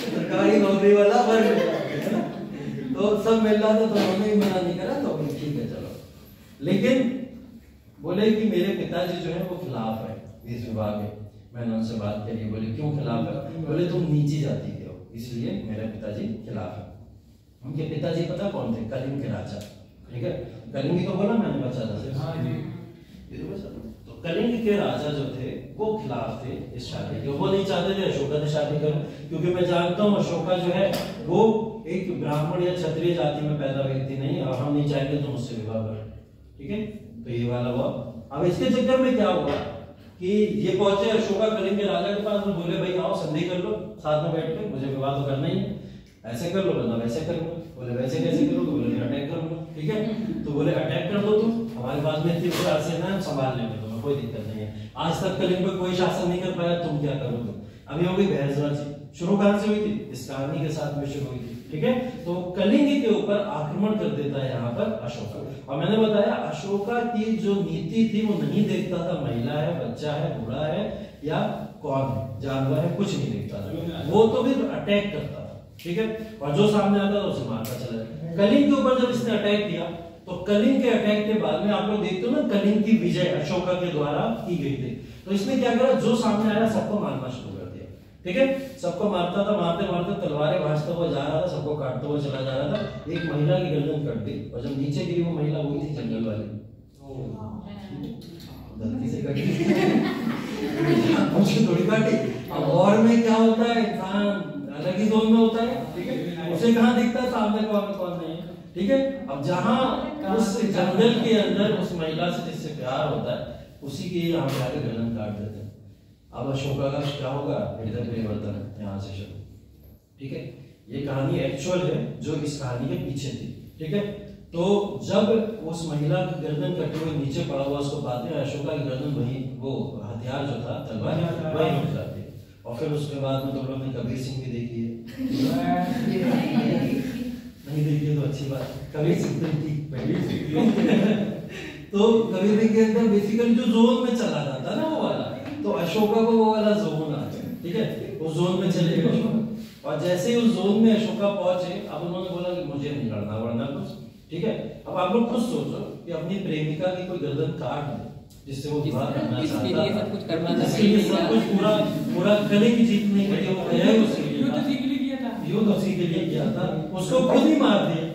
सरकारी नौकरी वाला वर्ग मिल रहा है, तो सब मिल रहा था, तो उन्होंने भी मना नहीं करा, तो ठीक है चलो। लेकिन बोले कि मेरे पिताजी जो है वो खिलाफ है इस विवाह के। मैंने उनसे बात करी, बोले क्यों खिलाफ है, बोले तुम नीची जाति के हो इसलिए मेरे पिताजी खिलाफ है। उनके पिताजी पता कौन थे, कलिंग के राजा। ठीक है, कलिंग तो बोला मैंने बच्चा था, तो कलिंग के राजा जो थे वो खिलाफ थे इस शादी के। वो नहीं चाहते थे अशोका से शादी करो, क्योंकि मैं जानता हूँ अशोका जो है वो एक ब्राह्मण या क्षत्रिय जाति में पैदा व्यक्ति नहीं, और हम नहीं चाहेंगे तुम उससे विवाह करो। ठीक है, तो ये वाला हुआ। अब इसके चक्कर में क्या हुआ कि ये पहुंचे अशोका कलिंग के राजा के पास, में बोले भाई आओ संधि कर लो साथ में बैठ के, मुझे विवाह तो करना ही है, ऐसे कर लो वरना वैसे कर लो। बोले वैसे कैसे करोगे, बोले अटैक कर लो। ठीक है, तो बोले अटैक कर दो तुम, हमारे पास में इतनी बड़ी सेना है, संभाल लेंगे तुम्हें, कोई दिक्कत नहीं है। आज तक कलिंग पे कोई शासन नहीं कर पाया, तुम क्या करोगे। अभी हो गई बहसबाजी। शुरू कहां से हुई थी, इस कहानी के साथ में शुरू हुई थी। ठीक है, तो कलिंग के ऊपर आक्रमण कर देता है यहाँ पर अशोका। और मैंने बताया अशोका की जो नीति थी वो नहीं देखता था महिला है, बच्चा है, बूढ़ा है या कौन है, जानवर है, कुछ नहीं देखता था, वो तो फिर अटैक करता था। ठीक है, और जो सामने आता था उसे मारता चला जाता। कलिंग के ऊपर जब इसने अटैक किया तो कलिंग के अटैक के बाद में आप लोग देखते हो ना, कलिंग की विजय अशोका के द्वारा की गई थी। तो इसने क्या करा, जो सामने आया सबको मारना शुरू कर दिया। ठीक है, सबको मारता था, मारते मारते तलवारें भाजता हुआ जा रहा था, सबको काटता हुआ चला जा रहा था। एक महिला की गर्दन कट गई, और जब नीचे गिरी वो महिला हुई थी जंगल वाली, गलती से कट गई, मुझे थोड़ी काटी। अब वॉर में क्या होता है, इंसान अलग ही जोन में होता है। ठीक है, उसे कहाँ दिखता है सामने कौन नहीं है। ठीक है, अब जहाँ उस जंगल के अंदर उस महिला से जिससे प्यार होता है उसी की यहाँ पे आके गर्दन काट देते हैं। अब अशोका का क्या होगा, हृदय परिवर्तन यहाँ से शुरू। ठीक है, ये कहानी एक्चुअल है जो इस कहानी के पीछे थी। ठीक है, तो जब उस महिला की गर्दन कटे हुए नीचे पड़ा हुआ उसको पाते हैं, अशोका की गर्दन वही, वो हथियार जो था तलवार वही रुक जाती है। और फिर उसके बाद में तुम लोग ने कबीर सिंह भी देखी है, नहीं देखी है तो अच्छी बात। कबीर सिंह तो कबीर सिंह के अंदर बेसिकली जो जोन में चला जाता है ना वो वाला, तो अशोका को वो वाला जोन आ गया। ठीक है, उस जोन में चले गए अशोका, और जैसे ही उस जोन में अशोका पहुंचे, अब उन्होंने बोला कि मुझे नहीं लड़ना वरना कुछ। ठीक है, अब आप लोग खुद सोचो कि अपनी प्रेमिका की कोई गर्दन काट दे जिससे वो विवाह करना चाहता था, सब कुछ करना था, सब कुछ पूरा कलिंग जीतने के लिए वो गया है, उसके लिए युद्ध उसी के लिए किया था। उसको खुद ही मार दिया,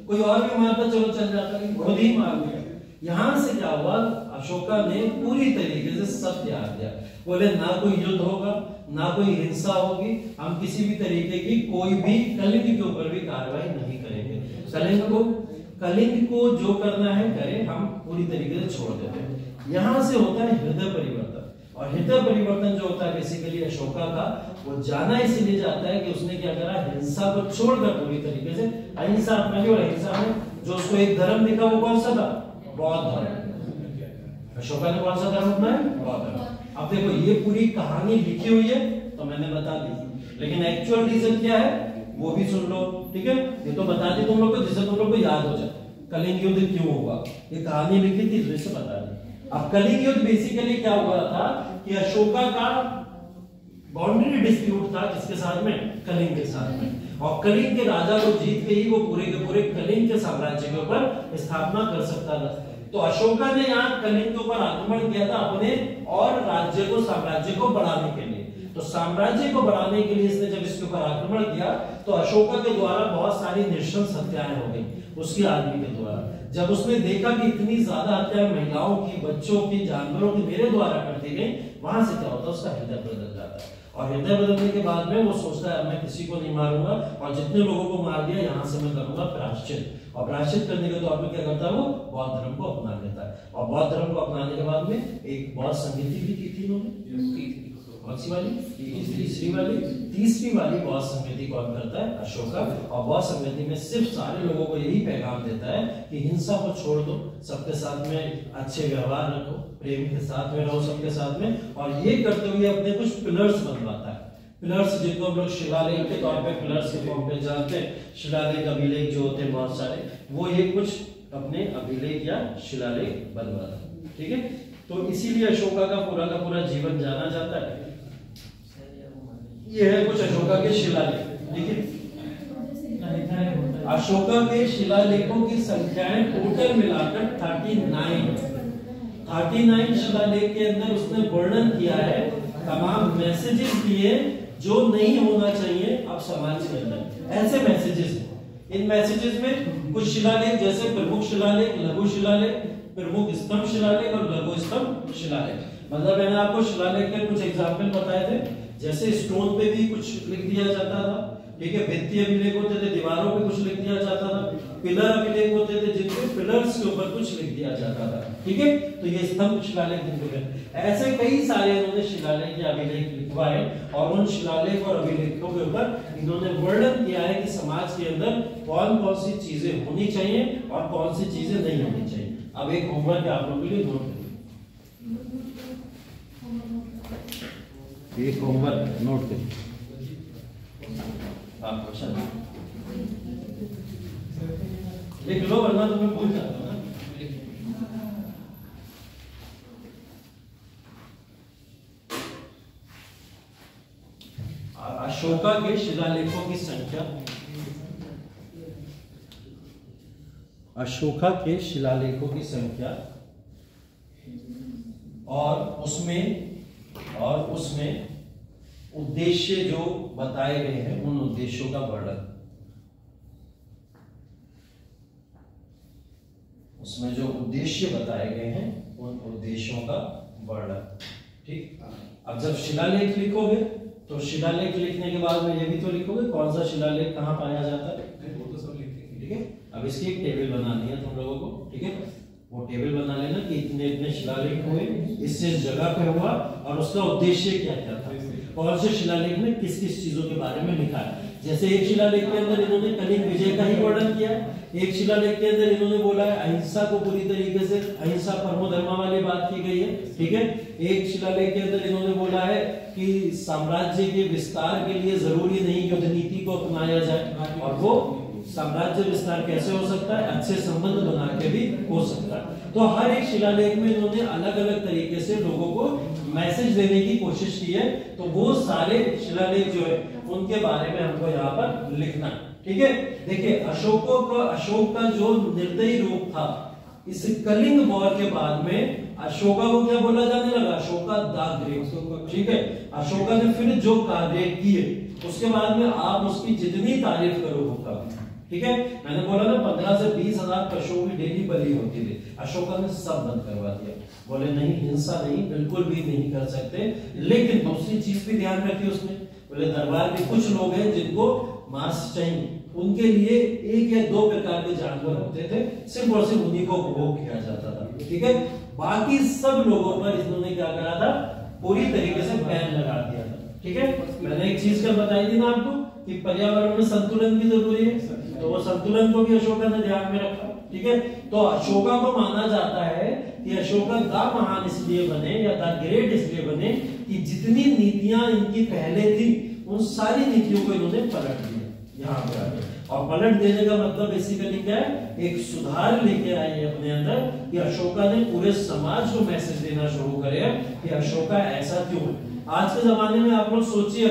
कोई और भी मारता चलो चल जाता, लेकिन खुद ही मार दिया। यहाँ से क्या हुआ, अशोका ने पूरी तरीके से सब त्याग दिया। बोले ना कोई युद्ध होगा, ना कोई हिंसा होगी, हम किसी भी तरीके की कोई भी कलिंग के ऊपर भी कार्रवाई नहीं करेंगे। कलिंग को जो करना है करे, हम पूरी तरीके से छोड़ देते हैं। यहाँ से होता है हृदय परिवर्तन, और हृदय परिवर्तन जो होता है बेसिकली अशोका का, वो जाना इसीलिए जाता है कि उसने क्या करा, हिंसा को छोड़कर पूरी तरीके से अहिंसा अपनाई। और अहिंसा में जो उसको एक धर्म दिखा वो कौन सा था, बौद्ध धर्म। अशोका ने कौन सा धर्म अपनाया, बौद्ध धर्म। अब देखो ये पूरी कहानी लिखी हुई है तो मैंने बता दी, लेकिन एक्चुअल रीजन क्या है वो भी सुन लो। ठीक है, ये तो बता दी तुम लोग को जिससे तुम लोग को याद हो जाए कलिंग युद्ध क्यों हुआ, ये कहानी लिखी थी इससे बता दी। अब कलिंग युद्ध बेसिकली क्या हुआ था कि अशोका का बाउंड्री डिस्प्यूट था किसके साथ में, कलिंग के साथ में, और कलिंग के राजा को जीत के ही वो पूरे के पूरे कलिंग के साम्राज्य के ऊपर स्थापना कर सकता था। तो अशोका ने यहाँ कलिंग के ऊपर आक्रमण किया था अपने और राज्य को, साम्राज्य को बढ़ाने के लिए। तो साम्राज्य को बढ़ाने के लिए इसने जब इसके ऊपर आक्रमण किया तो अशोका के द्वारा बहुत सारी नृशंस हत्याएं हो गई उसकी आर्मी के द्वारा। जब उसने देखा कि इतनी ज्यादा हत्याएं महिलाओं की, बच्चों की, जानवरों की मेरे द्वारा कर दी गई, वहां से क्या होता है उसका हृदय बदल जाता है। और हृदय बदलने के बाद में वो सोचता है मैं किसी को नहीं मारूंगा और जितने लोगों को मार दिया यहाँ से मैं करूंगा प्रायश्चित। और प्रायश्चित करने के तौर पर क्या करता है वो बौद्ध धर्म को अपना लेता है। और बौद्ध धर्म को अपनाने के बाद में एक बौद्ध संगीति भी की थी इन्होंने, कौन सी वाली? तीसरी वाली बौद्ध संगीति कौन करता है? अशोका। और बौद्ध संगीति में सिर्फ सारे लोगों को यही पैगाम देता है कि हिंसा को छोड़ दो, सबके साथ में अच्छे व्यवहार रखो, प्रेम के साथ में रहो सबके साथ में। और ये करते हुए अपने कुछ पिलर्स बनवाता है। पिलर्स जिनको हम लोग शिलालेख के तौर पे पिलर्स के फॉर्म पे जानते हैं, शिलालेख अभिलेख जो होते हैं बहुत सारे, वो ये कुछ अपने अभिलेख या शिलालेख बनवाता है। ठीक है, तो इसीलिए अशोका का पूरा जीवन जाना जाता है। ये है कुछ अशोका के शिलालेख। देखिए अशोका के शिलालेखों की संख्याएं टोटल मिलाकर 39 शिलालेख के अंदर उसने वर्णन किया है, तमाम मैसेजेस दिए जो नहीं होना चाहिए अब समाज के अंदर। ऐसे मैसेजेस हैं। इन मैसेजेस में कुछ शिलालेख जैसे प्रमुख शिलालेख, लघु शिलालेख, प्रमुख स्तंभ शिलालेख और लघु स्तंभ शिलालेख। मतलब मैंने आपको शिलालेख के कुछ एग्जाम्पल बताए थे, जैसे स्टोन पे भी कुछ लिख दिया जाता था, ठीक है, भित्ति अभिलेख होते थे, दीवारों पे कुछ लिख दिया जाता था, पिलर अभिलेख होते थे जिनके पिलर्स के ऊपर कुछ लिख दिया जाता था। ठीक है, तो ये स्तंभ शिलालेख जिनको ऐसे कई सारे इन्होंने शिलालेख या अभिलेख लिखवाए और उन शिलालेख और अभिलेखों के ऊपर इन्होंने वर्णन किया है कि समाज के अंदर कौन कौन सी चीजें होनी चाहिए और कौन सी चीजें नहीं होनी चाहिए। अब एक होमवर्क आप लोगों के लिए नोट करिए, एक होमवर्क नोट करिए आप क्वेश्चन लिख लो वरना तो मैं भूल जाता हूँ ना। अशोका के शिलालेखों की संख्या, अशोका के शिलालेखों की संख्या और उसमें उद्देश्य जो बताए गए हैं उन उद्देश्यों का वर्णन, उसमें जो उद्देश्य बताए गए हैं उन उद्देश्यों का वर्णन। ठीक, अब जब शिलालेख लिखोगे तो शिलालेख लिखने के बाद में ये भी तो लिखोगे कौन सा शिलालेख कहाँ पाया जाता है, वो तो सब लिखेंगे। ठीक है, अब इसकी एक टेबल बनानी है तुम लोगों को। ठीक है, वो टेबल बना लेना कि इतने इतने शिलालेख हुए, इससे जगह पे हुआ और उसका उद्देश्य क्या क्या था, कौन से शिलालेख में किस किस चीजों के बारे में लिखा है। जैसे एक शिलालेख के अंदर इन्होंने कलिंग विजय का ही वर्णन किया, एक शिलालेख के अंदर इन्होंने बोला है अहिंसा को पूरी तरीके से, अहिंसा परमो धर्मा वाली बात की गई है। ठीक है, एक शिलालेख के अंदर इन्होंने बोला है कि साम्राज्य के विस्तार के लिए जरूरी नहीं युद्ध नीति को अपनाया जाए, और वो साम्राज्य विस्तार कैसे हो सकता है, अच्छे संबंध बना के भी हो सकता है। तो हर एक शिलालेख में इन्होंने अलग अलग तरीके से लोगों को मैसेज देने की कोशिश की है। तो वो सारे शिलालेख जो है उनके बारे में हमको यहाँ पर लिखना। ठीक है, देखिए अशोक का जो निर्दयी रूप था, इस कलिंग वॉर के बाद में अशोका को क्या बोला जाने लगा, अशोका द ग्रेट। ठीक है, अशोका ने फिर जो कार्य किए उसके बाद में आप उसकी जितनी तारीफ करो वो कम। ठीक है, मैंने बोला ना 15 से 20 हजार पशुओं की डेली बलि होती थी, अशोका ने सब बंद करवा दिया। बोले नहीं, हिंसा नहीं, बिल्कुल भी नहीं कर सकते। लेकिन दूसरी चीज भी ध्यान रखी उसने, बोले दरबार में कुछ लोग हैं जिनको मांस चाहिए, उनके लिए 1 या 2 प्रकार के जानवर होते थे, सिर्फ और सिर्फ उन्हीं को भोग किया जाता था। ठीक है, बाकी सब लोगों पर इन्होंने क्या करा था, पूरी तरीके से बैन लगा दिया था। ठीक है, मैंने एक चीज कर बताई थी ना आपको कि पर्यावरण में संतुलन की जरूरी है, तो वो संतुलन को भी अशोका ने ध्यान में रखा। ठीक है, तो अशोका को माना जाता है कि अशोका द महान इसलिए बने या द ग्रेट इसलिए बने कि जितनी नीतियां इनकी पहले थी उन सारी नीतियों को इन्होंने पलट दिया यहाँ पे आके। और पलट देने का मतलब बेसिकली क्या है, एक सुधार लेके आए अपने अंदर कि अशोका ने पूरे समाज को मैसेज देना शुरू करे कि अशोका ऐसा क्यों है। आज के जमाने में आप लोग सोचिए,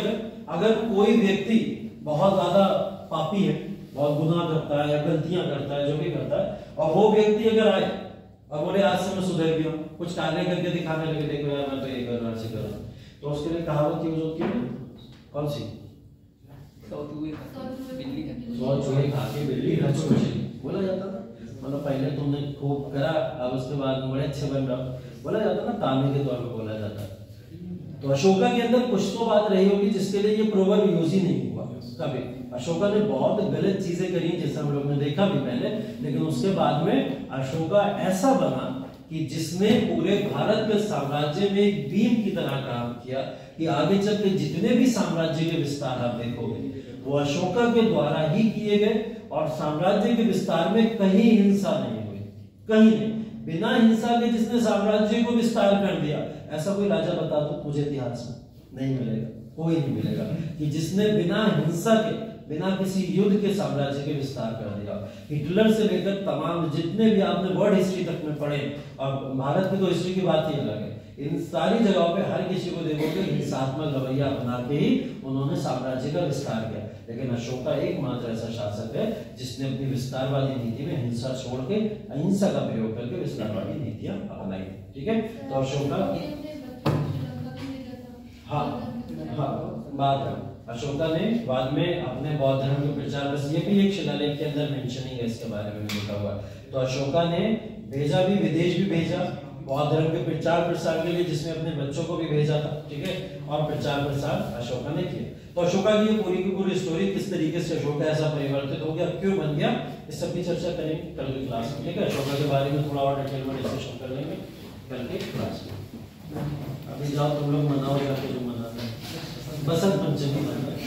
अगर कोई व्यक्ति बहुत ज्यादा पापी है, बहुत गुनाह करता है या गलतियां करता है, जो भी करता है, और वो व्यक्ति अगर आए और बोले आज से मैं सुधर गया, कुछ कार्य करके दिखाने लगे, देखो यार मैं तो ये कर रहा, तो उसके लिए कहावत यूज होती है कौन सी? 100 चूहे खा के बिल्ली खा 100 चूहे खा के बिल्ली हंस मछली बोला जाता था। मतलब पहले तुमने खूब करा, अब उसके बाद बड़े अच्छे बन रहा, बोला जाता ना, ताने के तौर पे बोला जाता। तो अशोका के अंदर कुछ तो बात रही होगी जिसके लिए ये प्रोवर्ब यूज ही नहीं हुआ कभी। अशोका ने बहुत गलत चीजें करी जैसा हम लोग ने देखा भी पहले, लेकिन उसके बाद में अशोका ऐसा बना कि जिसने पूरे भारत के साम्राज्य में एक बीम की तरह काम किया कि आगे चल के जितने भी साम्राज्य के विस्तार आप देखोगे वो अशोका के द्वारा ही किए गए, और साम्राज्य के विस्तार में कहीं हिंसा नहीं हुई, कहीं नहीं। बिना हिंसा के जिसने साम्राज्य को विस्तार कर दिया, ऐसा कोई राजा बता दो मुझे इतिहास में, नहीं मिलेगा, कोई नहीं मिलेगा कि जिसने बिना हिंसा के, बिना किसी युद्ध के साम्राज्य के विस्तार कर दिया। हिटलर से लेकर तमाम जितने भी आपने वर्ल्ड हिस्ट्री तक में पढ़े, और भारत की तो हिस्ट्री की बात ही अलग है, इन सारी जगहों पे हर किसी को देखोगे हिंसात्मक रवैया अपना के ही उन्होंने साम्राज्य का विस्तार किया। लेकिन अशोका एकमात्र ऐसा शासक है जिसने अपनी विस्तारवादी नीति में हिंसा छोड़ के अहिंसा का प्रयोग करके विस्तारवादी नीतियां अपनाई। ठीक है, तो अशोका बाद अशोका ने बाद में अपने बौद्ध धर्म के प्रचार, बस ये भी एक शिलालेख के अंदर मेंशनिंग है, इसके बारे में लिखा हुआ। तो अशोका ने भेजा भी, विदेश भी भेजा बौद्ध धर्म के प्रचार प्रसार के लिए, जिसमें अपने बच्चों को भी भेजा था। ठीक है, और प्रचार प्रसार अशोका ने किया। तो अशोका की ये पूरी की पूरी स्टोरी, किस तरीके से अशोका ऐसा परिवर्तित हो गया, क्यों बन गया, इस सब की चर्चा करेंगे कल की क्लास में। ठीक है, अशोका के बारे में थोड़ा और डिटेल में डिस्कशन कर लेंगे कल की क्लास में। अभी जाओ तुम लोग मनाओ जाके जो मनाना है, बसंत पंचमी मनाना है।